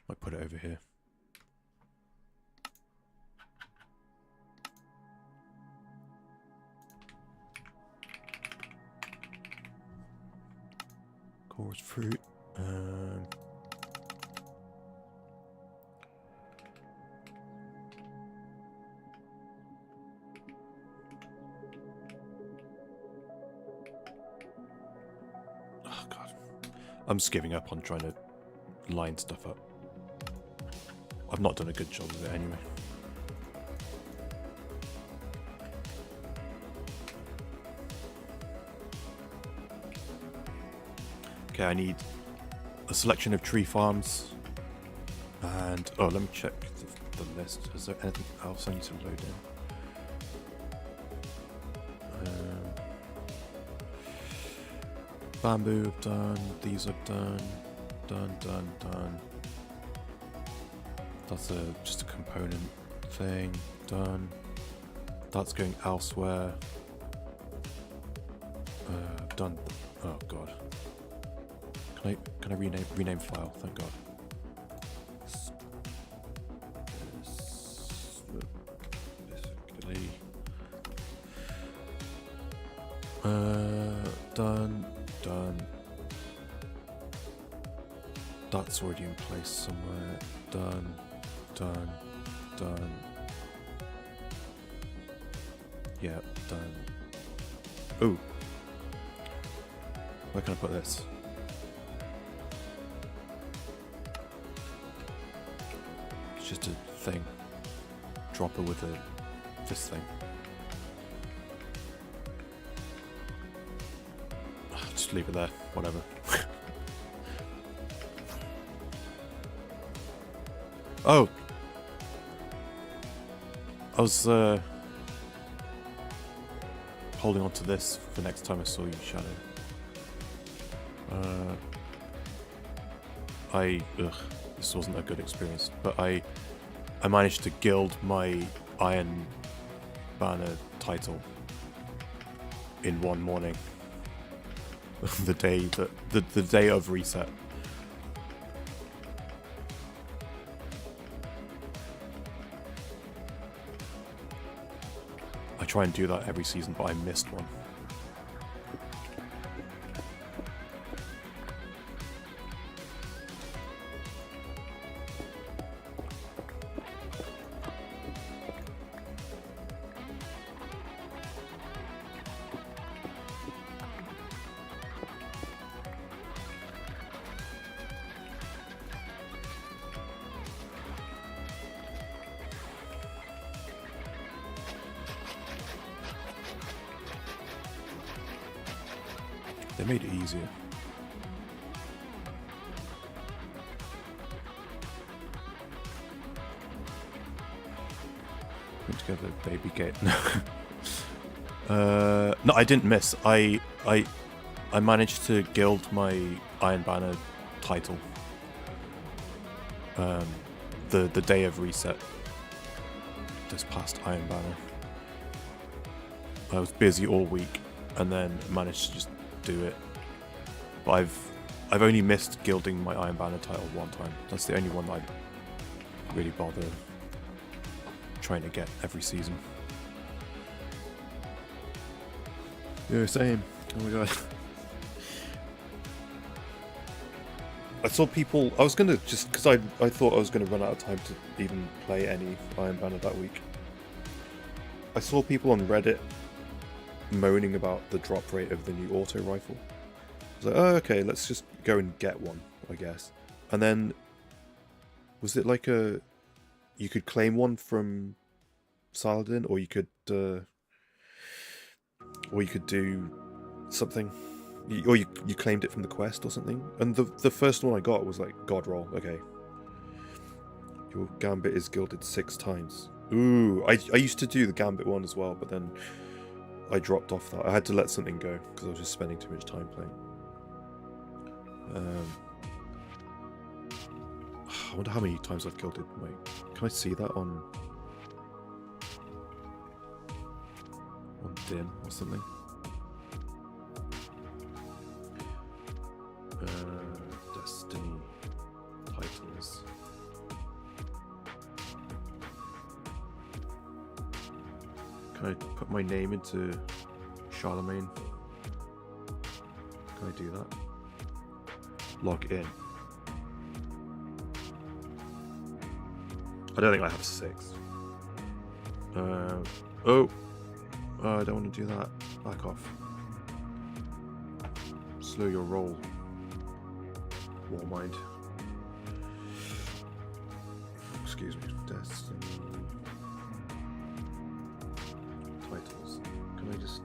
Might put it over here. Chorus fruit. Oh god. I'm just giving up on trying to line stuff up. I've not done a good job of it anyway. Okay, I need a selection of tree farms, and oh, let me check the list. Is there anything else I need to load in? Bamboo, I've done. These I've done. Done. That's just a component thing. Done. That's going elsewhere. Done. Oh god. Can I rename file? Thank God. Basically, done. That's already in place somewhere. Done. Yeah, done. Ooh. Where can I put this? Just a thing. Dropper with this thing. Just leave it there. Whatever. Oh! I was holding on to this for next time I saw you, Shadow. This wasn't a good experience, but I managed to gild my Iron Banner title in one morning. the day of reset. I try and do that every season, but I missed one. They made it easier. Put together baby gate. No, I didn't miss. I managed to gild my Iron Banner title. The day of reset. This past Iron Banner. I was busy all week, and then managed to just do it. But I've only missed gilding my Iron Banner title one time. That's the only one that I really bother trying to get every season. Yeah, same. Oh my god. I saw people... I was gonna just... Because I thought I was gonna run out of time to even play any Iron Banner that week. I saw people on Reddit moaning about the drop rate of the new auto rifle. was like, oh, okay, let's just go and get one, I guess. And then, was it like you could claim one from Saladin, or you could do something, or you claimed it from the quest or something. And the first one I got was like God roll. Okay, your gambit is gilded 6 times. Ooh, I used to do the gambit one as well, but then I dropped off that. I had to let something go because I was just spending too much time playing. I wonder how many times I've gilded. Wait, can I see that on Din or something? Destiny titles. Can I put my name into Charlemagne? Can I do that? Log in. I don't think I have 6. Oh, I don't want to do that. Back off. Slow your roll. Warmind. Excuse me. Destiny. Titles. Can I just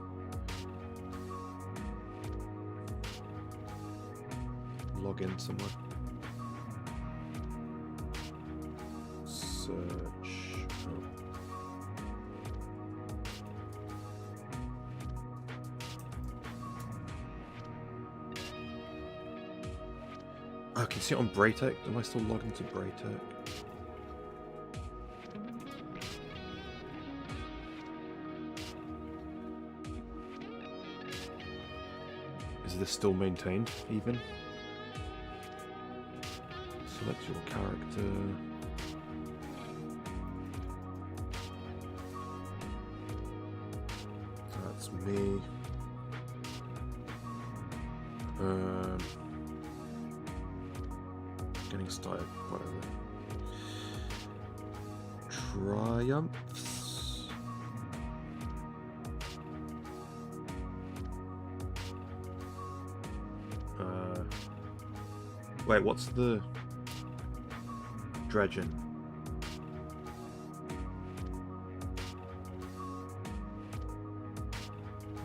log in somewhere? Search. I can see it on Braytech. Am I still logged into Braytech? Is this still maintained, even? Select your character. That's me. Getting started, whatever. Triumphs. Wait, what's the dredging?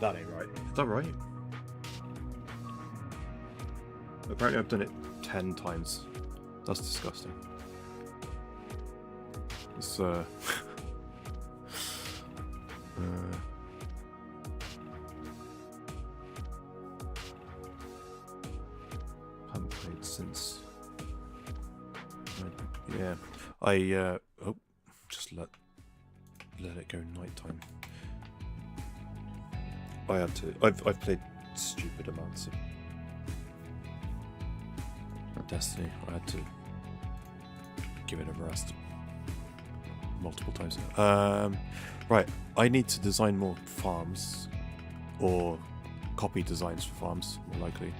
That ain't right. Is that right? Apparently I've done it 10 times. That's disgusting. It's haven't played since. Yeah, oh, just let it go nighttime. I had to. I've played stupid amounts of Destiny. I had to give it a rest multiple times. Right, I need to design more farms, or copy designs for farms, more likely.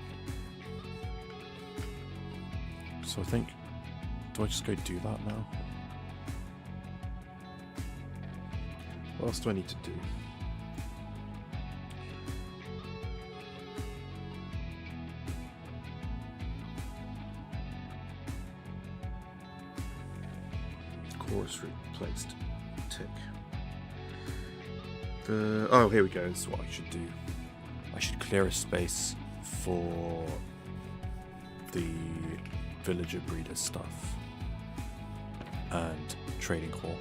So I think, do I just go do that now? What else do I need to do? Course replaced. Tick. Oh, here we go. This is what I should do. I should clear a space for the villager breeder stuff and trading hall.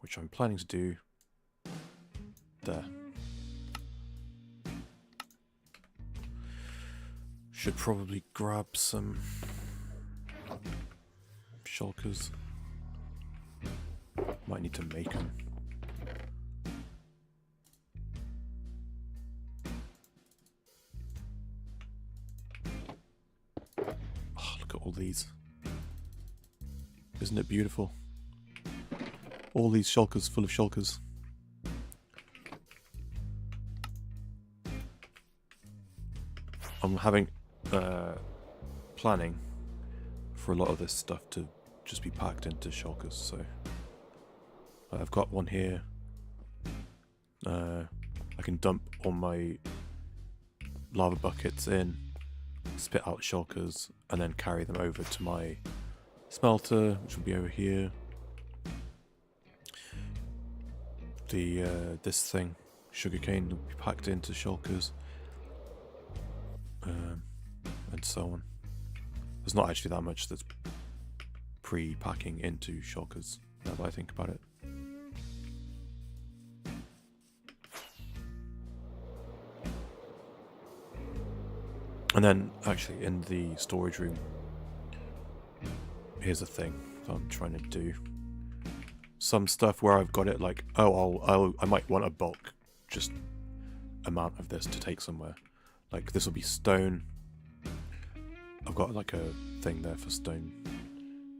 Which I'm planning to do there. Should probably grab some shulkers. Might need to make them. Oh, look at all these. Isn't it beautiful? All these shulkers full of shulkers. I'm having planning for a lot of this stuff to just be packed into shulkers, so I've got one here. I can dump all my lava buckets in, spit out shulkers, and then carry them over to my smelter, which will be over here. This thing, sugarcane, will be packed into shulkers, and so on. There's not actually that much that's pre-packing into shulkers, now that I think about it. And then, actually, in the storage room, here's a thing that I'm trying to do. Some stuff where I've got it like, oh, I might want a bulk, just amount of this to take somewhere. Like, this will be stone. I've got like a thing there for stone,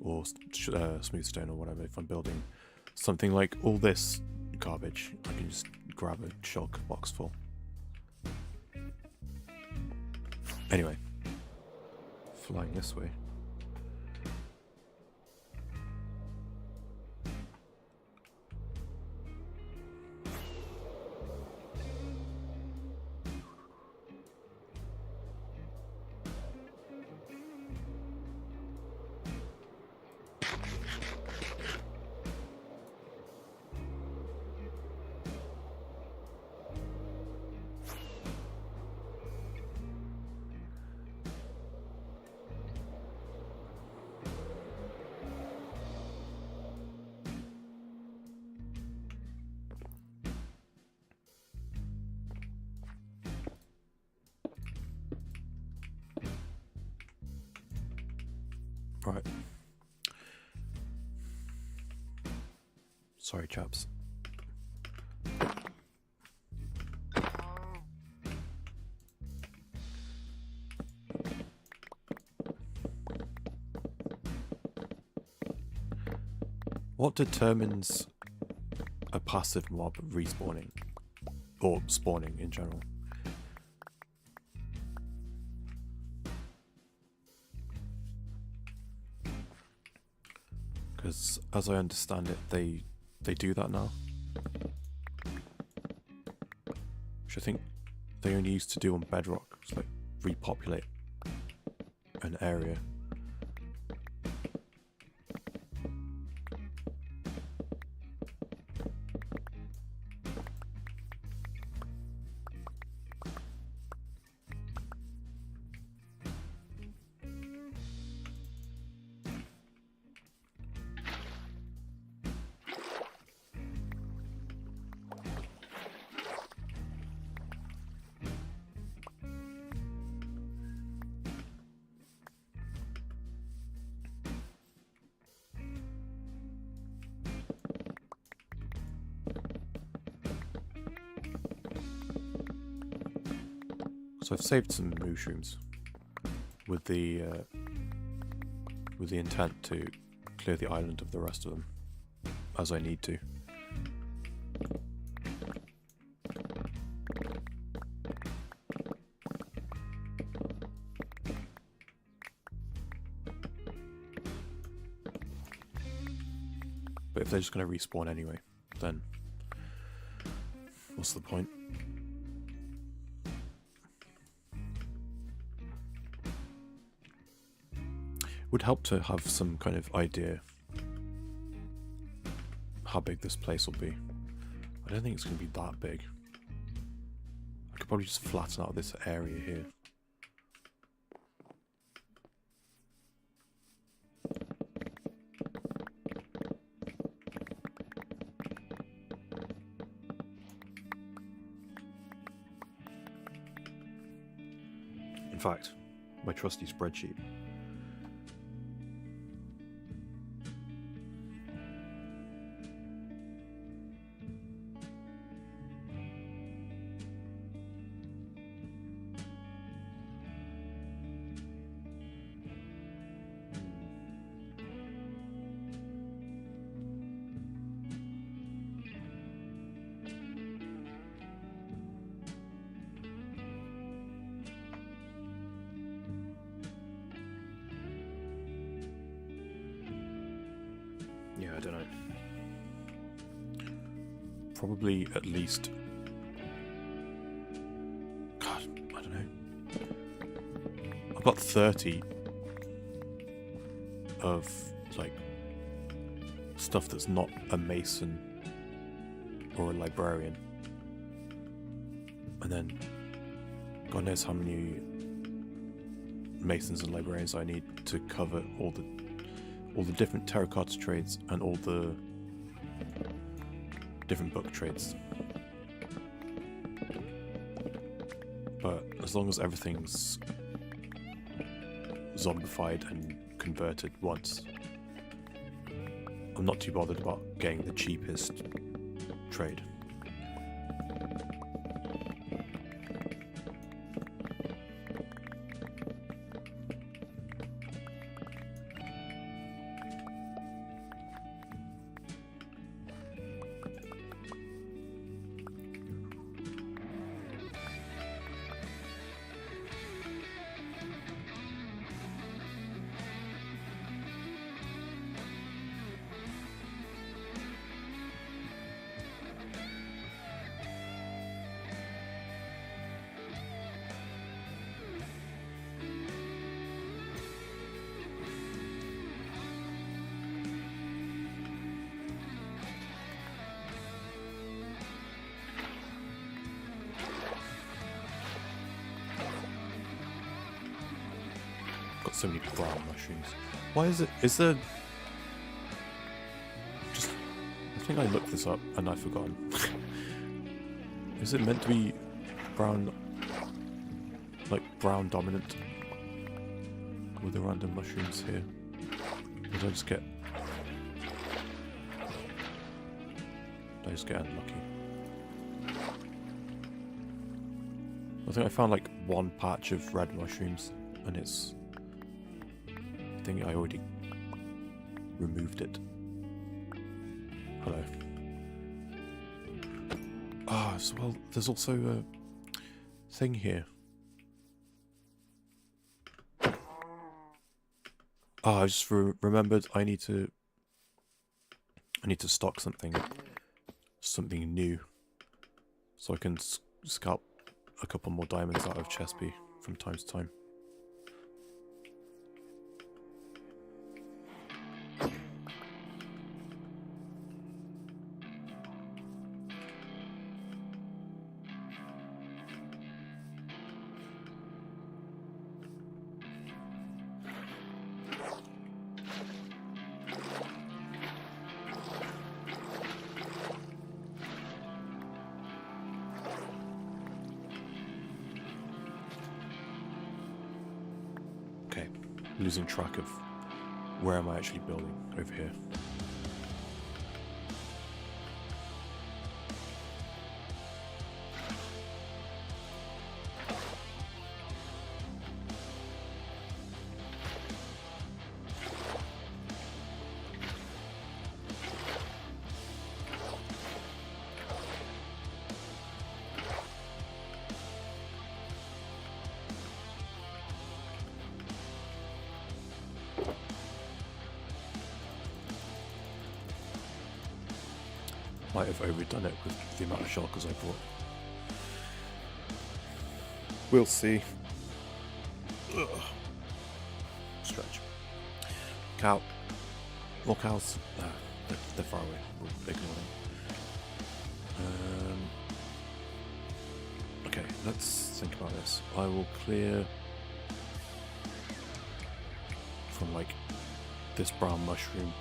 or smooth stone, or whatever. If I'm building something like all this garbage, I can just grab a shulk box full. Anyway, flying this way. Right. Sorry, chaps. What determines a passive mob respawning? Or spawning in general? Because as I understand it, they do that now. Which I think they only used to do on Bedrock. It's like repopulate an area. So I've saved some mushrooms with the intent to clear the island of the rest of them as I need to. But if they're just going to respawn anyway, then what's the point? Would help to have some kind of idea how big this place will be. I don't think it's going to be that big. I could probably just flatten out this area here. In fact, my trusty spreadsheet. I don't know. Probably at least... God, I don't know. I've got 30 of, like, stuff that's not a mason or a librarian. And then God knows how many masons and librarians I need to cover all the different terracotta trades and all the different book trades. But as long as everything's zombified and converted once, I'm not too bothered about getting the cheapest trade. Got so many brown mushrooms. Why is it? Is there... Just... I think I looked this up and I've forgotten. Is it meant to be brown... like brown dominant? With the random mushrooms here? Or did I just get... Did I just get unlucky? I think I found like one patch of red mushrooms and it's... I think I already removed it. Hello. Ah, so well, there's also a thing here. Ah, I just remembered I need to stock something new, so I can scalp a couple more diamonds out of Chespy from time to time. Okay, losing track of where am I actually building over here. Might have overdone it with the amount of shulkers I bought. We'll see. Ugh. Stretch. Cow. More cows. No, they're far away. We'll ignore them. Okay, let's think about this. I will clear from like this brown mushroom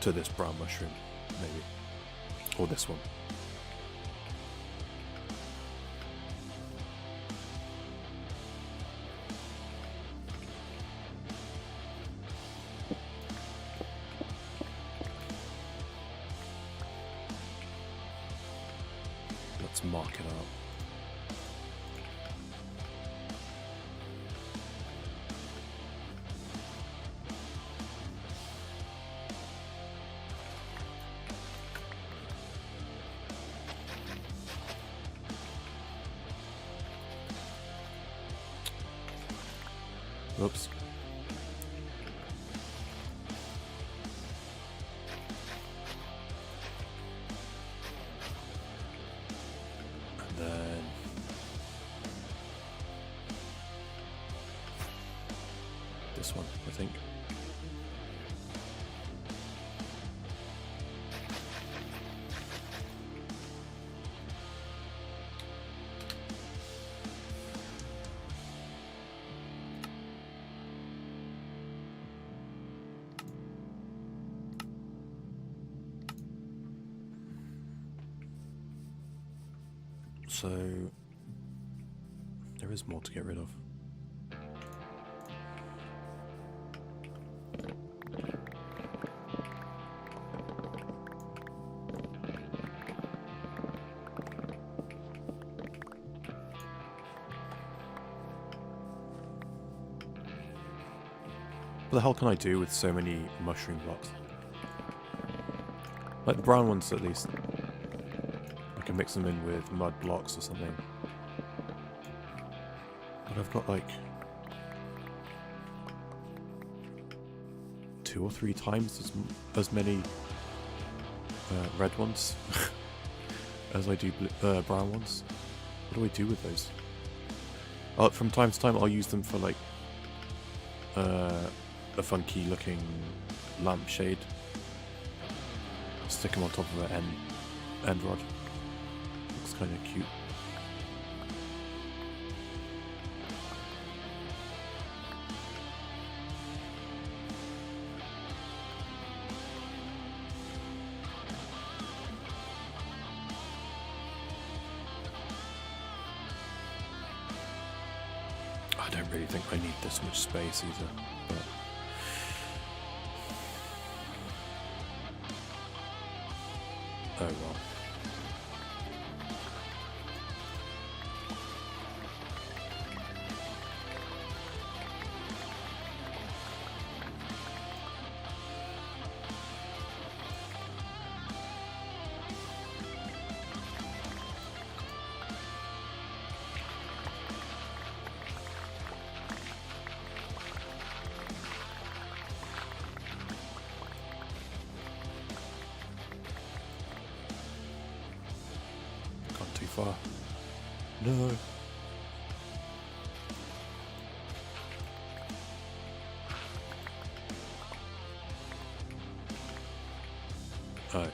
to this brown mushroom, maybe. Or this one. Let's mark it out. Oops. this one, I think. So there is more to get rid of. What the hell can I do with so many mushroom blocks? Like the brown ones at least. I can mix them in with mud blocks or something. But I've got like 2 or 3 times as many red ones as I do brown ones. What do I do with those? From time to time I'll use them for like a funky looking lampshade. Stick them on top of an end rod. Looks kind of cute. I don't really think I need this much space either, but oh well. Too far. No. Oh.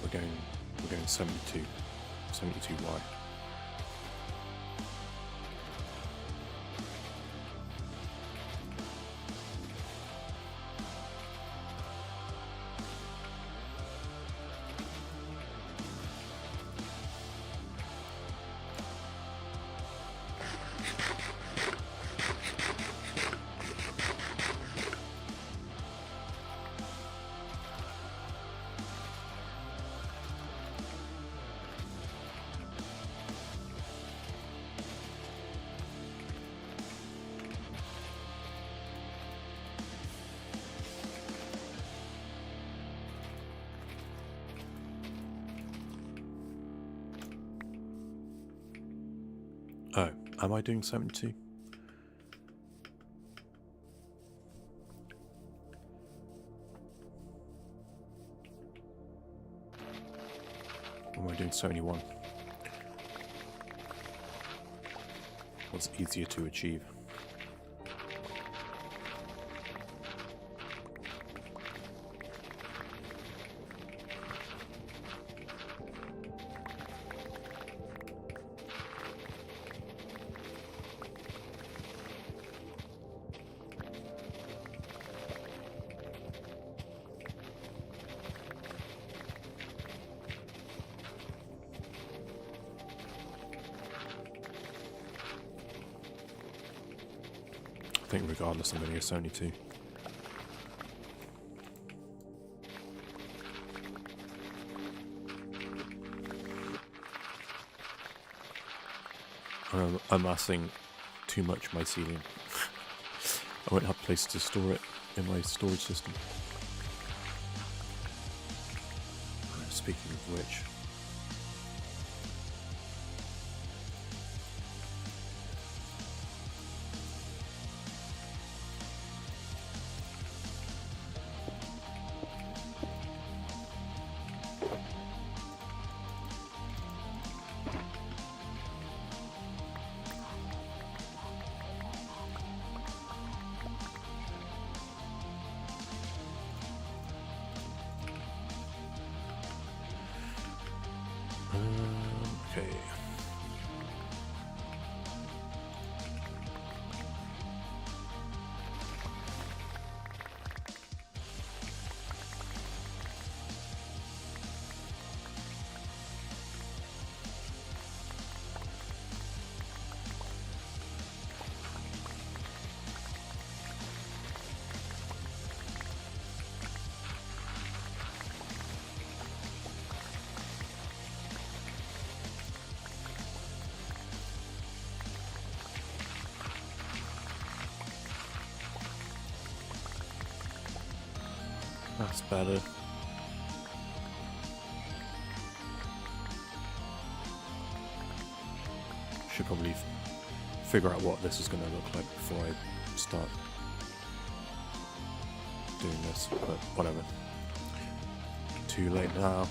We're going 72 Y. Oh, am I doing 72? Or am I doing 71? What's easier to achieve? I think regardless I'm going to go 72. I'm amassing too much mycelium. I won't have a place to store it in my storage system. Speaking of which, That's better. Should probably figure out what this is going to look like before I start doing this, but whatever. Too late now.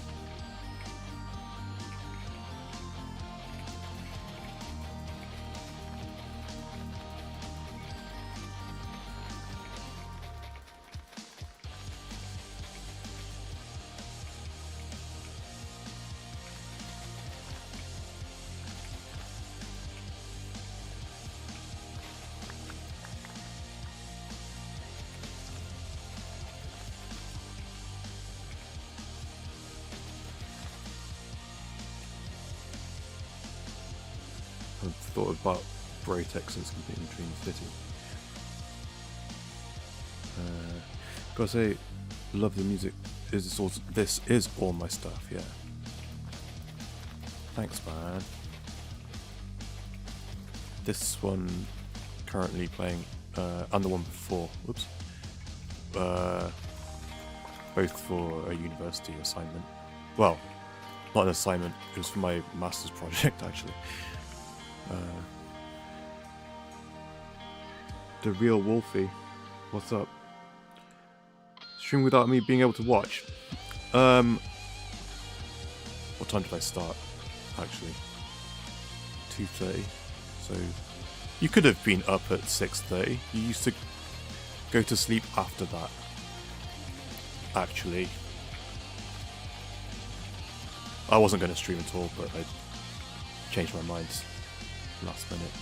I've thought about Braytex's competing Dream City. Gotta say, love the music. This is all my stuff, yeah. Thanks, man. This one currently playing, and the one before. Whoops. Both for a university assignment. Well, not an assignment. It was for my master's project, actually. The Real Wolfie, what's up? Stream without me being able to watch. What time did I start? Actually, 2:30. So you could have been up at 6:30. You used to go to sleep after that. Actually, I wasn't going to stream at all, but I changed my mind last minute.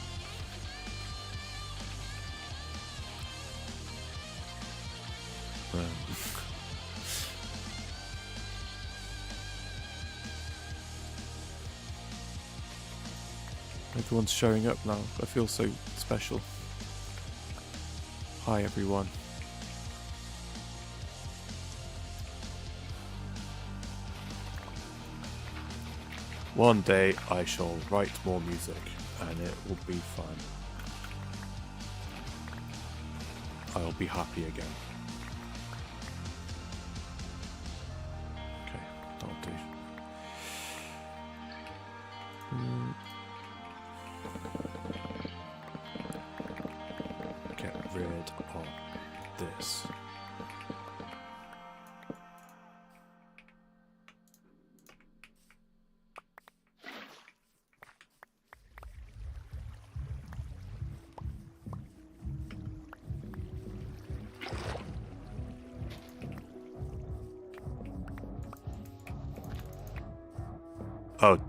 Everyone's showing up now. I feel so special. Hi everyone. One day I shall write more music and it will be fun. I'll be happy again. Okay, that'll do. Get rid of this. Oh, do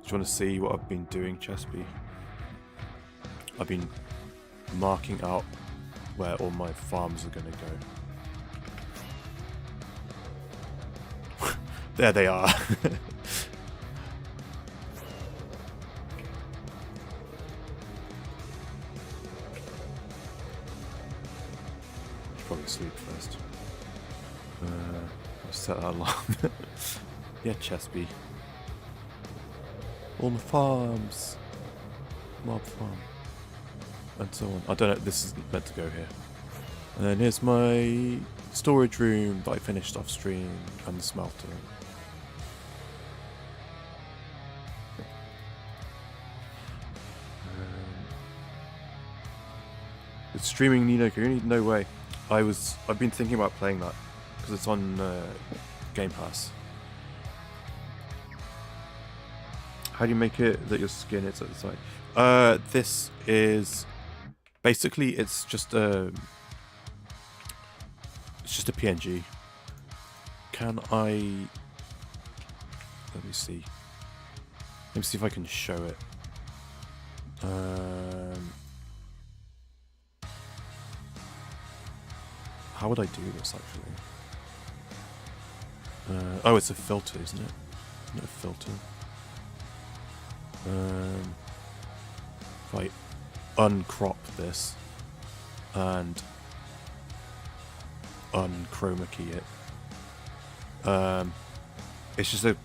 you want to see what I've been doing, Chespy? I've been marking out where all my farms are going to go. There they are. Should probably sleep first. I'll set that alarm. Yeah, Chespy. All my farms. Mob farm. And so on. I don't know, this isn't meant to go here. And then here's my storage room that I finished off stream, and the smelter. It's streaming Ni no Kuni? No way. I've been thinking about playing that because it's on Game Pass. How do you make it that your skin is at the side? This is basically it's just a PNG. Can I? Let me see. Let me see if I can show it. How would I do this actually? Oh, it's a filter, isn't it? No filter. If I uncrop this and unchroma key it, it's just a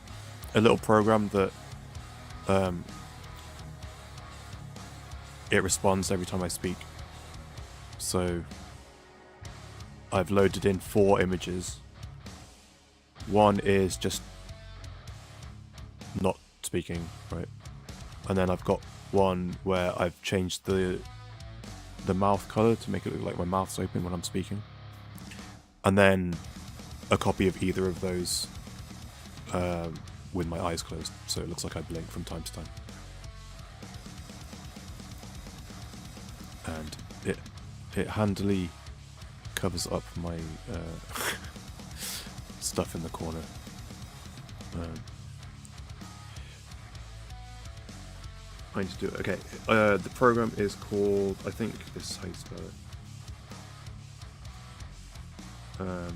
little program that it responds every time I speak. So I've loaded in 4 images One is just not speaking, right? And then I've got one where I've changed the mouth color to make it look like my mouth's open when I'm speaking. And then a copy of either of those with my eyes closed, so it looks like I blink from time to time. And it handily covers up my stuff in the corner. I need to do it. Okay, the program is called, I think this is how you spell it.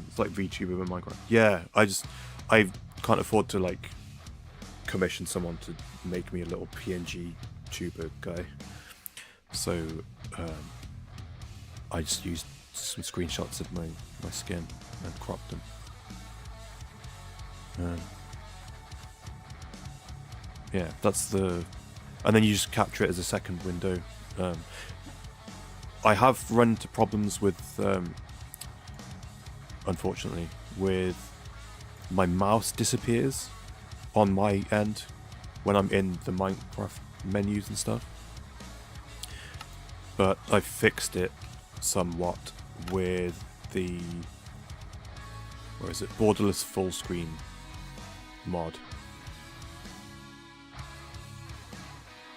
It's like VTuber with Minecraft. Yeah, I can't afford to like commission someone to make me a little PNG tuber guy. So I just used some screenshots of my skin and cropped them. Yeah, that's the... And then you just capture it as a second window. I have run into problems with, unfortunately, with my mouse disappears on my end when I'm in the Minecraft menus and stuff. But I fixed it somewhat with the, where is it, borderless full screen mod.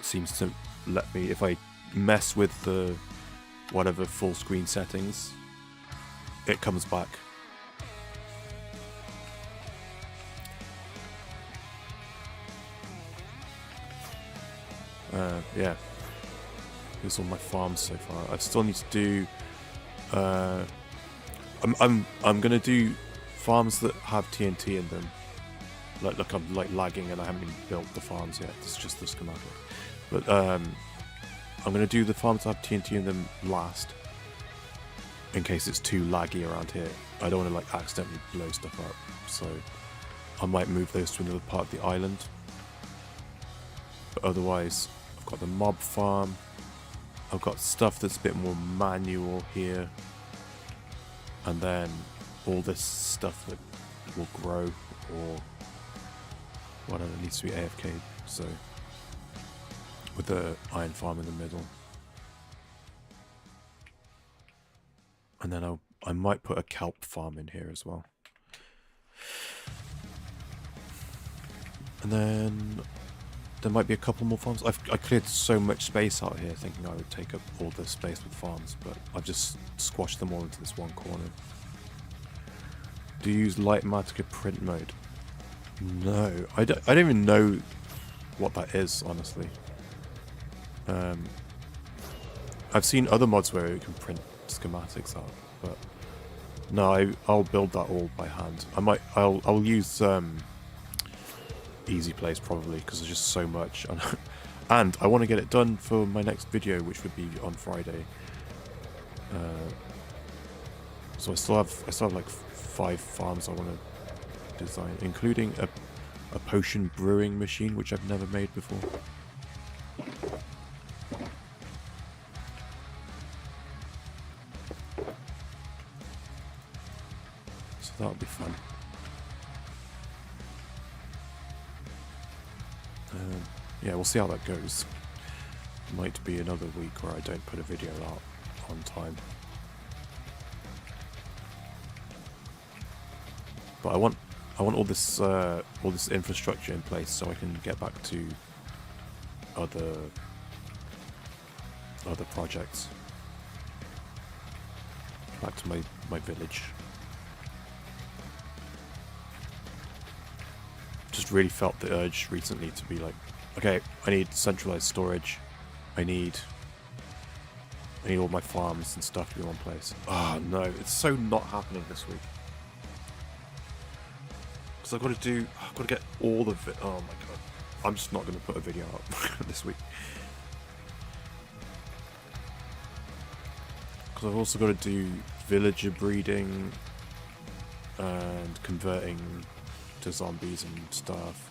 Seems to let me, if I mess with the whatever full screen settings, it comes back. Yeah, here's all my farms so far. I still need to do. I'm gonna do farms that have TNT in them. Look, I'm like lagging and I haven't even built the farms yet. It's just the schematic. But I'm gonna do the farms that have TNT in them last, in case it's too laggy around here. I don't want to like accidentally blow stuff up, so I might move those to another part of the island. But otherwise, I've got the mob farm. I've got stuff that's a bit more manual here, and then all this stuff that will grow or whatever needs to be AFK. So with the iron farm in the middle, and then I might put a kelp farm in here as well, and then there might be a couple more farms. I cleared so much space out here thinking I would take up all the space with farms, but I've just squashed them all into this one corner. Do you use Lightmatica print mode? No, I don't even know what that is, honestly. I've seen other mods where you can print schematics out, but no, I'll build that all by hand. I'll use Easy Place probably, because there's just so much, and I want to get it done for my next video, which would be on Friday. So I still have like 5 farms I want to design, including a potion brewing machine, which I've never made before. So that'll be fun. Yeah, we'll see how that goes. Might be another week where I don't put a video out on time. But I want all this infrastructure in place so I can get back to other projects. Back to my village. Just really felt the urge recently to be like, okay, I need centralized storage. I need all my farms and stuff to be in one place. Oh no, it's so not happening this week. Because I've got to get all of it. Oh my god. I'm just not going to put a video up this week. Because I've also got to do villager breeding and converting to zombies and stuff.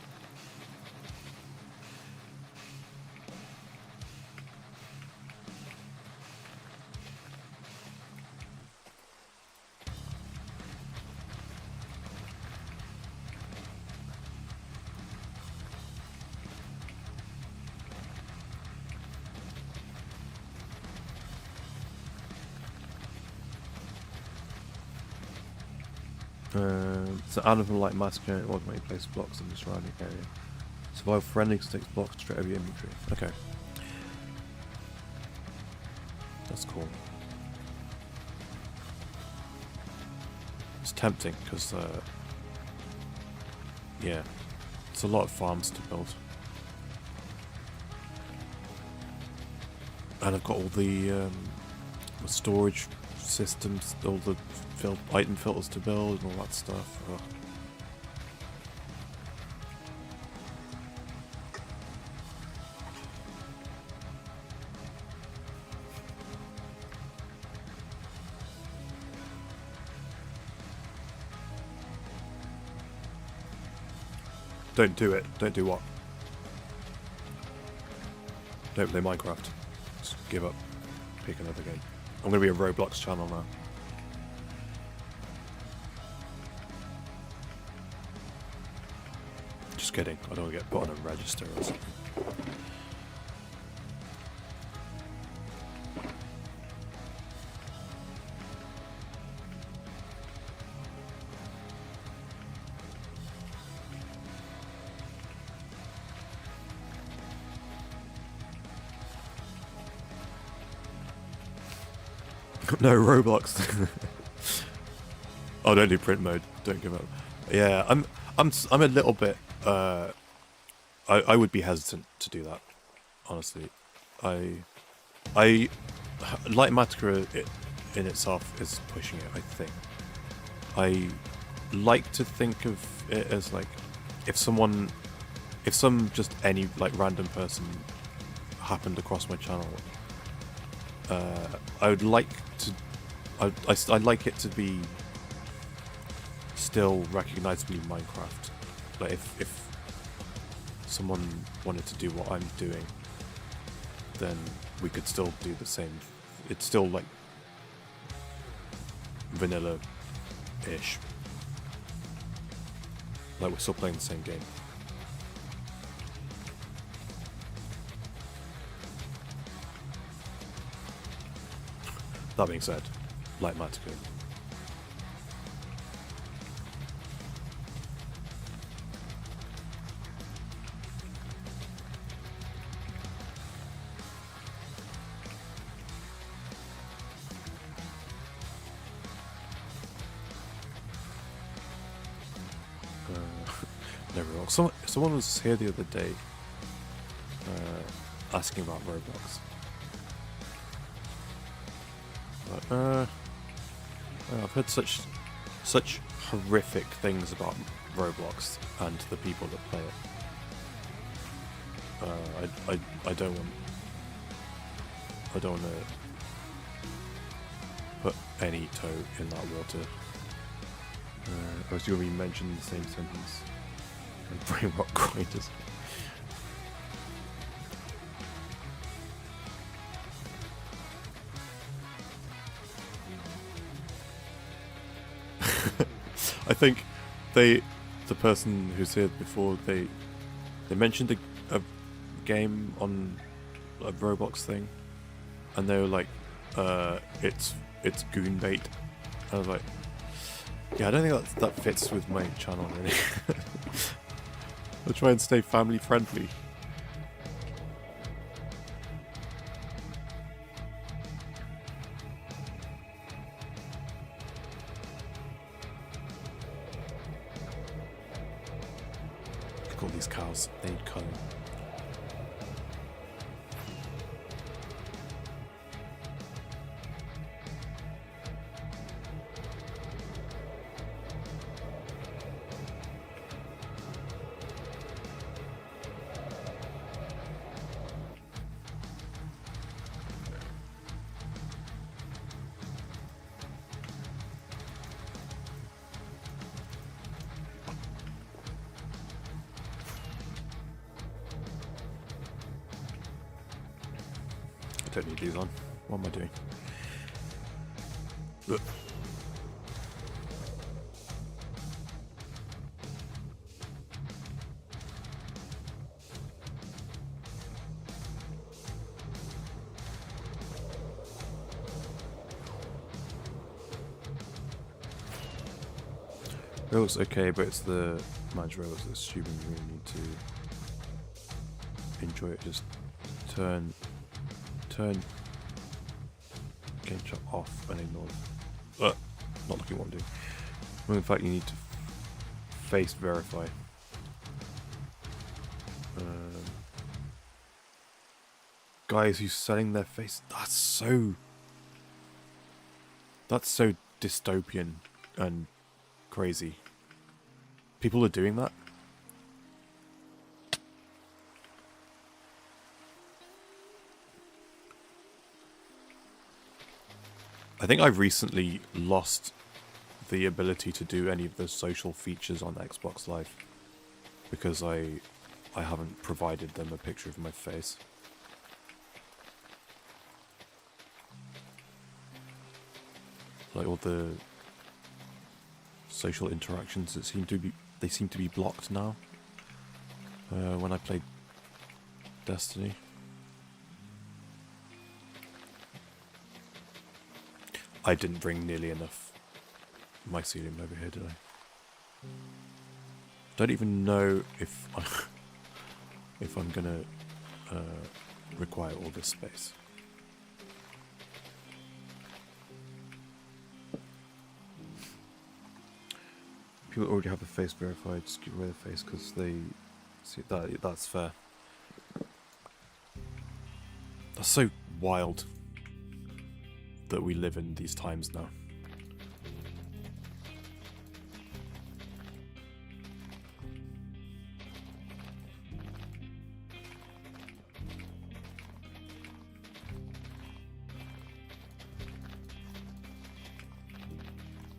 So Animal Light Massacre automatically place blocks in the surrounding area. Survival friendly takes blocks straight over your inventory. Okay. That's cool. It's tempting because, yeah, it's a lot of farms to build. And I've got all the storage systems, all the item filters to build and all that stuff. Oh. Don't do it. Don't do what? Don't play Minecraft. Just give up. Pick another game. I'm going to be a Roblox channel now. Just kidding. I don't want to get put on a register or something. No, Roblox. Oh, don't do print mode. Don't give up. Yeah, I'm a little bit. I would be hesitant to do that. Honestly, I Light Massacre in itself is pushing it. I think. I like to think of it as like if some just any like random person happened across my channel. I would like to. I'd like it to be still recognizably Minecraft. Like if someone wanted to do what I'm doing, then we could still do the same. It's still like vanilla-ish. Like we're still playing the same game. That being said, Light Massacre. Never wrong. Someone was here the other day asking about Roblox. But, I've heard such horrific things about Roblox and the people that play it. I don't want to put any toe in that water. I was going to be mentioned in the same sentence. And brain rot grinders. I think the person who's here before, they mentioned a game on a Roblox thing, and they were like, it's goon bait. I was like, yeah, I don't think that fits with my channel really. I'll try and stay family friendly. Look at all these cows, they need culling. I don't need these on. What am I doing? Ugh. It looks okay, but it's the managed robots that's stupid. You really need to enjoy it. Just turn game chat off and ignore it. Not looking what I'm doing. Well, in fact, you need to face verify. Guys who's selling their face. That's so dystopian and crazy. People are doing that. I think I've recently lost the ability to do any of the social features on Xbox Live because I haven't provided them a picture of my face. Like all the social interactions that seem to be blocked now. When I played Destiny. I didn't bring nearly enough mycelium over here, did I? Don't even know if I'm gonna require all this space. People already have the face verified. Just give away the face because they see that. That's fair. That's so wild that we live in these times now.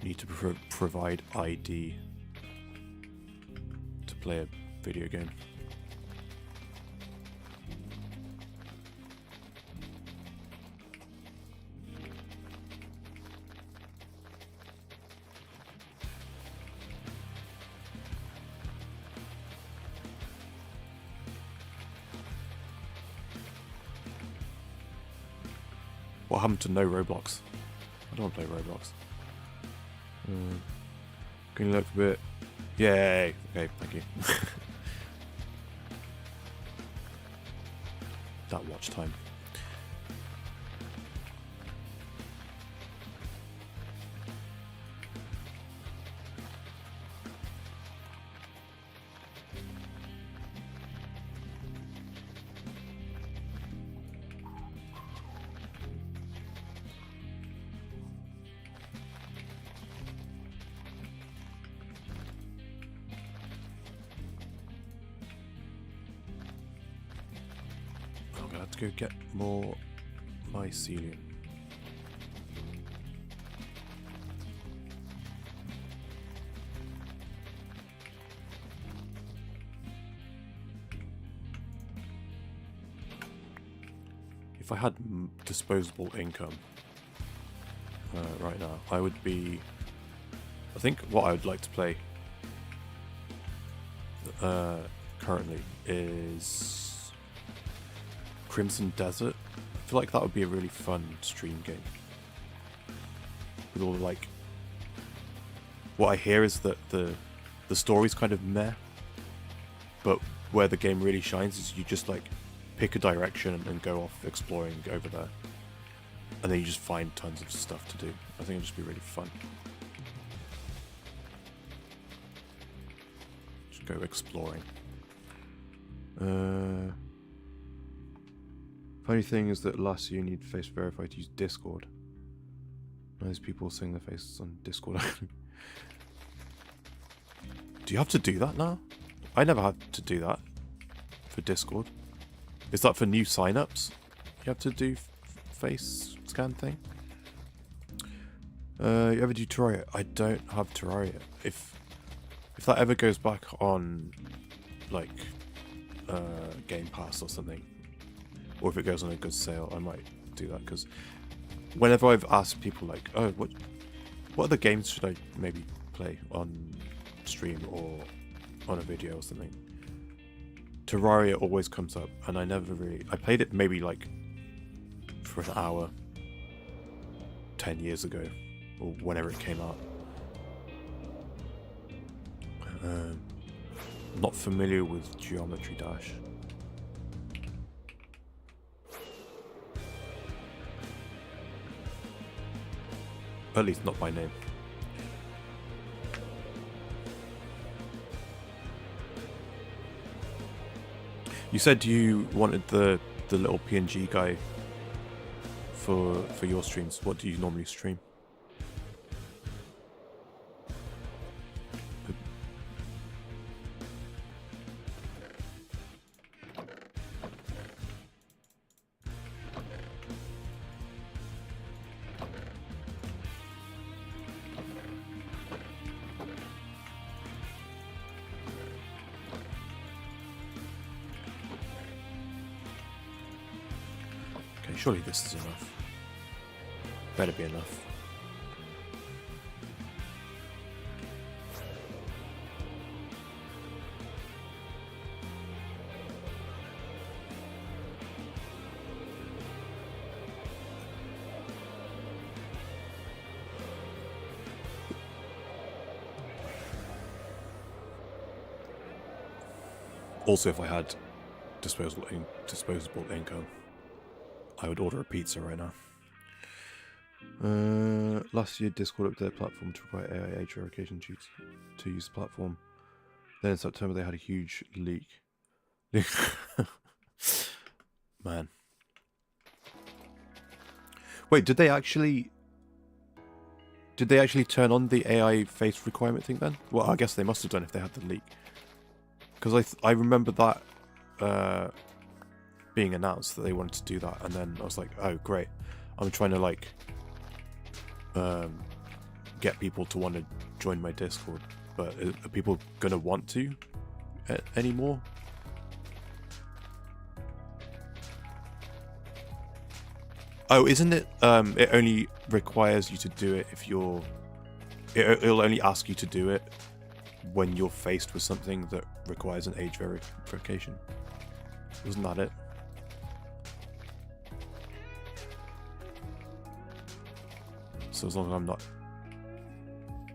You need to provide ID to play a video game. What happened to no Roblox? I don't want to play Roblox. Can you look a bit? Yay! Okay, thank you. That watch time. Go get more mycelium. If I had disposable income right now, I would be... I think what I would like to play currently is Crimson Desert. I feel like that would be a really fun stream game. With all like, what I hear is that the story's kind of meh, but where the game really shines is you just like pick a direction and go off exploring over there, and then you just find tons of stuff to do. I think it'd just be really fun. Just go exploring. Funny thing is that last year you need face verified to use Discord. Now there's people seeing their faces on Discord. Do you have to do that now? I never had to do that for Discord. Is that for new signups? You have to do face scan thing? You ever do Terraria? I don't have Terraria. If that ever goes back on like Game Pass or something, or if it goes on a good sale, I might do that, because whenever I've asked people like, oh, what other games should I maybe play on stream or on a video or something, Terraria always comes up, and I played it maybe like for an hour 10 years ago, or whenever it came out. Not familiar with Geometry Dash. At least not by name. You said you wanted the little PNG guy for your streams. What do you normally stream? Surely this is enough. Better be enough. Also, if I had disposable income, I would order a pizza right now. Last year, Discord updated the platform to provide AI age verification cheats to use the platform. Then in September, they had a huge leak. Man. Wait, did they actually turn on the AI face requirement thing then? Well, I guess they must have done if they had the leak. Because I remember that being announced that they wanted to do that, and then I was like, oh great, I'm trying to like get people to want to join my Discord, but are people gonna want to anymore? Oh, isn't it it only requires you to do it if you're it'll only ask you to do it when you're faced with something that requires an age verification? Wasn't that it? So as long as I'm not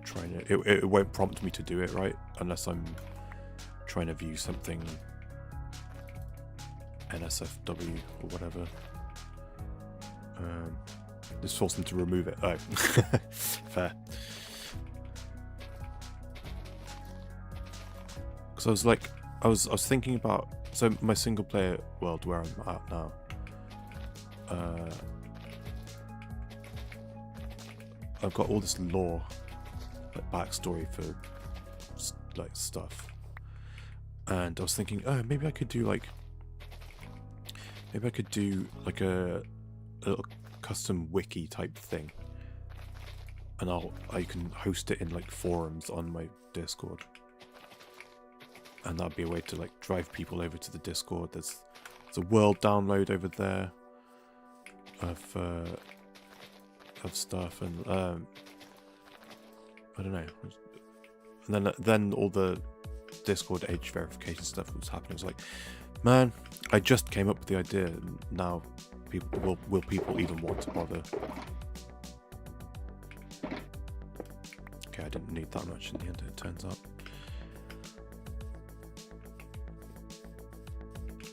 trying to... It won't prompt me to do it, right? Unless I'm trying to view something NSFW or whatever. Just force them to remove it. Oh, fair. Because I was like... I was thinking about... So my single player world where I'm at now... I've got all this lore, like backstory for like stuff, and I was thinking, oh, maybe I could do like a little custom wiki type thing, and I can host it in like forums on my Discord, and that'd be a way to like drive people over to the Discord. There's a world download over there of stuff, and I don't know, and then all the Discord age verification stuff was happening. I was like, man, I just came up with the idea, and now people will people even want to bother? Okay, I didn't need that much in the end, it turns out.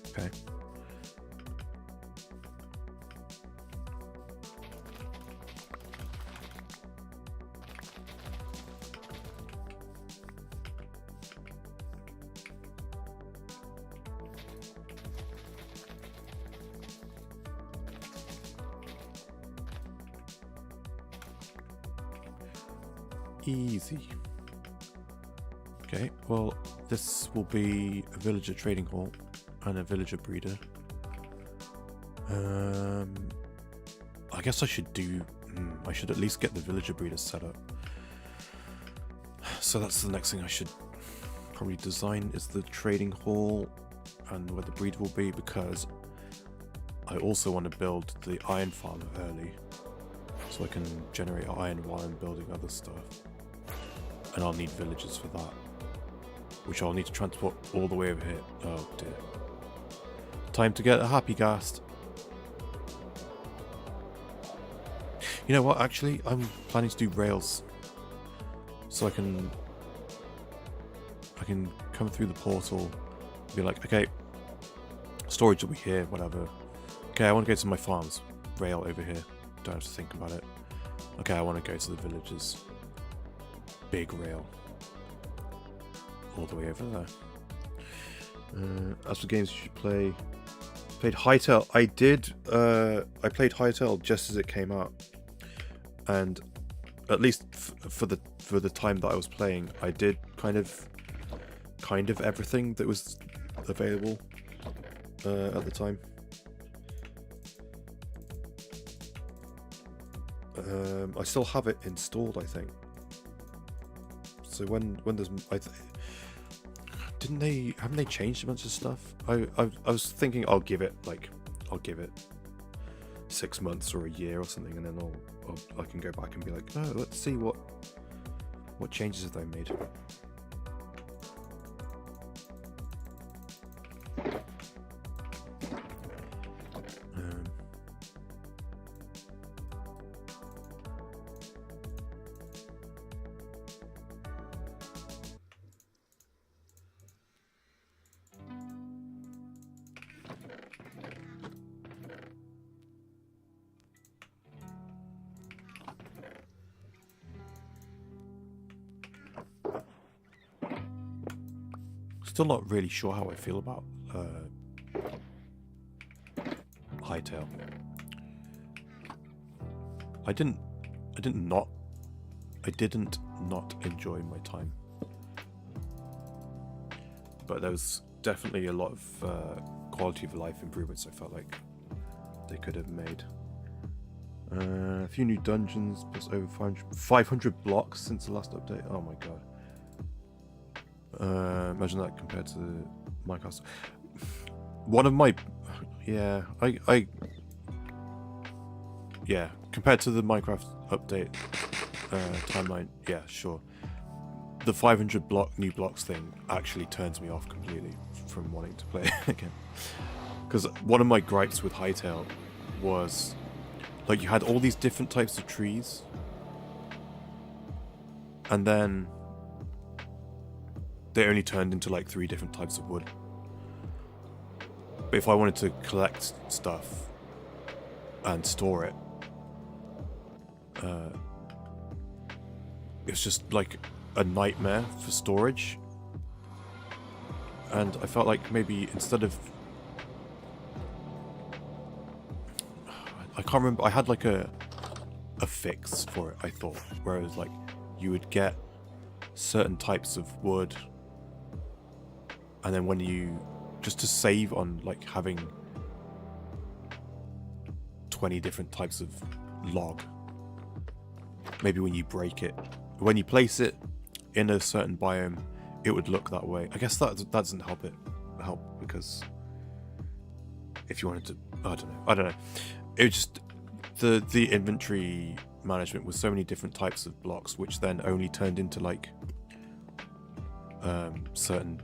Okay. Easy. Okay, well, this will be a villager trading hall and a villager breeder. I guess I should I should at least get the villager breeder set up. So that's the next thing I should probably design, is the trading hall and where the breeder will be, because I also want to build the iron farm early, so I can generate iron while I'm building other stuff. And I'll need villagers for that, which I'll need to transport all the way over here. Oh dear. Time to get a happy ghast. You know what, actually, I'm planning to do rails, so I can I can come through the portal, be like, okay, storage will be here, whatever. Okay, I want to go to my farms. Rail over here. Don't have to think about it. Okay, I want to go to the villages. Big rail. All the way over there. As for games you should play, played Hytale. I did. I played Hytale just as it came out, and at least for the time that I was playing, I did kind of everything that was available at the time. I still have it installed, I think. So when there's haven't they changed a bunch of stuff? I was thinking I'll give it 6 months or a year or something, and then I can go back and be like, no, let's see what changes have they made. Still not really sure how I feel about Hytale. I didn't not enjoy my time, but there was definitely a lot of quality of life improvements I felt like they could have made. A few new dungeons, plus over 500 blocks since the last update. Oh my god. Imagine that compared to Minecraft. One of my, compared to the Minecraft update timeline, yeah, sure. The 500 new blocks thing actually turns me off completely from wanting to play it again. Because one of my gripes with Hytale was, like, you had all these different types of trees, and then they only turned into like 3 different types of wood. But if I wanted to collect stuff and store it, it's just like a nightmare for storage. And I felt like maybe instead of, I can't remember, I had like a fix for it, I thought, where it was like you would get certain types of wood, and then when you, just to save on like having 20 different types of log, maybe when you break it, when you place it in a certain biome, it would look that way. I guess that doesn't help because if you wanted to, I don't know. It was just the inventory management with so many different types of blocks, which then only turned into like certain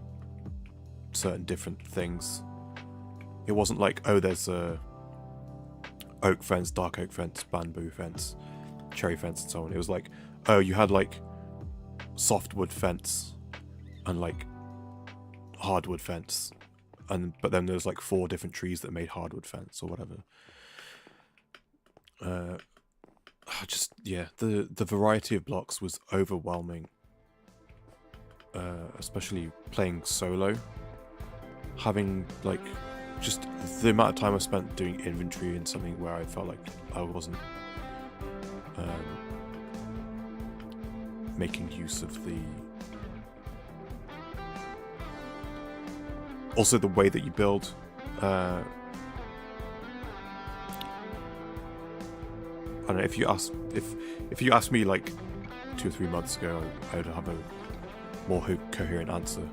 different things. It wasn't like, oh, there's a oak fence, dark oak fence, bamboo fence, cherry fence, and so on. It was like, oh, you had like softwood fence and like hardwood fence, but then there's like 4 different trees that made hardwood fence or whatever. The variety of blocks was overwhelming, especially playing solo. Having like just the amount of time I spent doing inventory in something where I felt like I wasn't making use of the, also the way that you build. I don't know, if you asked me like 2 or 3 months ago, I would have a more coherent answer.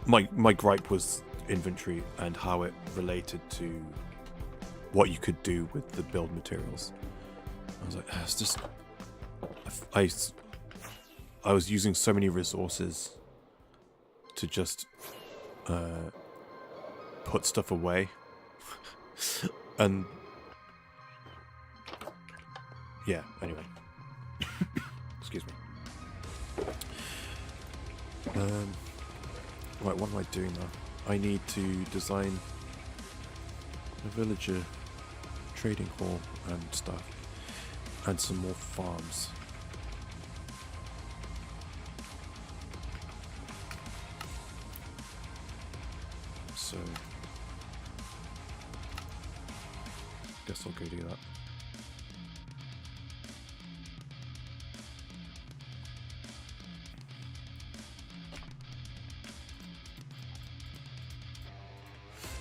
My gripe was inventory and how it related to what you could do with the build materials. I was like, it's just, I was using so many resources to just put stuff away, and yeah, anyway. Excuse me. Right, what am I doing now? I need to design a villager trading hall and stuff. And some more farms. So, guess I'll go do that.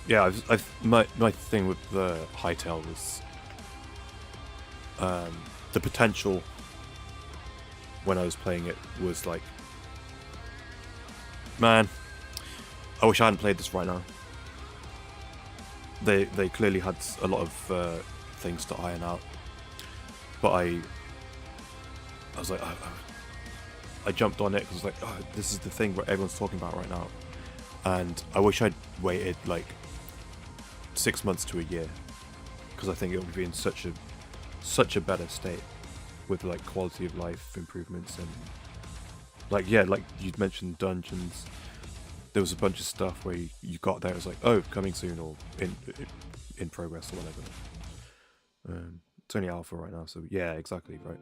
Yeah, my thing with the Hytale was the potential when I was playing it was like, man, I wish I hadn't played this right now. They clearly had a lot of things to iron out, but I was like, I jumped on it because I was like, oh, this is the thing what everyone's talking about right now, and I wish I'd waited like 6 months to a year, because I think it would be in such a better state with like quality of life improvements and like, yeah, like you'd mentioned dungeons. There was a bunch of stuff where you got there, it was like, oh, coming soon or in progress or whatever. It's only alpha right now, so yeah, exactly right.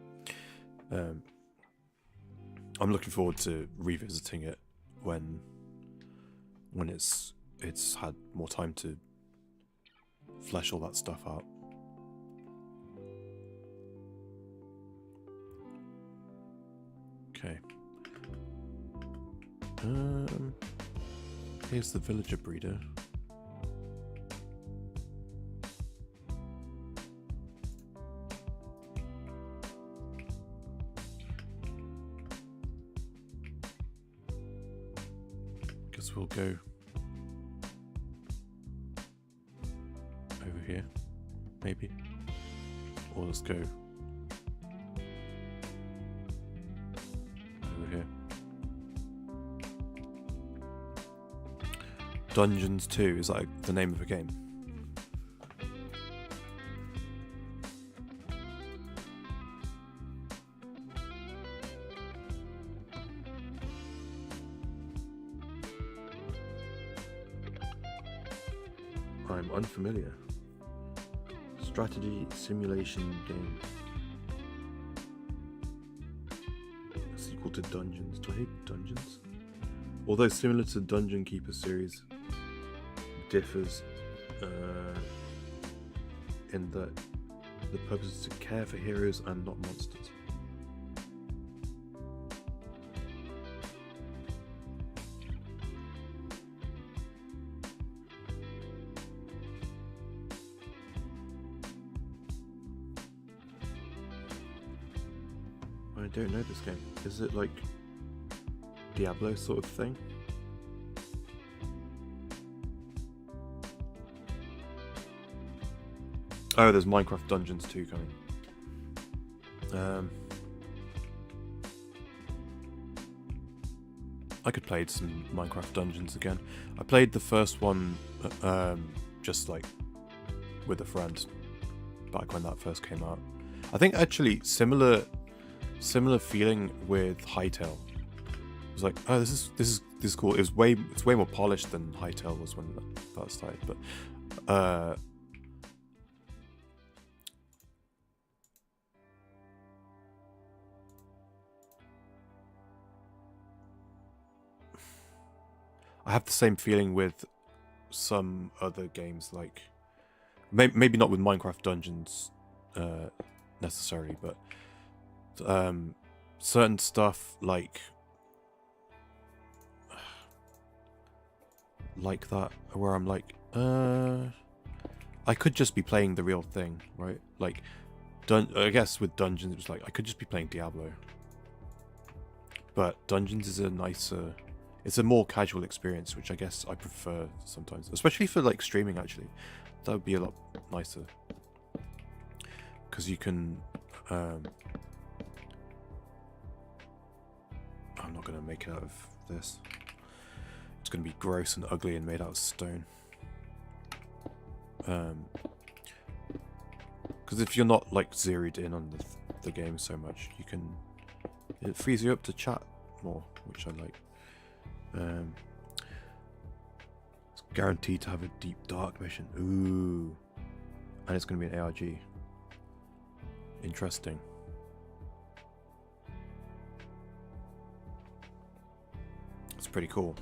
I'm looking forward to revisiting it when it's had more time to flesh all that stuff out. Okay. Here's the villager breeder. Guess we'll go over here, maybe. Or let's go over here. Dungeons 2, is that the name of a game? I'm unfamiliar. Strategy simulation game. A sequel to Dungeons. Do I hate Dungeons? Although similar to Dungeon Keeper series, differs in that the purpose is to care for heroes and not monsters. I don't know this game. Is it like Diablo sort of thing? Oh, there's Minecraft Dungeons 2 coming. I could play some Minecraft Dungeons again. I played the first one just like with a friend back when that first came out. I think actually similar feeling with Hytale. It was like, oh, this is cool. It's way more polished than Hytale was when that started, but I have the same feeling with some other games, like maybe not with Minecraft Dungeons necessarily, but certain stuff like that, where I'm like, I could just be playing the real thing, right? Like, I guess with Dungeons it was like I could just be playing Diablo, but Dungeons is it's a more casual experience, which I guess I prefer sometimes, especially for like streaming. Actually, that would be a lot nicer because you can. I'm not gonna make it out of this. It's gonna be gross and ugly and made out of stone. Because if you're not like zeroed in on the the game so much. It frees you up to chat more, which I like. It's guaranteed to have a deep dark mission. Ooh. And it's going to be an ARG. Interesting. It's pretty cool.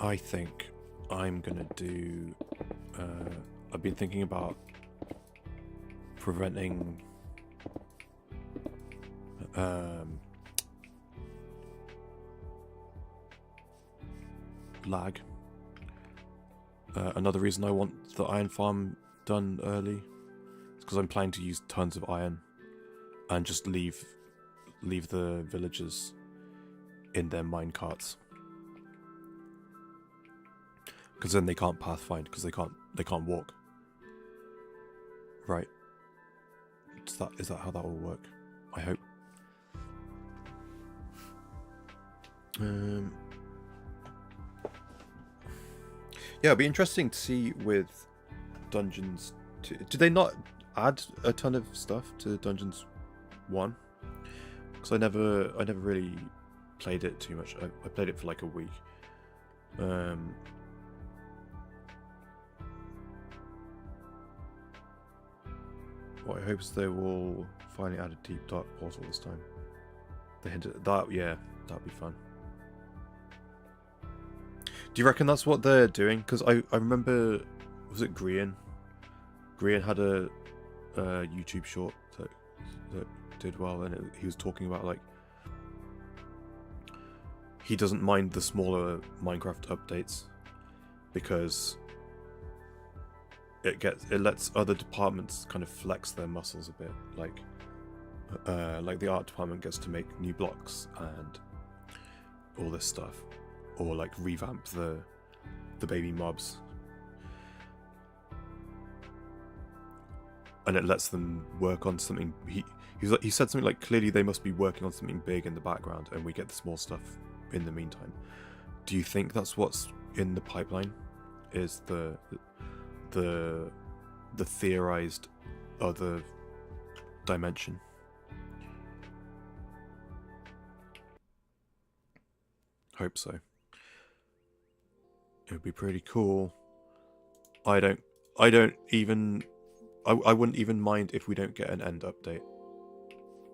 I think I'm gonna do. I've been thinking about preventing lag. Another reason I want the iron farm done early is because I'm planning to use tons of iron and just leave the villagers in their mine carts. Because then they can't pathfind, because they can't walk. Right. Is that how that will work? I hope. Yeah, it'd be interesting to see with Dungeons 2. Did they not add a ton of stuff to Dungeons 1? Because I never really played it too much. I played it for like a week. What I hope is they will finally add a deep dark portal this time. They hinted at that. Yeah, that'd be fun. Do you reckon that's what they're doing? Because I remember, was it Grian? Grian had a YouTube short that did well, and he was talking about like he doesn't mind the smaller Minecraft updates because it lets other departments kind of flex their muscles a bit, like the art department gets to make new blocks and all this stuff, or like revamp the baby mobs, and it lets them work on something. He said something like, clearly they must be working on something big in the background, and we get the small stuff in the meantime. Do you think that's what's in the pipeline? Is the theorized other dimension? Hope so. It would be pretty cool. I wouldn't even mind if we don't get an end update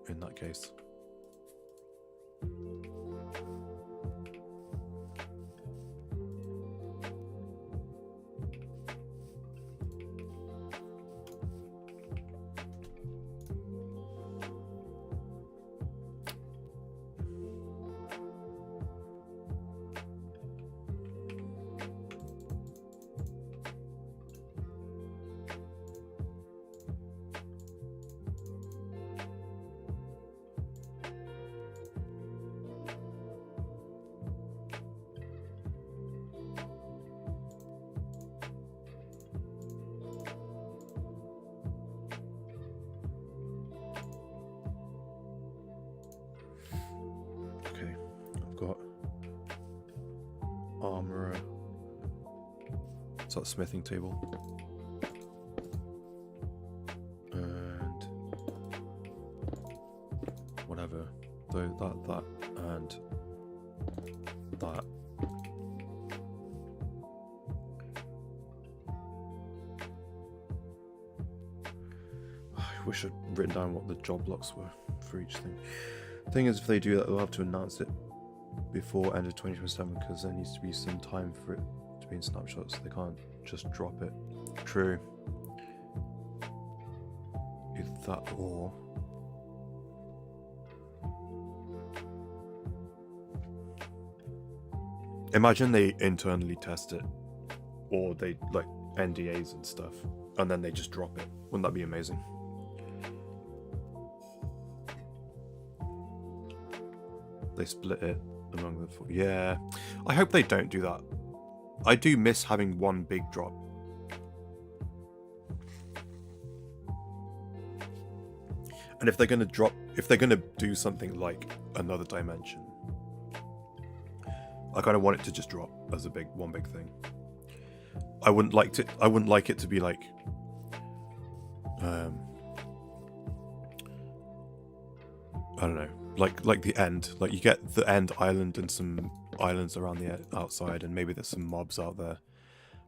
in that case. Got armorer. It's that smithing table. And whatever. Though that and that. I wish I'd written down what the job blocks were for each thing. The thing is, if they do that, they'll have to announce it before end of 2027, because there needs to be some time for it to be in snapshots. They can't just drop it. True. If that, or imagine they internally test it, or they like NDAs and stuff, and then they just drop it. Wouldn't that be amazing? They split it among the four. Yeah, I hope they don't do that. I do miss having one big drop. And if they're gonna do something like another dimension, I kind of want it to just drop as one big thing. I wouldn't like it to be like, I don't know, like the end. Like you get the end island and some islands around the outside, and maybe there's some mobs out there.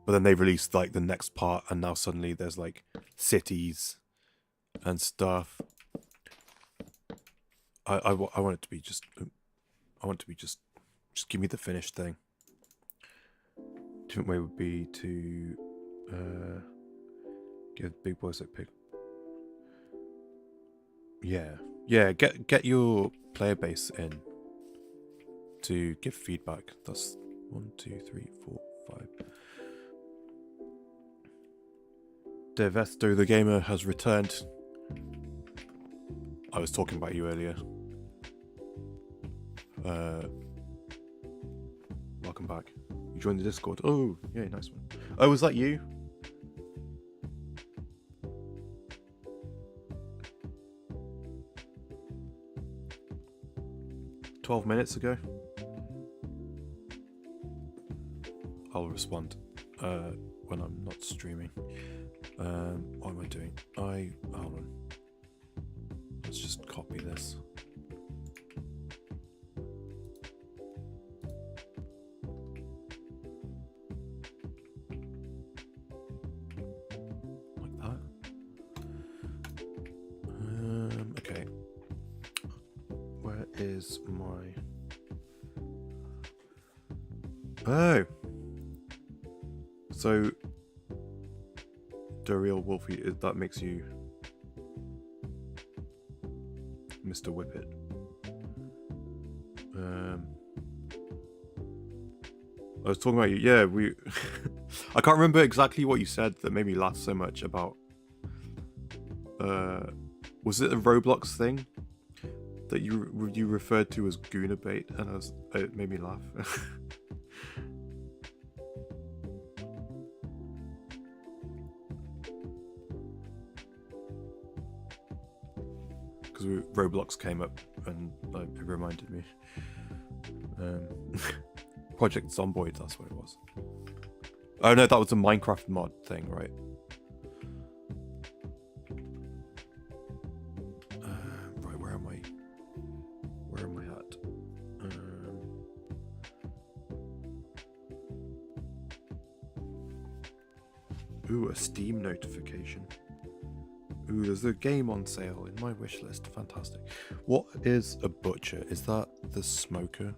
But then they released like the next part, and now suddenly there's like cities and stuff. I want it to be just. I want it to be just give me the finished thing. Different way would be to give big boys like pig. Yeah. Get your player base in to give feedback. That's 1, 2, 3, 4, 5. Devesto the gamer has returned. I was talking about you earlier. Welcome back. You joined the Discord. Oh, yeah, nice one. Oh, was that you? "12 minutes ago." I'll respond when I'm not streaming. What am I doing? Hold on. Let's just copy this. Like that. Okay. Where is my... Oh! So... the real Wolfie, that makes you Mr. Whippet. I was talking about you. Yeah, we. I can't remember exactly what you said that made me laugh so much about. Was it a Roblox thing that you referred to as Gooner bait, and it made me laugh. Because Roblox came up and it reminded me. Project Zomboid, that's what it was. Oh no, that was a Minecraft mod thing, right? Right, where am I? Where am I at? Ooh, a Steam notification. Ooh, there's a game on sale in my wish list. Fantastic. What is a butcher? Is that the smoker?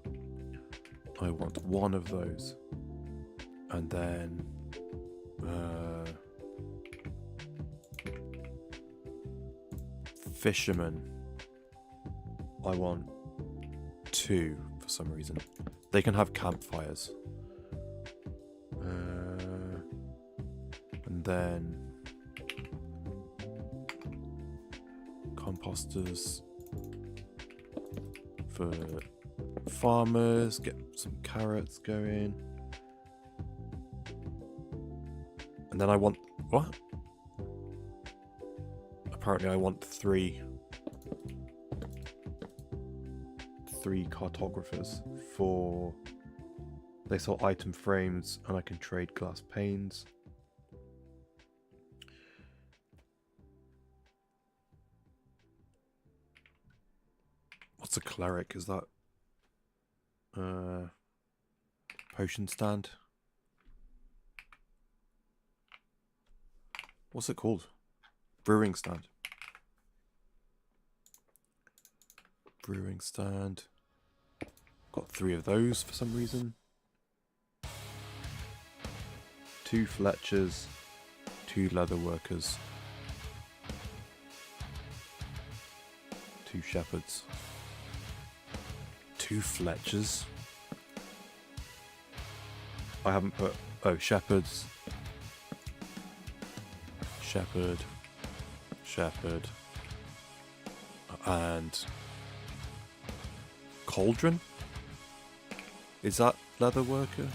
I want one of those. And then... fisherman. I want 2 for some reason. They can have campfires. And then... composters for farmers, get some carrots going. And then I want... what? Apparently I want 3 cartographers for... they sell item frames and I can trade glass panes. What's a cleric? Is that potion stand? What's it called? Brewing stand. Brewing stand. Got 3 of those for some reason. 2 Fletchers, 2 leather workers, 2 shepherds. 2 Fletchers. I haven't put... oh, shepherds. Shepherd. Shepherd. And... cauldron? Is that leather worker?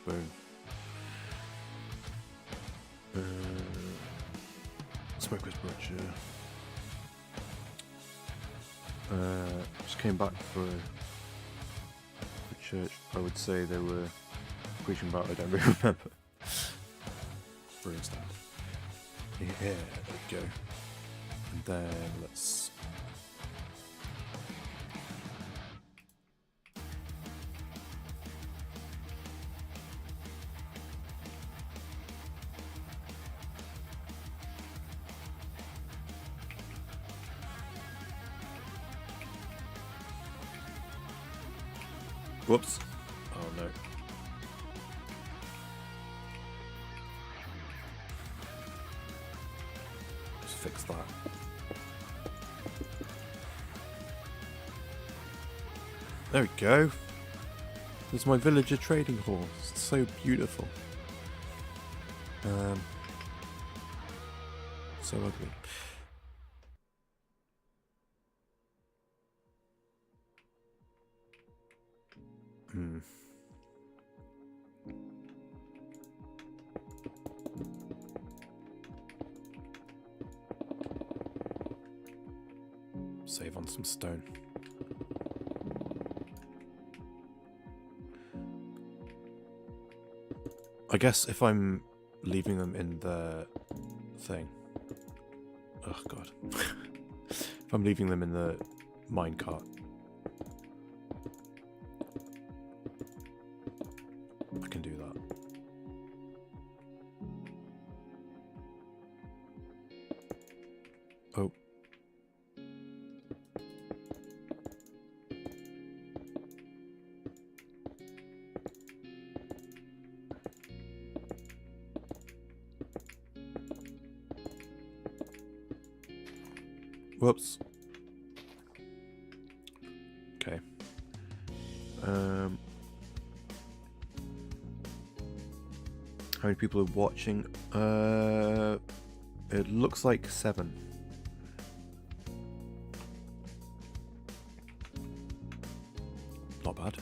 Boom. Smoker's Butcher. Just came back for church. I would say they were preaching about, I don't really remember. Brewing stand. Yeah, there we go. And then let's... Whoops. Oh no. Just fix that. There we go. There's my villager trading hall. It's so beautiful. So ugly. Save on some stone. I guess if I'm leaving them in the thing. Oh god. If I'm leaving them in the minecart. I can do that. Oh. Whoops. Okay. How many people are watching? It looks like 7. Not bad.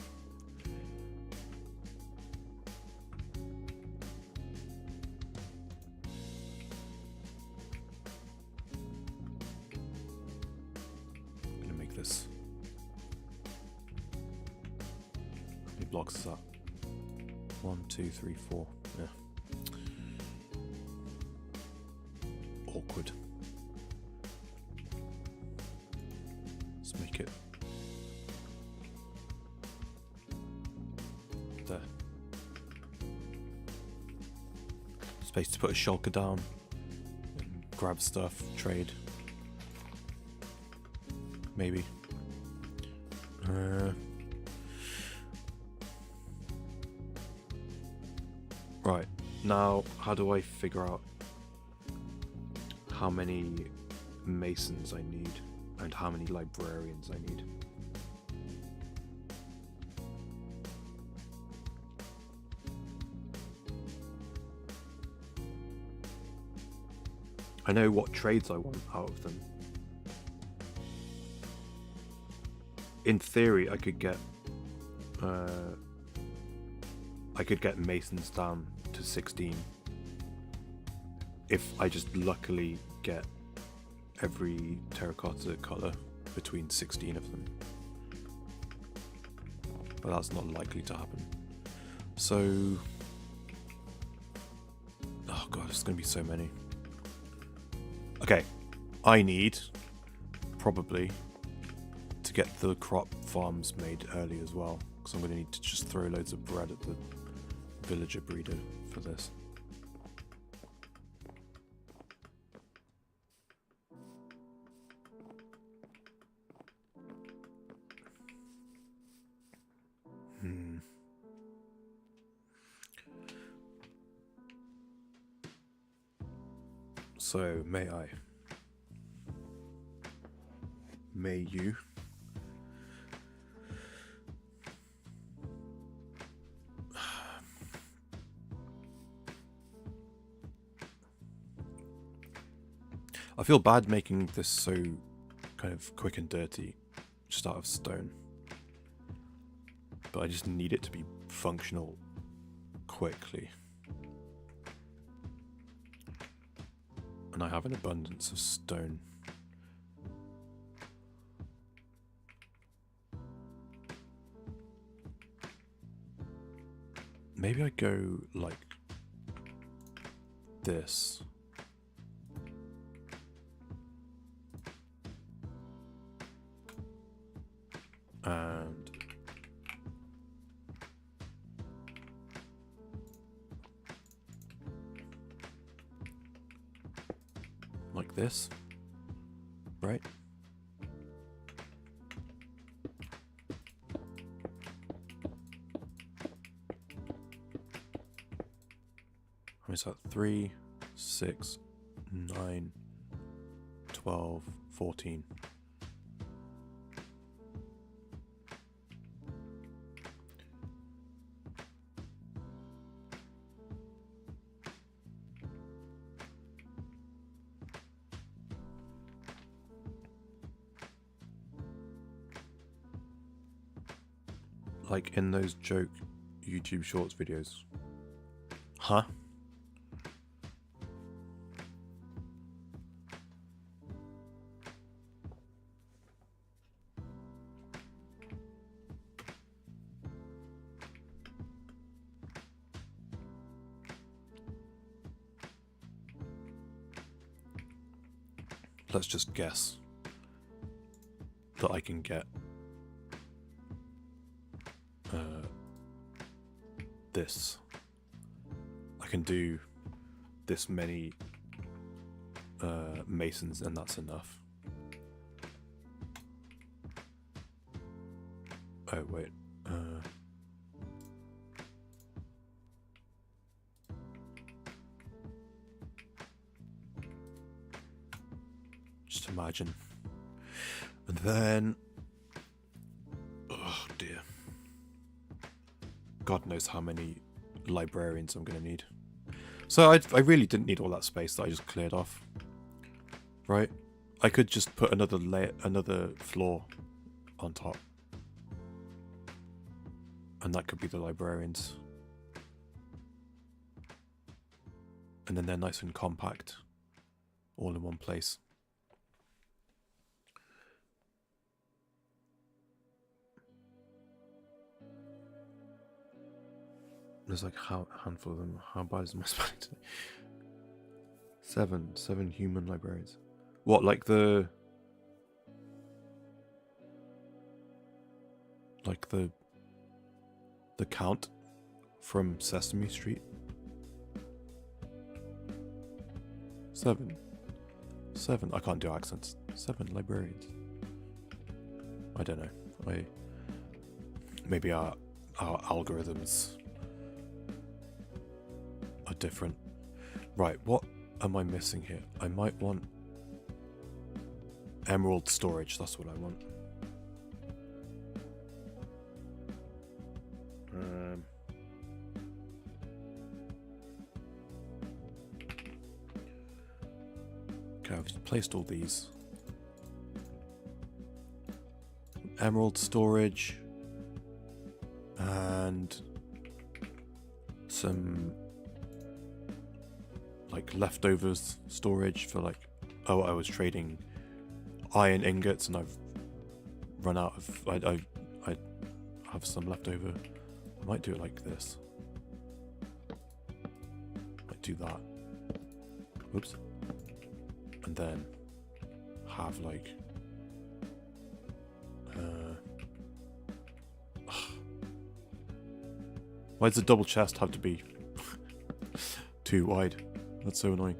I'm gonna make this. How many blocks is that? 1, 2, 3, 4. Yeah. Awkward. Let's make it there. Space to put a shulker down and grab stuff, trade. Maybe. Right, now how do I figure out how many masons I need and how many librarians I need? I know what trades I want out of them. In theory, I could get masons down to 16 if I just luckily get every terracotta colour between 16 of them. But that's not likely to happen. So, oh god, there's going to be so many. Okay, I need probably to get the crop farms made early as well, because I'm going to need to just throw loads of bread at the villager breeder for this. So, may I? May you? I feel bad making this so kind of quick and dirty, just out of stone. But I just need it to be functional quickly. And I have an abundance of stone. Maybe I go like this. And like this, right? How many is that? 3, 6, 9, 12, 14. Like in those joke YouTube Shorts videos. Huh? Let's just guess that I can get this. I can do this many masons and that's enough. Oh wait, just imagine. And then, oh dear, God knows how many librarians I'm going to need. So I really didn't need all that space that I just cleared off, right? I could just put another layer, another floor on top, and that could be the librarians. And then they're nice and compact, all in one place. There's like a handful of them. How bad is my spelling today? 7 human librarians. What, like the Count from Sesame Street? 7. I can't do accents. 7 librarians. I don't know. Maybe our algorithms are different. Right, what am I missing here? I might want emerald storage. That's what I want. Okay, I've placed all these. Emerald storage and some like leftovers storage for like, oh, I was trading iron ingots and I've run out of, I have some left over. I might do it like this. Might do that. Oops. And then have like why does the double chest have to be too wide? That's so annoying.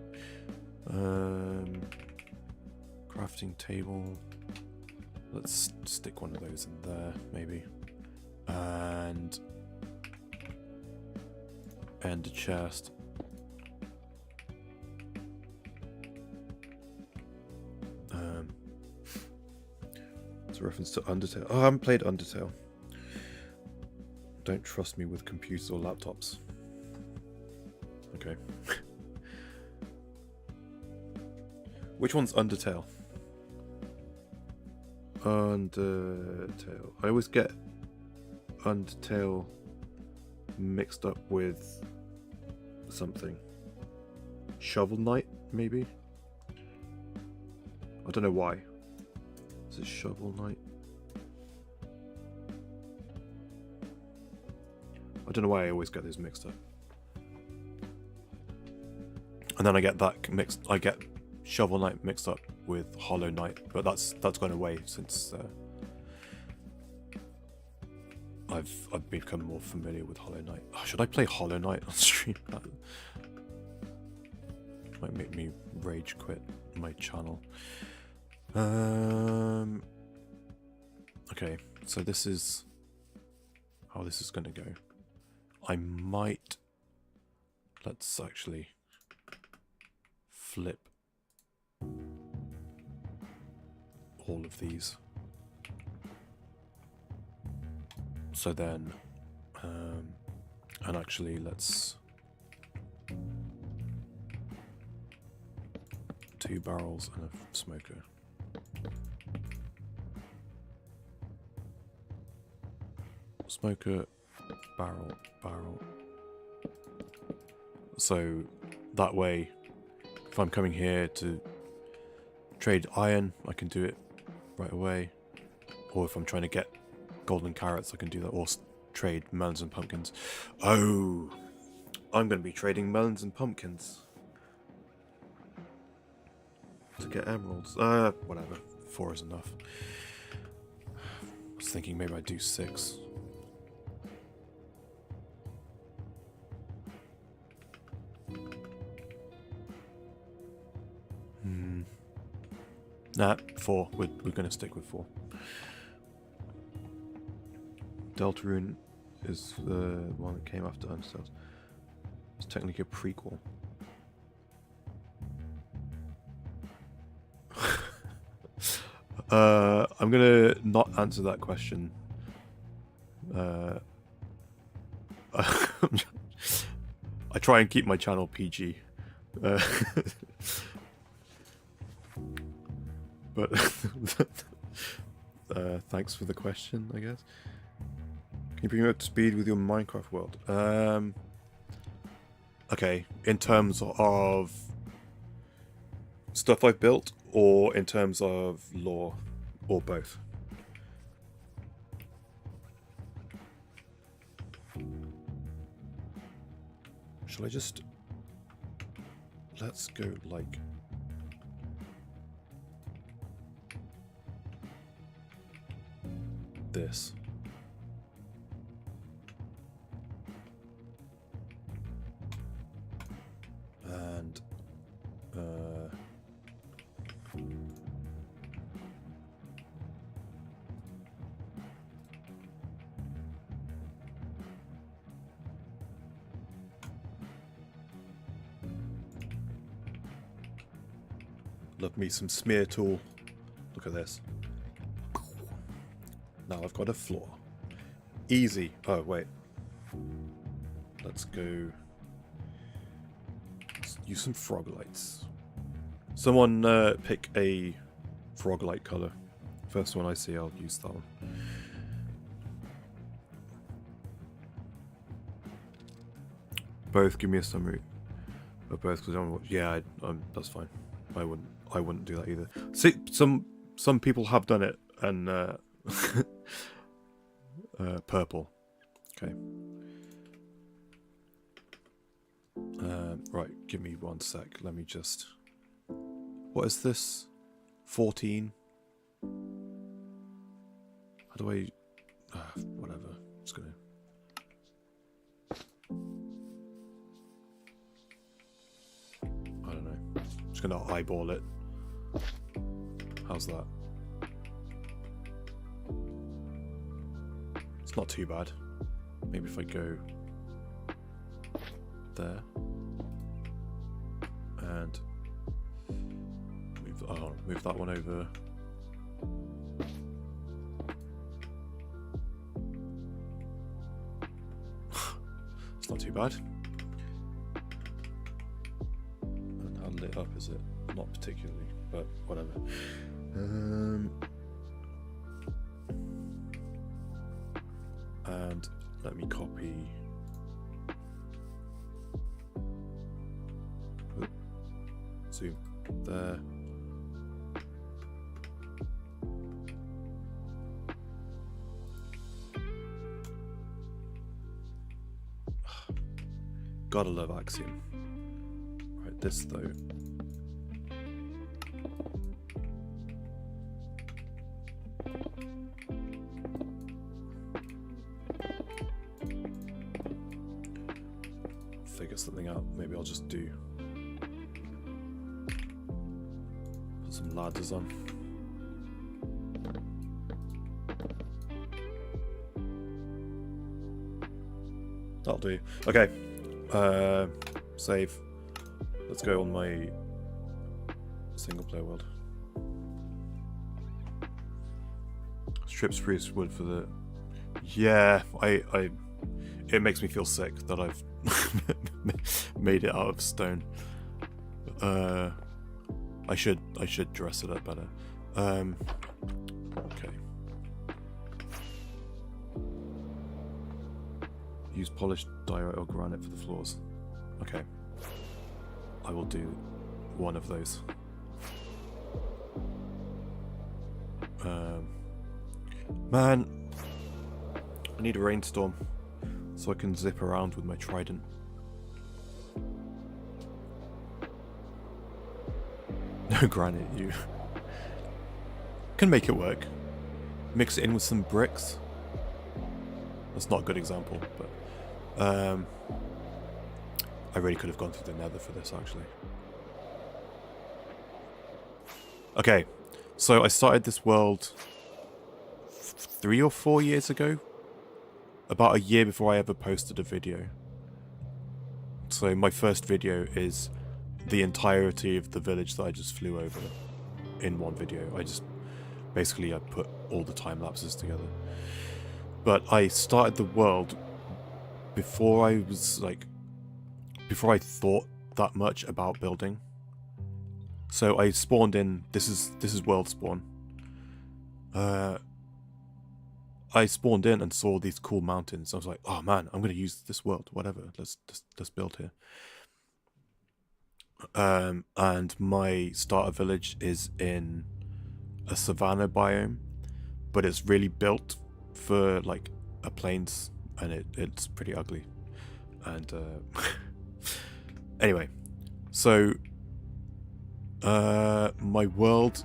Crafting table. Let's stick one of those in there, maybe. And a chest. It's a reference to Undertale. Oh, I haven't played Undertale. Don't trust me with computers or laptops. Okay. Which one's Undertale? Undertale. I always get Undertale mixed up with something. Shovel Knight, maybe? I don't know why. Is it Shovel Knight? I don't know why I always get those mixed up. And then I get that mixed. I get Shovel Knight mixed up with Hollow Knight, but that's gone away since I've become more familiar with Hollow Knight. Oh, should I play Hollow Knight on stream? That might make me rage quit my channel. Okay, so this is how this is going to go. I might... Let's actually flip all of these. So then, and actually let's... 2 barrels and a smoker. Smoker, barrel. So that way, if I'm coming here to trade iron, I can do it right away. Or if I'm trying to get golden carrots, I can do that. Or trade melons and pumpkins. Oh, I'm going to be trading melons and pumpkins to get emeralds. Whatever. 4 is enough. I was thinking maybe I'd do 6. Nah, 4. We're going to stick with 4. Deltarune is the one that came after Undertale. It's technically a prequel. I'm gonna not answer that question. I try and keep my channel PG. But thanks for the question, I guess. Can you bring me up to speed with your Minecraft world? Okay, in terms of stuff I've built, or in terms of lore, or both? Shall I just... Let's go like... this. And love me some smear tool. Look at this. Now I've got a floor. Easy. Oh, wait. Let's go. Let's use some frog lights. Someone pick a frog light color. First one I see, I'll use that one. Both give me a summary. Or both, because I don't. Yeah, that's fine. I wouldn't do that either. See, some people have done it, and purple. Okay. Right, give me 1 sec. Let me just... What is this? 14? How do I... whatever. Just gonna... I don't know. Just gonna eyeball it. How's that? It's not too bad. Maybe if I go there and move that one over. It's not too bad. And how lit up is it? Not particularly, but whatever. And let me copy. Zoom there. Gotta love Axiom. Right, this though. Figure something out. Maybe I'll just do. Put some ladders on. That'll do. Okay. Save. Let's go on my single player world. Strip spruce wood for the. Yeah, it makes me feel sick that I've made it out of stone. I should dress it up better. Okay. Use polished diorite or granite for the floors. Okay. I will do one of those. Man, I need a rainstorm so I can zip around with my trident. No granite, you can make it work. Mix it in with some bricks. That's not a good example, but I really could have gone through the nether for this, actually. Okay, so I started this world 3 or 4 years ago. About a year before I ever posted a video. So my first video is the entirety of the village that I just flew over in one video. I put all the time lapses together. But I started the world before I thought that much about building. So I spawned in. This is world spawn. I spawned in and saw these cool mountains. I was like, oh man, I'm gonna use this world. Whatever, let's build here. And my starter village is in a savanna biome, but it's really built for like a plains, and it's pretty ugly. And anyway, so my world,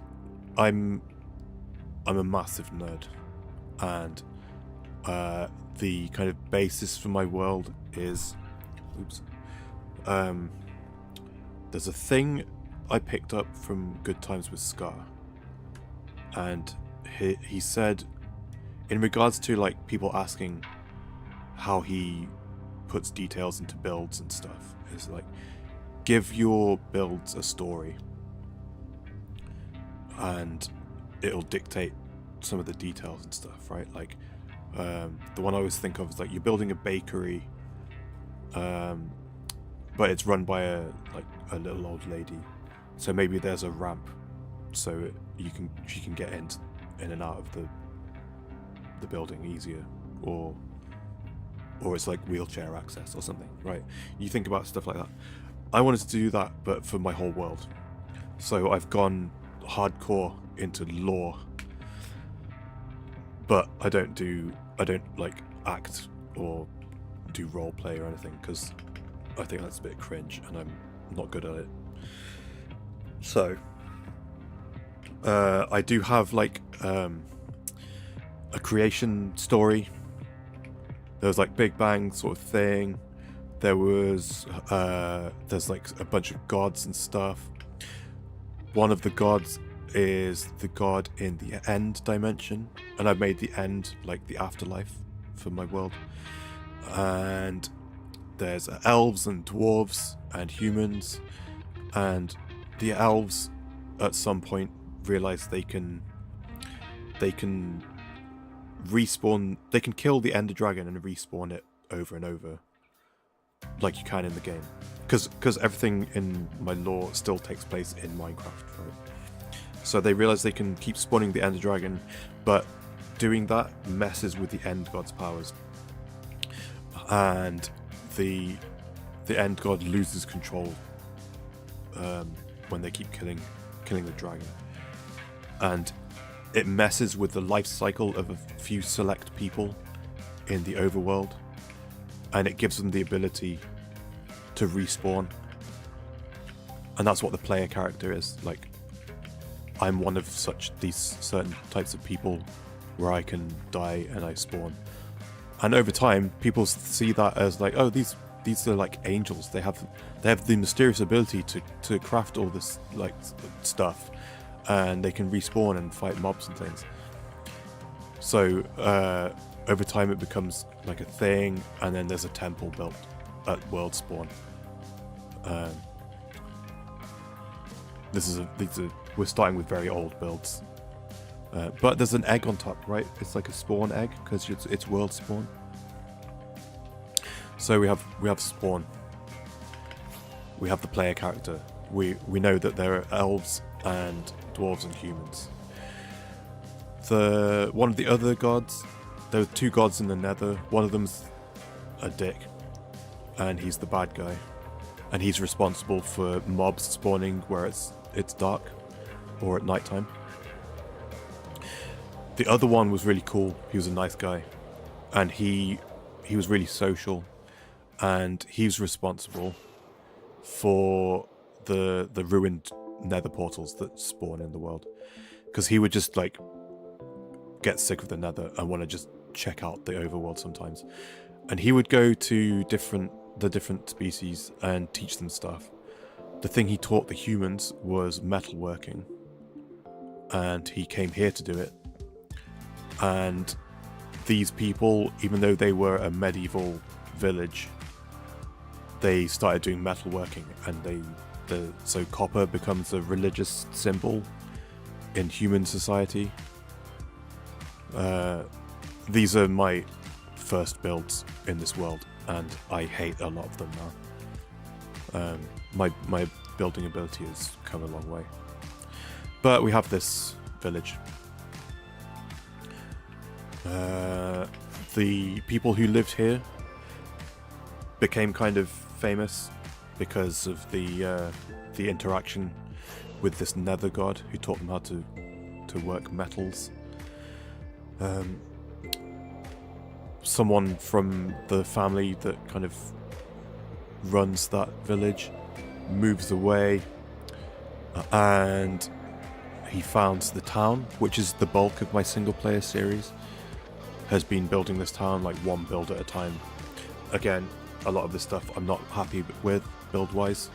I'm a massive nerd, and the kind of basis for my world is, there's a thing I picked up from Good Times with Scar, and he said, in regards to like people asking how he puts details into builds and stuff, is like, give your builds a story and it'll dictate some of the details and stuff, right? Like the one I always think of is like, you're building a bakery, but it's run by a little old lady, so maybe there's a ramp so she can get in and out of the building easier, or it's like wheelchair access or something, right? You think about stuff like that. I wanted to do that, but for my whole world. So I've gone hardcore into lore, but I don't like act or do role play or anything, because I think that's a bit cringe and I'm not good at it. So I do have like a creation story. There was like Big Bang sort of thing. There's like a bunch of gods and stuff. One of the gods is the god in the end dimension, and I've made the end like the afterlife for my world. And there's elves and dwarves and humans, and the elves at some point realize they can respawn. They can kill the Ender Dragon and respawn it over and over, like you can in the game, because everything in my lore still takes place in Minecraft, right? So they realize they can keep spawning the Ender Dragon, but doing that messes with the End God's powers, and the End God loses control when they keep killing the dragon, and it messes with the life cycle of a few select people in the overworld, and it gives them the ability to respawn. And that's what the player character is. Like, I'm one of these certain types of people where I can die and I spawn. And over time, people see that as like, oh, these are like angels. They have the mysterious ability to craft all this like stuff, and they can respawn and fight mobs and things. So over time, it becomes like a thing, and then there's a temple built at World Spawn. We're starting with very old builds, but there's an egg on top, right? It's like a spawn egg because it's World Spawn. So we have spawn. We have the player character. We know that there are elves and dwarves and humans. One of the other gods, there are two gods in the Nether. One of them's a dick, and he's the bad guy, and he's responsible for mobs spawning where it's dark or at nighttime. The other one was really cool. He was a nice guy, and he was really social, and he's responsible for the ruined Nether portals that spawn in the world, because he would just like get sick of the Nether and want to just check out the overworld sometimes, and he would go to the different species and teach them stuff. The thing he taught the humans was metalworking, and he came here to do it. And these people, even though they were a medieval village, they started doing metalworking, and so copper becomes a religious symbol in human society. These are my first builds in this world, and I hate a lot of them now. My building ability has come a long way. But we have this village. The people who lived here became kind of famous because of the interaction with this Nether god who taught them how to work metals. Someone from the family that kind of runs that village moves away, and he founds the town, which is the bulk of my single player series. Has been building this town like one build at a time. Again, a lot of this stuff I'm not happy with build wise,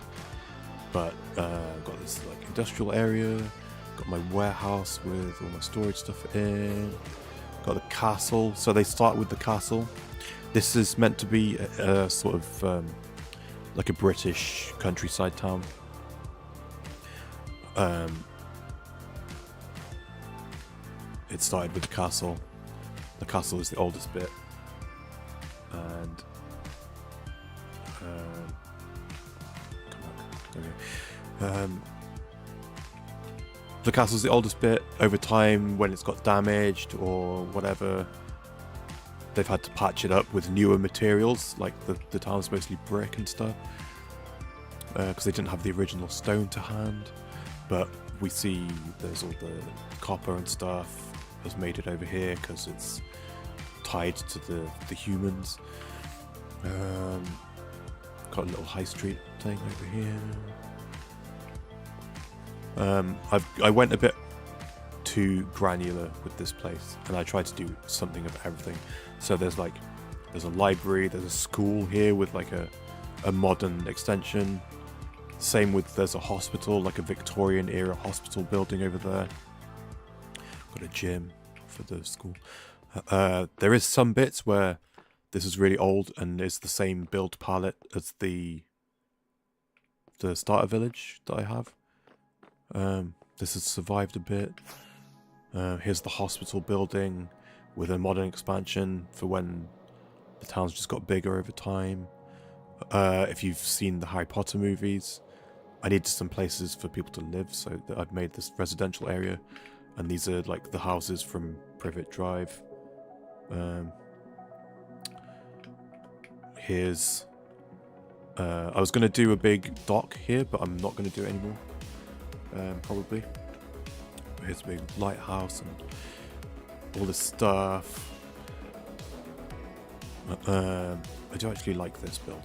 but I've got this like industrial area, got my warehouse with all my storage stuff in, got the castle. So they start with the castle. This is meant to be a sort of like a British countryside town. It started with the castle. The castle is the oldest bit, and the castle's the oldest bit. Over time, when it's got damaged or whatever, they've had to patch it up with newer materials, like the town's mostly brick and stuff, because they didn't have the original stone to hand. But we see there's all the copper and stuff has made it over here because it's tied to the humans. Got a little high street thing over here. I went a bit too granular with this place, and I tried to do something of everything. So there's a library, there's a school here with like a modern extension. Same with, there's a hospital, like a Victorian era hospital building over there. Got a gym for the school. There is some bits where this is really old and is the same build palette as the starter village that I have. This has survived a bit. Here's the hospital building with a modern expansion for when the town's just got bigger over time. If you've seen the Harry Potter movies, I needed some places for people to live, so that I've made this residential area, and these are like the houses from Privet Drive. Here's I was going to do a big dock here, but I'm not going to do it anymore, probably. Here's a big lighthouse and all this stuff. I do actually like this build.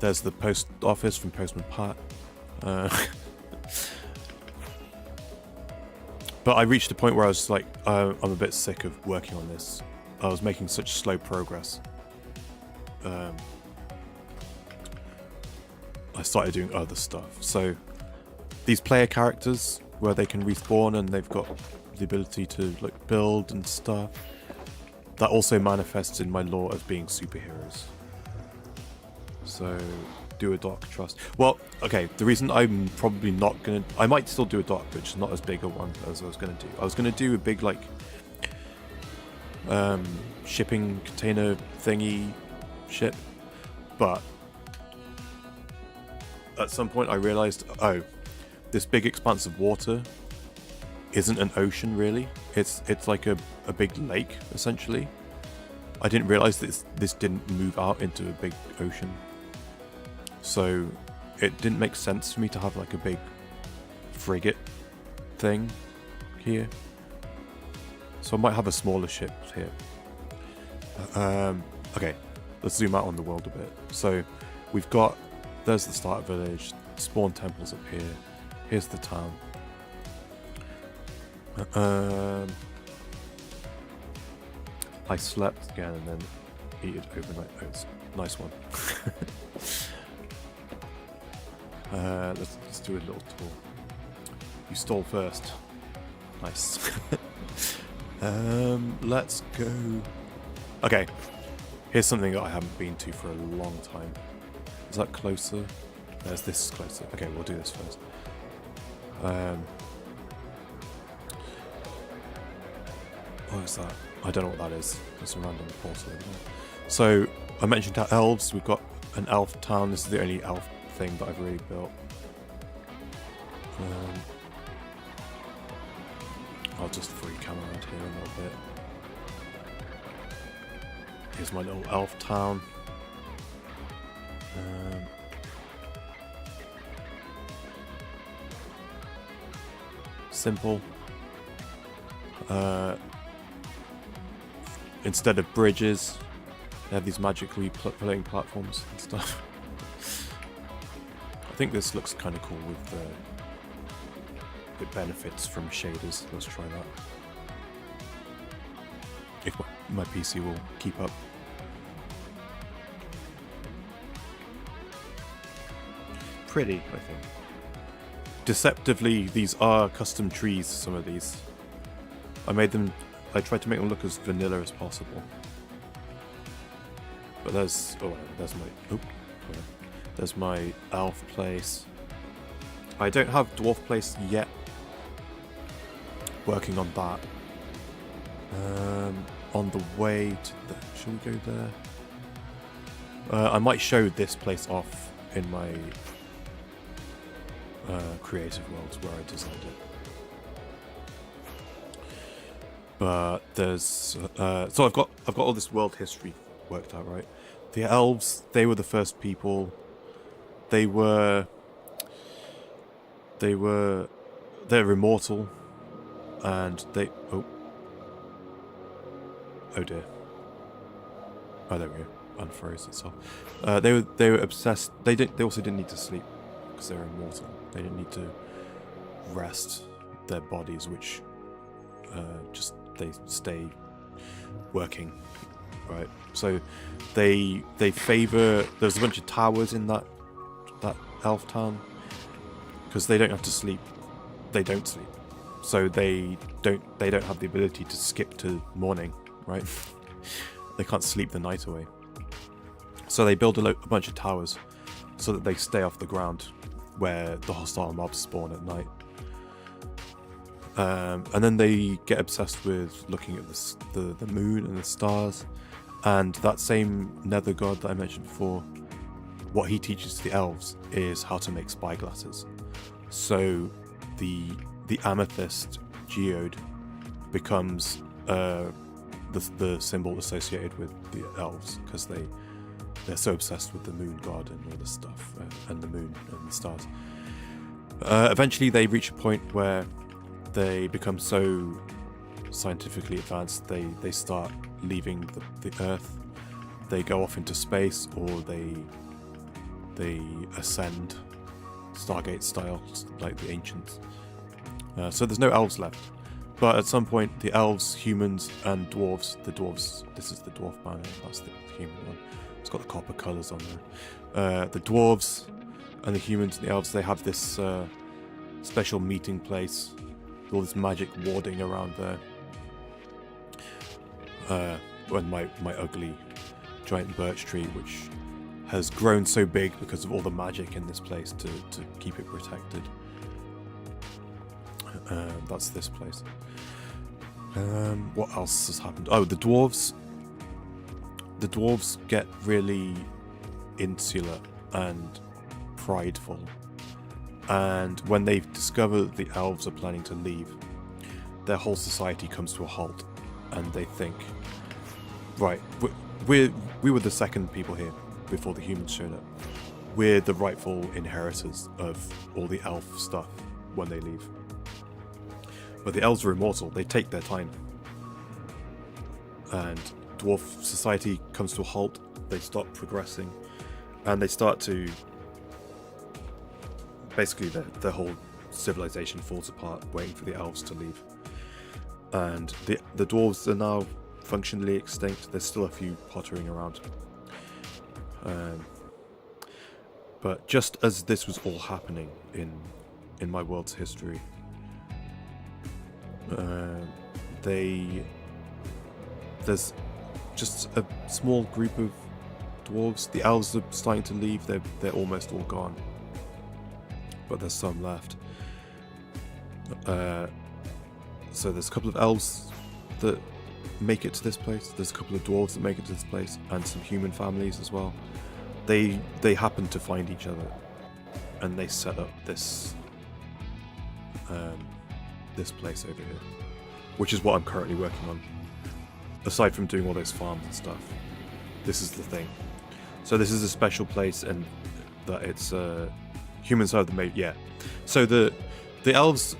there's the post office from Postman Pat. But I reached a point where I was like, I'm a bit sick of working on this. I was making such slow progress. I started doing other stuff. So these player characters, where they can respawn and they've got the ability to like build and stuff, that also manifests in my lore as being superheroes. So do a doc, trust. Well, okay, the reason I'm probably not gonna, I might still do a doc, but just not as big a one as I was gonna do. I was gonna do a big like shipping container thingy ship, but at some point I realized, oh, this big expanse of water isn't an ocean really. It's like a big lake essentially. I didn't realize this didn't move out into a big ocean. So it didn't make sense for me to have like a big frigate thing here. So I might have a smaller ship here. Okay, let's zoom out on the world a bit. So we've got, there's the starter village, spawn temples up here. Here's the town. I slept again and then eaten overnight oats. Nice one. Let's do a little tour. You stole first. Nice. Let's go. Okay. Here's something that I haven't been to for a long time. Is that closer? There's this closer. Okay, we'll do this first. What is that? I don't know what that is. There's a random portal over there. So I mentioned our elves. We've got an elf town. This is the only elf thing that I've really built. I'll just free cam around here a little bit. Here's my little elf town. Simple. Instead of bridges, they have these magically floating platforms and stuff. I think this looks kind of cool with it benefits from shaders. Let's try that. If my PC will keep up. Pretty, I think. Deceptively, these are custom trees, some of these. I tried to make them look as vanilla as possible. But there's my elf place. I don't have dwarf place yet. Working on that. On the way to the... Should we go there? I might show this place off in my creative worlds where I designed it. But there's so I've got all this world history worked out, right? The elves, they were the first people. They're immortal, and they oh dear. Oh, there we go. Unfroze itself. They were obsessed. They also didn't need to sleep because they're immortal. They didn't need to rest their bodies, which just they stay working, right? So they favor. There's a bunch of towers in that elf town because they don't have to sleep. They don't sleep, so they don't have the ability to skip to morning, right? They can't sleep the night away. So they build a bunch of towers so that they stay off the ground where the hostile mobs spawn at night. And then they get obsessed with looking at the moon and the stars. And that same nether god that I mentioned before, what he teaches to the elves is how to make spyglasses. So the amethyst geode becomes the symbol associated with the elves because they're so obsessed with the moon god and all this stuff, and the moon and the stars. Eventually they reach a point where they become so scientifically advanced they start leaving the earth. They go off into space, or they they ascend, Stargate style, just like the ancients. So there's no elves left. But at some point, the elves, humans, and dwarves, this is the dwarf banner, that's the human one. It's got the copper colours on there. The dwarves and the humans and the elves, they have this special meeting place, with all this magic warding around there. And my ugly giant birch tree, which has grown so big because of all the magic in this place to keep it protected. That's this place. What else has happened? Oh, the dwarves. The dwarves get really insular and prideful. And when they discover that the elves are planning to leave, their whole society comes to a halt. And they think, right, we were the second people here before the humans showed up. We're the rightful inheritors of all the elf stuff when they leave. But the elves are immortal, they take their time. And dwarf society comes to a halt, they stop progressing, and they start to... Basically, their whole civilization falls apart, waiting for the elves to leave. And the dwarves are now functionally extinct. There's still a few pottering around. But just as this was all happening in my world's history, there's just a small group of dwarves. The elves are starting to leave. They're almost all gone, but there's some left. So there's a couple of elves that make it to this place. There's a couple of dwarves that make it to this place, and some human families as well. They happen to find each other, and they set up this this place over here, which is what I'm currently working on. Aside from doing all those farms and stuff, this is the thing. So this is a special place, and that it's humans are the main. Yeah. So the elves,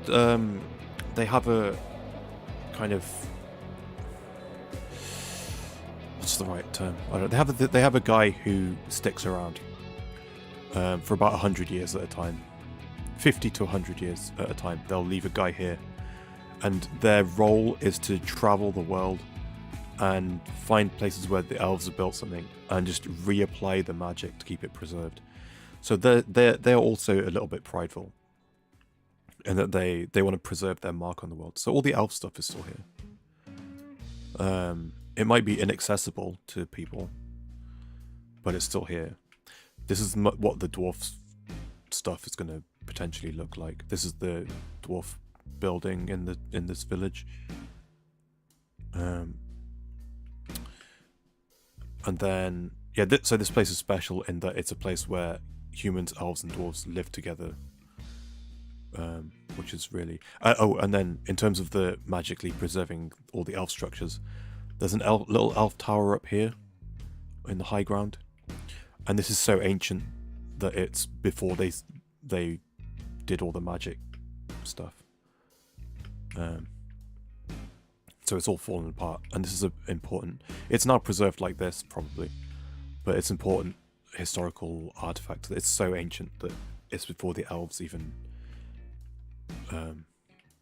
they have a kind of, what's the right term? I don't know. They have a guy who sticks around for about 100 years at a time, 50 to 100 years at a time. They'll leave a guy here, and their role is to travel the world and find places where the elves have built something and just reapply the magic to keep it preserved. So they're also a little bit prideful, in that they want to preserve their mark on the world. So all the elf stuff is still here. It might be inaccessible to people, but it's still here. This is what the dwarf stuff is going to potentially look like. This is the dwarf building in this village. And then so this place is special in that it's a place where humans, elves, and dwarves live together. Which is really... and then in terms of the magically preserving all the elf structures, there's an little elf tower up here in the high ground, and this is so ancient that it's before they did all the magic stuff. So it's all fallen apart, and this is important. It's now preserved like this, probably, but it's important historical artifact. It's so ancient that it's before the elves even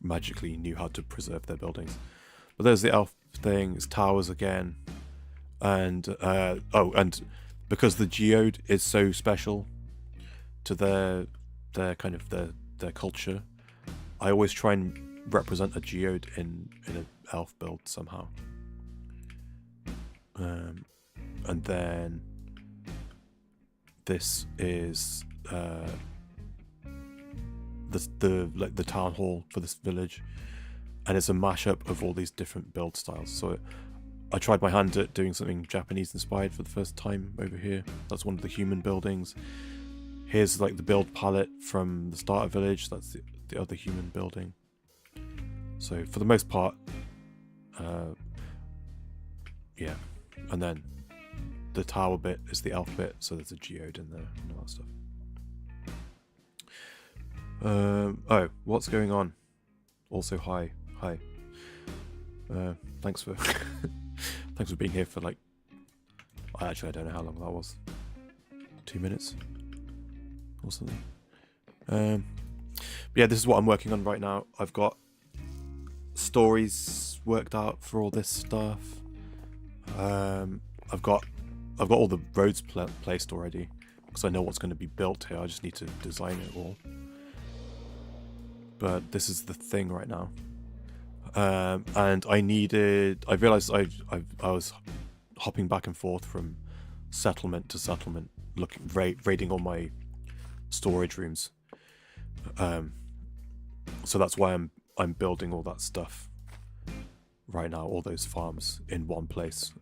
magically knew how to preserve their buildings. But there's the elf thing. It's towers again, and and because the geode is so special to their kind of their culture, I always try and represent a geode in an elf build somehow. And then this is the town hall for this village, and it's a mashup of all these different build styles. So I tried my hand at doing something Japanese inspired for the first time over here. That's one of the human buildings. Here's like the build palette from the starter village. That's the other human building. So for the most part, yeah. And then the tower bit is the elf bit, so there's a geode in there and all that stuff. Oh, what's going on? Also, hi. Thanks for thanks for being here for like, I don't know how long that was. 2 minutes or something. Yeah, this is what I'm working on right now. I've got stories worked out for all this stuff. I've got all the roads placed already because I know what's going to be built here. I just need to design it all. But this is the thing right now. And I realized I was hopping back and forth from settlement to settlement, raiding all my storage rooms. So that's why I'm building all that stuff right now, all those farms in one place,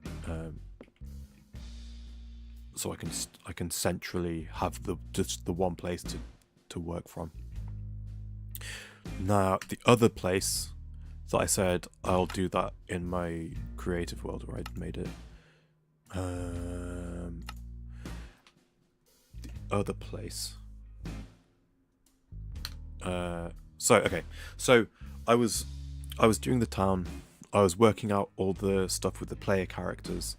so I can centrally have just the one place to work from. Now the other place that I said I'll do that in my creative world where I made it. The other place. So I was doing the town. I was working out all the stuff with the player characters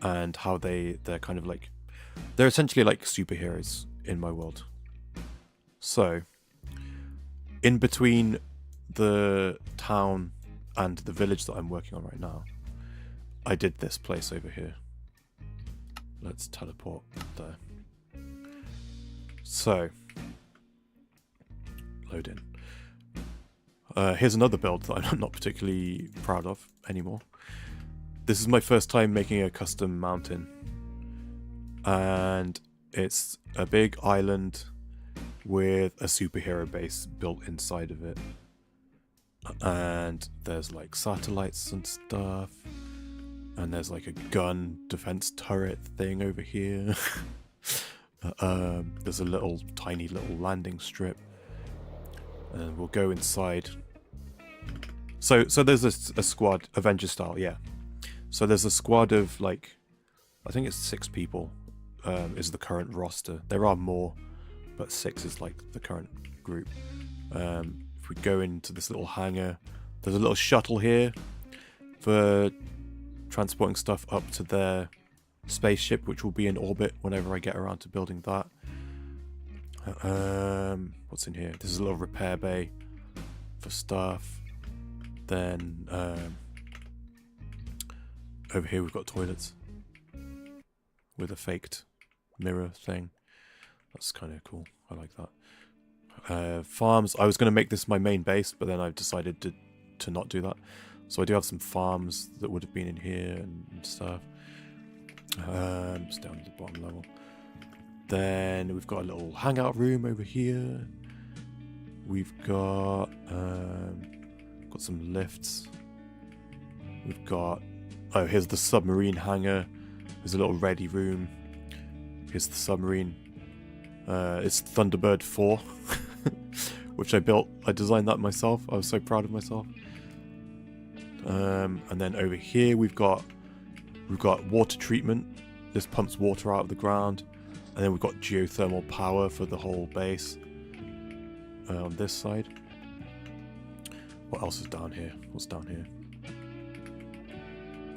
and how they're kind of like, they're essentially like superheroes in my world. So in between the town and the village that I'm working on right now, I did this place over here. Let's teleport there. So load in. Here's another build that I'm not particularly proud of anymore. This is my first time making a custom mountain. And it's a big island with a superhero base built inside of it. And there's like satellites and stuff. And there's like a gun defense turret thing over here. There's a tiny little landing strip. And we'll go inside. So there's a squad, Avenger style, yeah. So there's a squad of like, I think it's 6 people is the current roster. There are more, but 6 is like the current group. If we go into this little hangar, there's a little shuttle here for transporting stuff up to their spaceship, which will be in orbit whenever I get around to building that. What's in here? This is a little repair bay for stuff. Then over here we've got toilets with a faked mirror thing. That's kind of cool. I like that. Farms. I was going to make this my main base, but then I've decided to not do that. So I do have some farms that would have been in here and stuff. Just down to the bottom level. Then we've got a little hangout room over here. We've got some lifts. We've got, oh, here's the submarine hangar. There's a little ready room. Here's the submarine. It's Thunderbird 4, which I built. I designed that myself. I was so proud of myself. And then over here we've got water treatment. This pumps water out of the ground. And then we've got geothermal power for the whole base on this side. What else is down here? What's down here?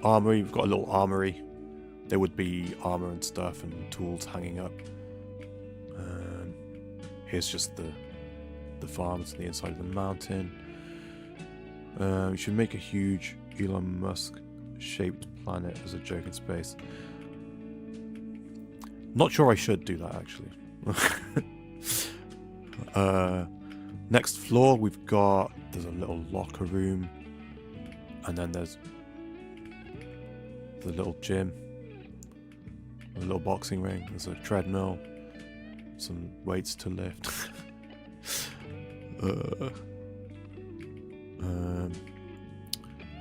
Armory. We've got a little armory. There would be armor and stuff and tools hanging up. Here's just the farms on the inside of the mountain. We should make a huge Elon Musk shaped planet as a joke in space. Not sure I should do that, actually. Next floor, there's a little locker room. And then there's the little gym. A little boxing ring. There's a treadmill. Some weights to lift.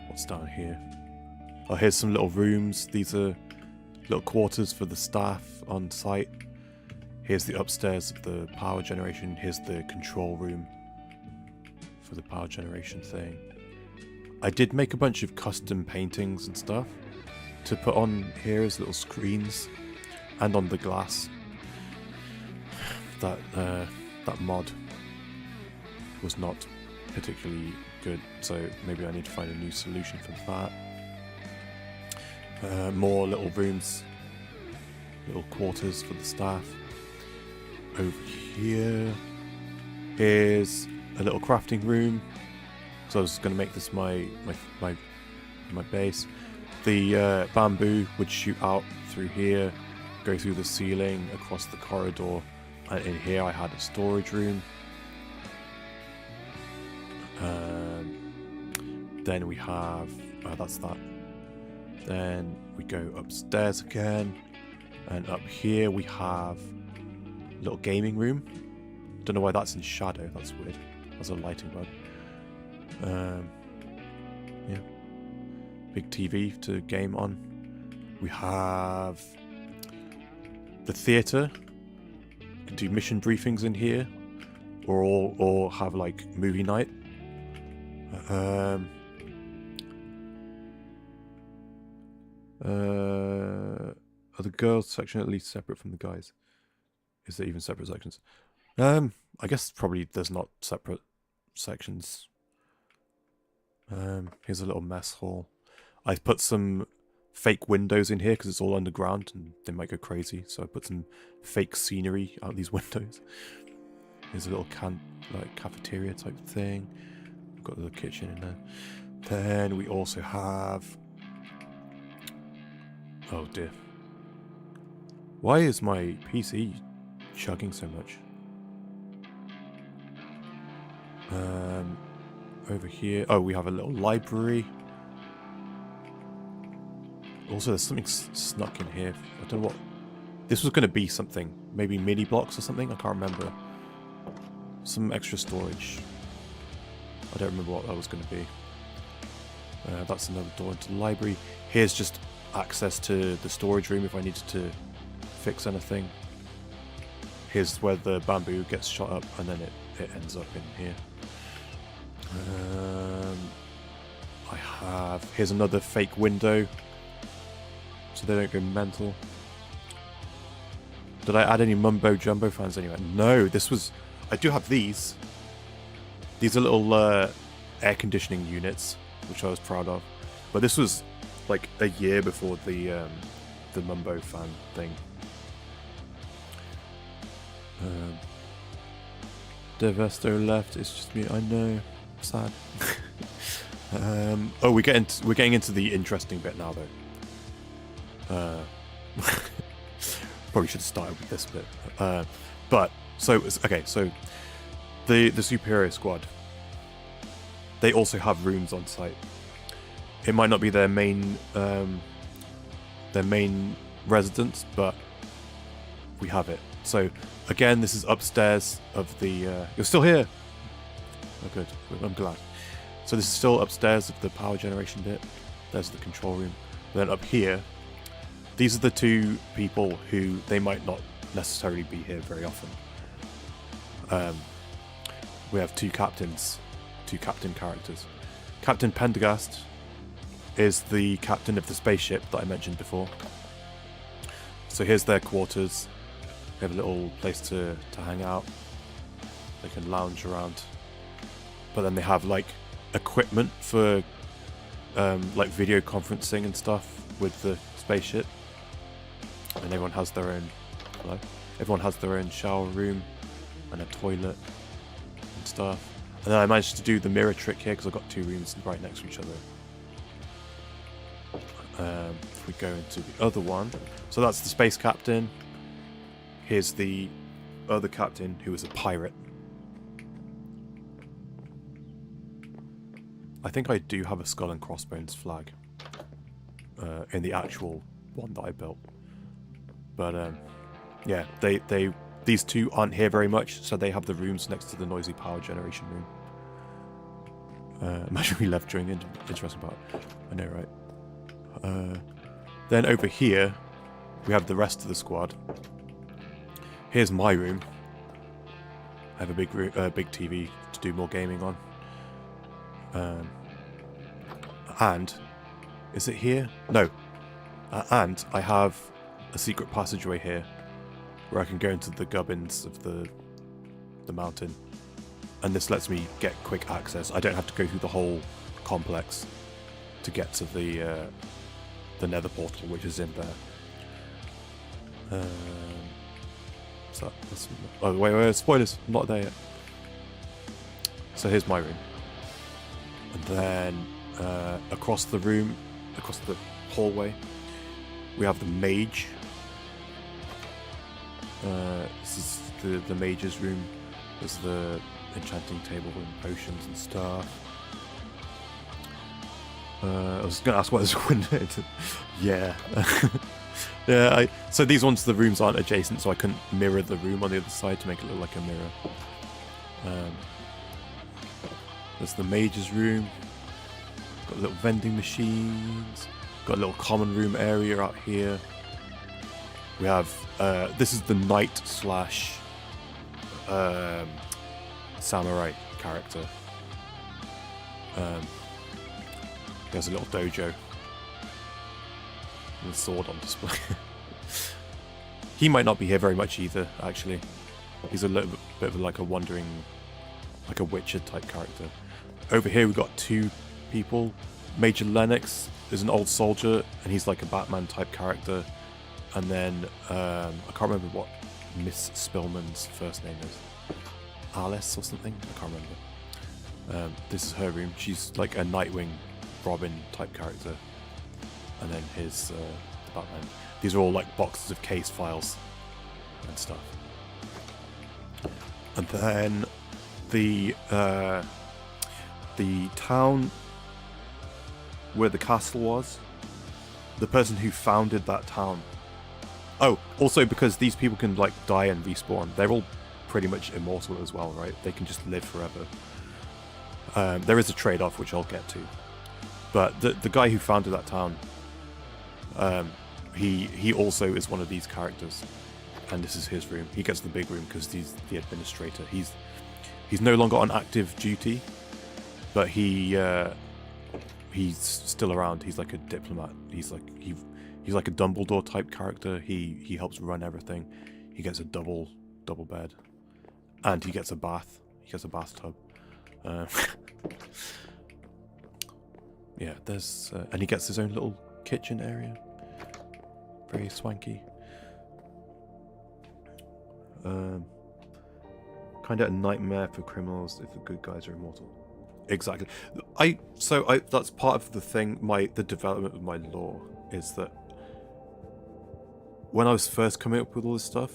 What's down here? Oh, here's some little rooms. These are little quarters for the staff on site. Here's the upstairs of the power generation. Here's the control room for the power generation thing. I did make a bunch of custom paintings and stuff to put on here as little screens and on the glass. That mod was not particularly good, so maybe I need to find a new solution for that. More little rooms, little quarters for the staff. over here is a little crafting room. So I was going to make this my base. The bamboo would shoot out through here, go through the ceiling, across the corridor, and in here I had a storage room. Then we have, that's that. Then we go upstairs again, and up here we have a little gaming room. Don't know why that's in shadow, that's weird. That's a lighting bug. Yeah. Big TV to game on. We have the theatre. You can do mission briefings in here, or have like movie night. Are the girls section at least separate from the guys? Is there even separate sections? I guess probably there's not separate sections. Here's a little mess hall. I put some fake windows in here because it's all underground and they might go crazy. So I put some fake scenery out these windows. Here's a little cafeteria type thing. We've got the kitchen in there. Then we also have... Oh dear. Why is my PC chugging so much? Over here... Oh, we have a little library. Also, there's something snuck in here. I don't know what... This was going to be something. Maybe mini blocks or something? I can't remember. Some extra storage. I don't remember what that was going to be. That's another door into the library. Here's just access to the storage room if I needed to fix anything. Here's where the bamboo gets shot up and then it ends up in here. I have... Here's another fake window so they don't go mental. Did I add any Mumbo Jumbo fans anyway? No, this was... I do have these. These are little air conditioning units, which I was proud of. But this was like a year before the Mumbo fan thing. Devesto left. It's just me. I know. Sad. Oh, we're getting into the interesting bit now, though. Probably should have started with this bit. But so okay. So the Superior Squad. They also have rooms on site. It might not be their main residence, but we have it. So again, this is upstairs of the. You're still here. Oh, good. I'm glad. So this is still upstairs of the power generation bit. There's the control room. But then up here, these are the two people who they might not necessarily be here very often. We have two captain characters. Captain Pendergast is the captain of the spaceship that I mentioned before. So here's their quarters. They have a little place to hang out. They can lounge around. But then they have like equipment for like video conferencing and stuff with the spaceship. And everyone has their own everyone has their own shower room and a toilet and stuff. And then I managed to do the mirror trick here because I've got two rooms right next to each other. If we go into the other one, so that's the space captain. Here's the other captain who is a pirate. I think I do have a skull and crossbones flag in the actual one that I built. But yeah, these two aren't here very much, so they have the rooms next to the noisy power generation room. Imagine we left during the interesting part. I know, right? Then over here, we have the rest of the squad. Here's my room. I have a big TV to do more gaming on. And is it here? No. And I have a secret passageway here where I can go into the gubbins of the mountain, and this lets me get quick access. I don't have to go through the whole complex to get to the nether portal, which is in there. What's that? Oh, wait, spoilers. I'm not there yet. So here's my room. And then across the room, across the hallway, we have the mage. This is the mage's room. There's the enchanting table and potions and stuff. I was going to ask why there's a window. Yeah. Yeah, so these ones, the rooms aren't adjacent, so I couldn't mirror the room on the other side to make it look like a mirror. There's the mage's room. Got little vending machines. Got a little common room area out here. We have, this is the knight slash samurai character. He has a little dojo. And a sword on display. He might not be here very much either, actually. He's a little bit of like a wandering, like a Witcher type character. Over here we've got two people. Major Lennox is an old soldier, and he's like a Batman type character. And then, I can't remember what Miss Spillman's first name is. Alice or something? I can't remember. This is her room. She's like a Nightwing, Robin type character. And then his the Batman. These are all like boxes of case files and stuff. And then the town where the castle was, the person who founded that town. Oh, also because these people can like die and respawn, they're all pretty much immortal as well, right? They can just live forever. There is a trade-off which I'll get to, but the guy who founded that town, he also is one of these characters, and this is his room. He gets the big room because he's the administrator. He's no longer on active duty, but he's still around. He's like a diplomat. He's like a Dumbledore type character. He helps run everything. He gets a double bed, and he gets a bath. He gets a bathtub. Yeah, there's and he gets his own little kitchen area. Very swanky. Kind of a nightmare for criminals if the good guys are immortal. Exactly. That's part of the thing. The development of my lore is that when I was first coming up with all this stuff,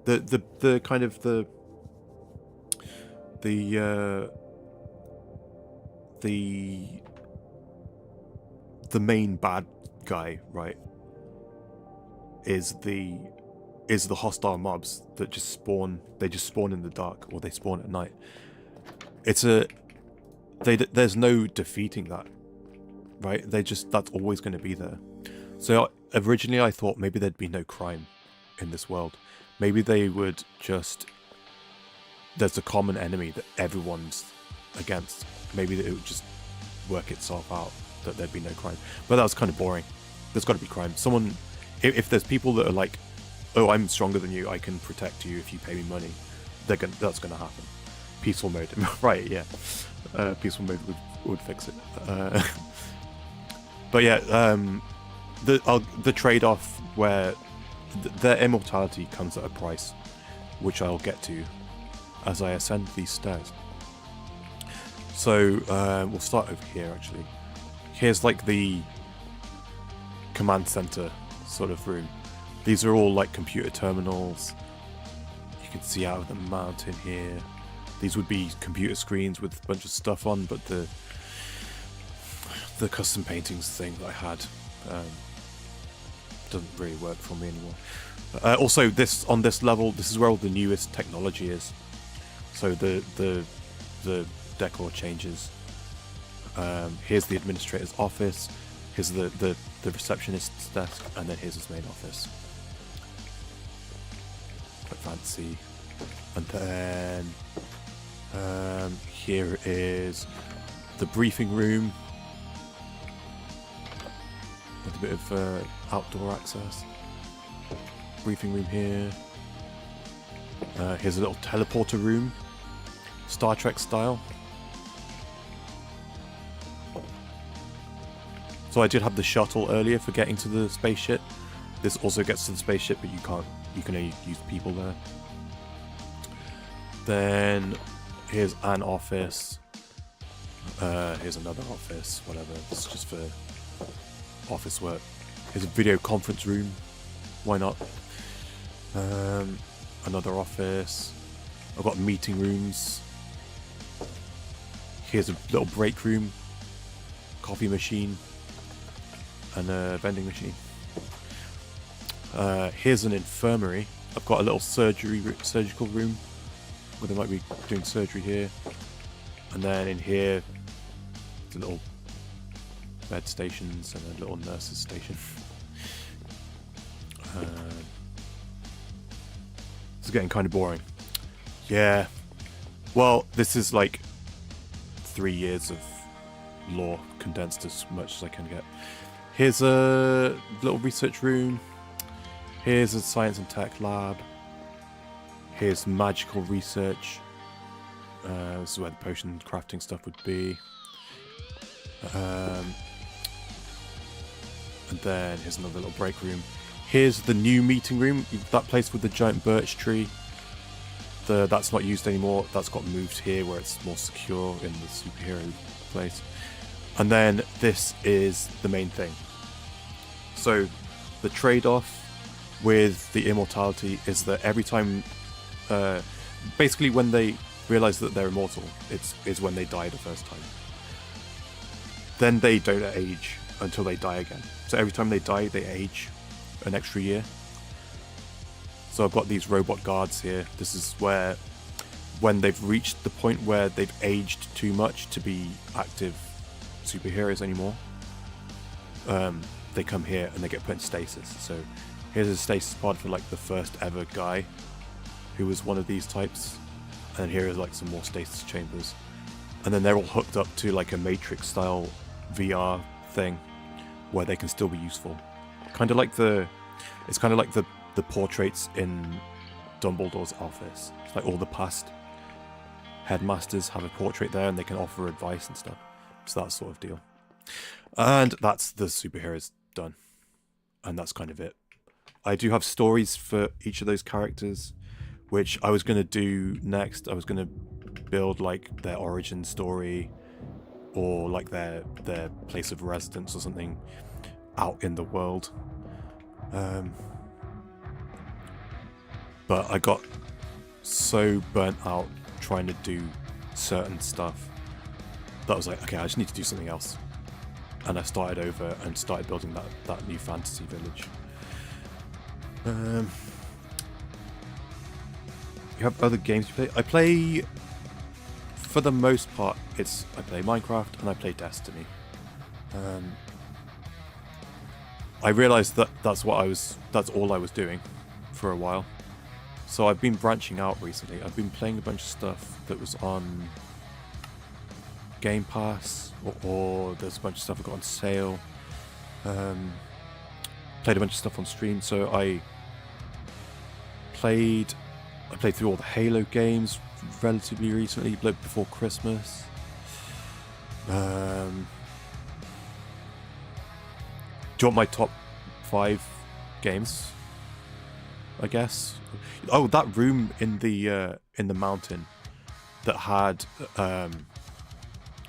the kind of the main bad guy, right, is the hostile mobs that just spawn. They just spawn in the dark, or they spawn at night. There's no defeating that, right? That's always going to be there. So originally I thought maybe there'd be no crime in this world. Maybe they would just, there's a common enemy that everyone's against. Maybe it would just work itself out that there'd be no crime. But that was kind of boring. There's got to be crime. If there's people that are like, oh, I'm stronger than you, I can protect you if you pay me money, that's going to happen. Peaceful mode. Right, yeah. Peaceful mode would fix it. But yeah, the trade-off where their immortality comes at a price, which I'll get to as I ascend these stairs. So we'll start over here actually. Here's like the command center sort of room. These are all like computer terminals. You can see out of the mountain here. These would be computer screens with a bunch of stuff on, but the custom paintings thing that I had doesn't really work for me anymore. Also, on this level, this is where all the newest technology is. So the decor changes. Here's the administrator's office. Here's the receptionist's desk, and then here's his main office. Quite fancy. And then here is the briefing room with a bit of outdoor access. Briefing room here. Here's a little teleporter room, Star Trek style. So I did have the shuttle earlier for getting to the spaceship. This also gets to the spaceship, but you can only use people there. Then here's an office. Here's another office, whatever. This is just for office work. Here's a video conference room. Why not? Another office. I've got meeting rooms. Here's a little break room. Coffee machine. And a vending machine. Here's an infirmary. I've got a little surgical room where they might be doing surgery here. And then in here, the little bed stations and a little nurse's station. It's getting kind of boring. Yeah. Well, this is like 3 years of lore condensed as much as I can get. Here's a little research room. Here's a science and tech lab. Here's magical research. This is where the potion crafting stuff would be. And then here's another little break room. Here's the new meeting room. That place with the giant birch tree. That's not used anymore. That's got moved here where it's more secure in the superhero place. And then this is the main thing. So the trade-off with the immortality is that every time, basically when they realize that they're immortal, is when they die the first time. Then they don't age until they die again. So every time they die, they age an extra year. So I've got these robot guards here. This is where, when they've reached the point where they've aged too much to be active superheroes anymore, they come here and they get put in stasis. So here's a stasis pod for like the first ever guy who was one of these types. And here is like some more stasis chambers. And then they're all hooked up to like a Matrix style VR thing where they can still be useful. It's kind of like the portraits in Dumbledore's office. It's like all the past headmasters have a portrait there and they can offer advice and stuff. So that sort of deal. And that's the superheroes done. And that's kind of it. I do have stories for each of those characters, which I was going to do next. I was going to build like their origin story or like their place of residence or something out in the world. But I got so burnt out trying to do certain stuff that I was like, okay, I just need to do something else. And I started over and started building that new fantasy village. You have other games you play? I play, for the most part, I play Minecraft and I play Destiny. I realised that that's all I was doing for a while. So I've been branching out recently. I've been playing a bunch of stuff that was on Game Pass, or there's a bunch of stuff I got on sale. Played a bunch of stuff on stream, so I played through all the Halo games relatively recently, before Christmas. Do you want my top 5 games? I guess. Oh, that room in the mountain that had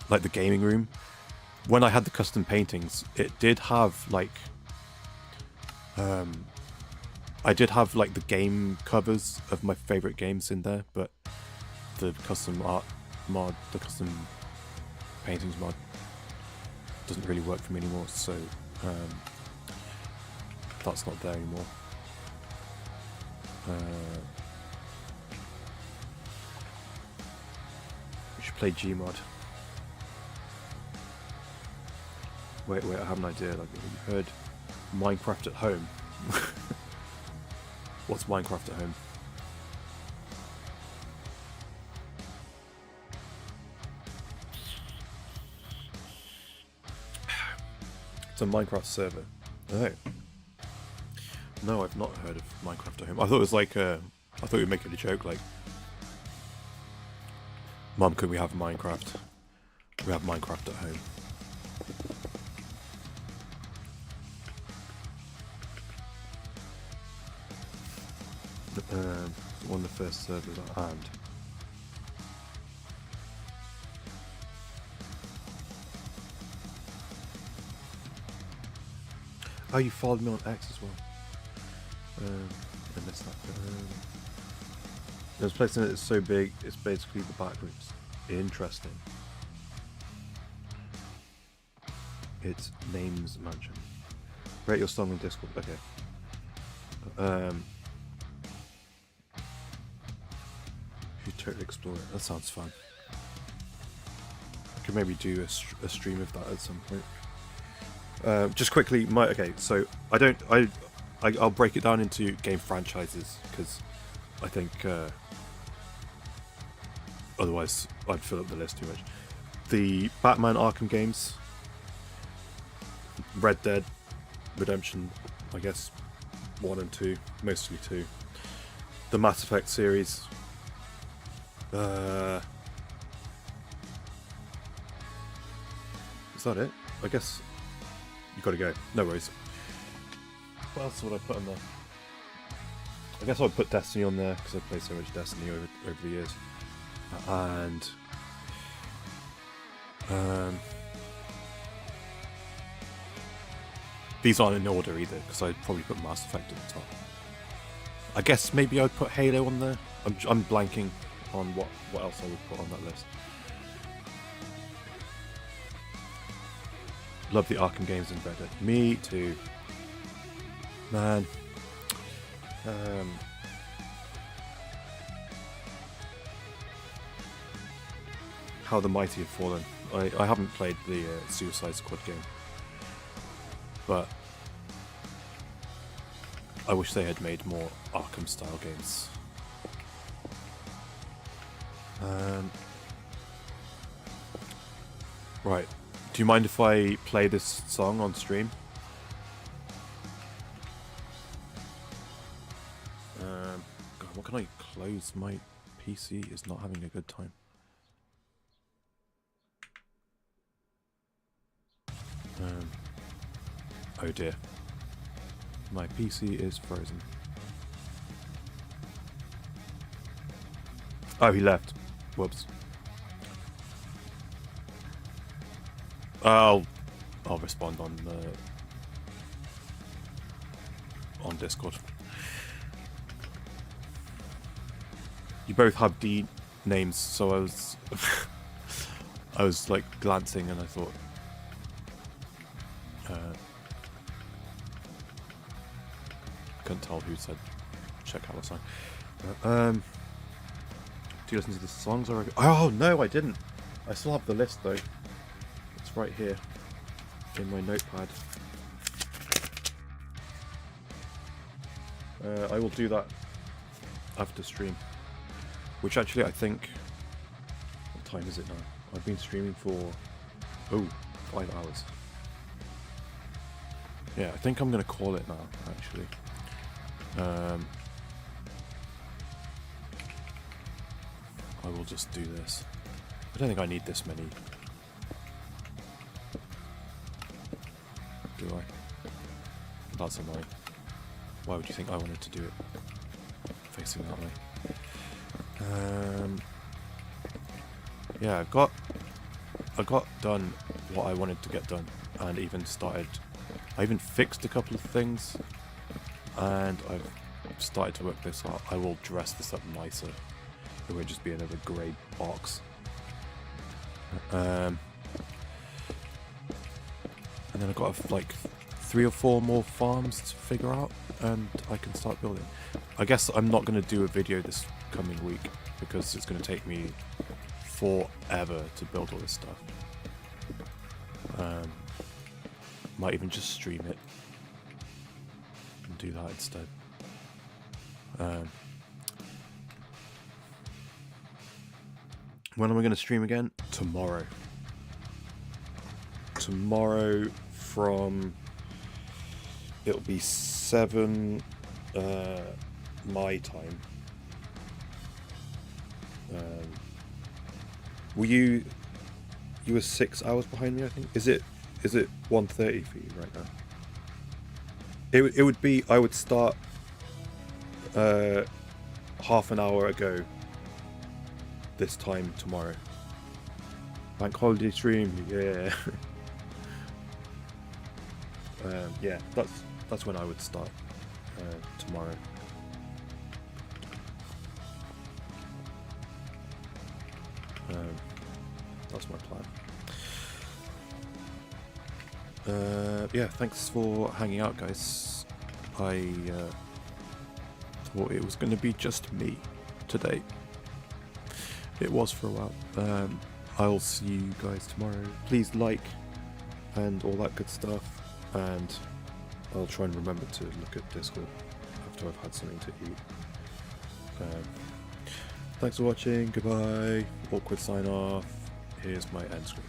like the gaming room. When I had the custom paintings, it did have like I did have like the game covers of my favorite games in there, but the custom art mod, the custom paintings mod doesn't really work for me anymore, so that's not there anymore. We should play Gmod. Wait, I have an idea. Like, you heard Minecraft at home. What's Minecraft at home? It's a Minecraft server. Oh. No, I've not heard of Minecraft at home. I thought it was like I thought you were making a joke, like, Mum, could we have Minecraft? We have Minecraft at home. One of the first servers I had. Oh, you followed me on X as well. I missed that. There's a place in it that's so big, it's basically the back rooms. Interesting. It's Names Mansion. Rate your song on Discord. Okay. You totally explore it. That sounds fun. I could maybe do a stream of that at some point. Just quickly, okay. So I'll break it down into game franchises because I think otherwise I'd fill up the list too much. The Batman Arkham games, Red Dead Redemption, I guess 1 and 2, mostly 2. The Mass Effect series. Is that it? I guess you gotta go. No worries. What else would I put on there? I guess I'd put Destiny on there because I've played so much Destiny over the years. And these aren't in order either because I'd probably put Mass Effect at the top. I guess maybe I'd put Halo on there. I'm blanking on what else I would put on that list. Love the Arkham games in Red Dead. Me too. Man. How the Mighty Have Fallen. I haven't played the Suicide Squad game, but I wish they had made more Arkham style games. Right. Do you mind if I play this song on stream? God, what can I close? My PC is not having a good time. Oh dear. My PC is frozen. Oh, he left. Whoops. I'll respond on Discord. You both have D names, so I was I was like glancing and I thought I couldn't tell who said check out the song. Do you listen to the songs already? Oh no, I didn't. I still have the list though. It's right here in my notepad. I will do that after stream. Which actually I think... What time is it now? I've been streaming for... 5 hours. Yeah, I think I'm going to call it now, actually. I will just do this. I don't think I need this many. Do I? That's annoying. Why would you think I wanted to do it facing that way? Yeah, I got done what I wanted to get done, and I even fixed a couple of things, and I've started to work this out. I will dress this up nicer. It won't just be another grey box. And then I've got like 3 or 4 more farms to figure out, and I can start building. I guess I'm not going to do a video this coming week because it's going to take me forever to build all this stuff. Might even just stream it and do that instead. When am I going to stream again? Tomorrow. Tomorrow from... It'll be 7 my time. You were 6 hours behind me, I think. Is it 1:30 for you right now? It would be, I would start half an hour ago this time tomorrow. Bank holiday stream, yeah. yeah, that's when I would start tomorrow. That's my plan. Yeah, thanks for hanging out, guys. I thought it was going to be just me today. It was for a while. I'll see you guys tomorrow. Please like and all that good stuff, and I'll try and remember to look at Discord after I've had something to eat. Thanks for watching. Goodbye. Awkward sign off. Here's my end screen.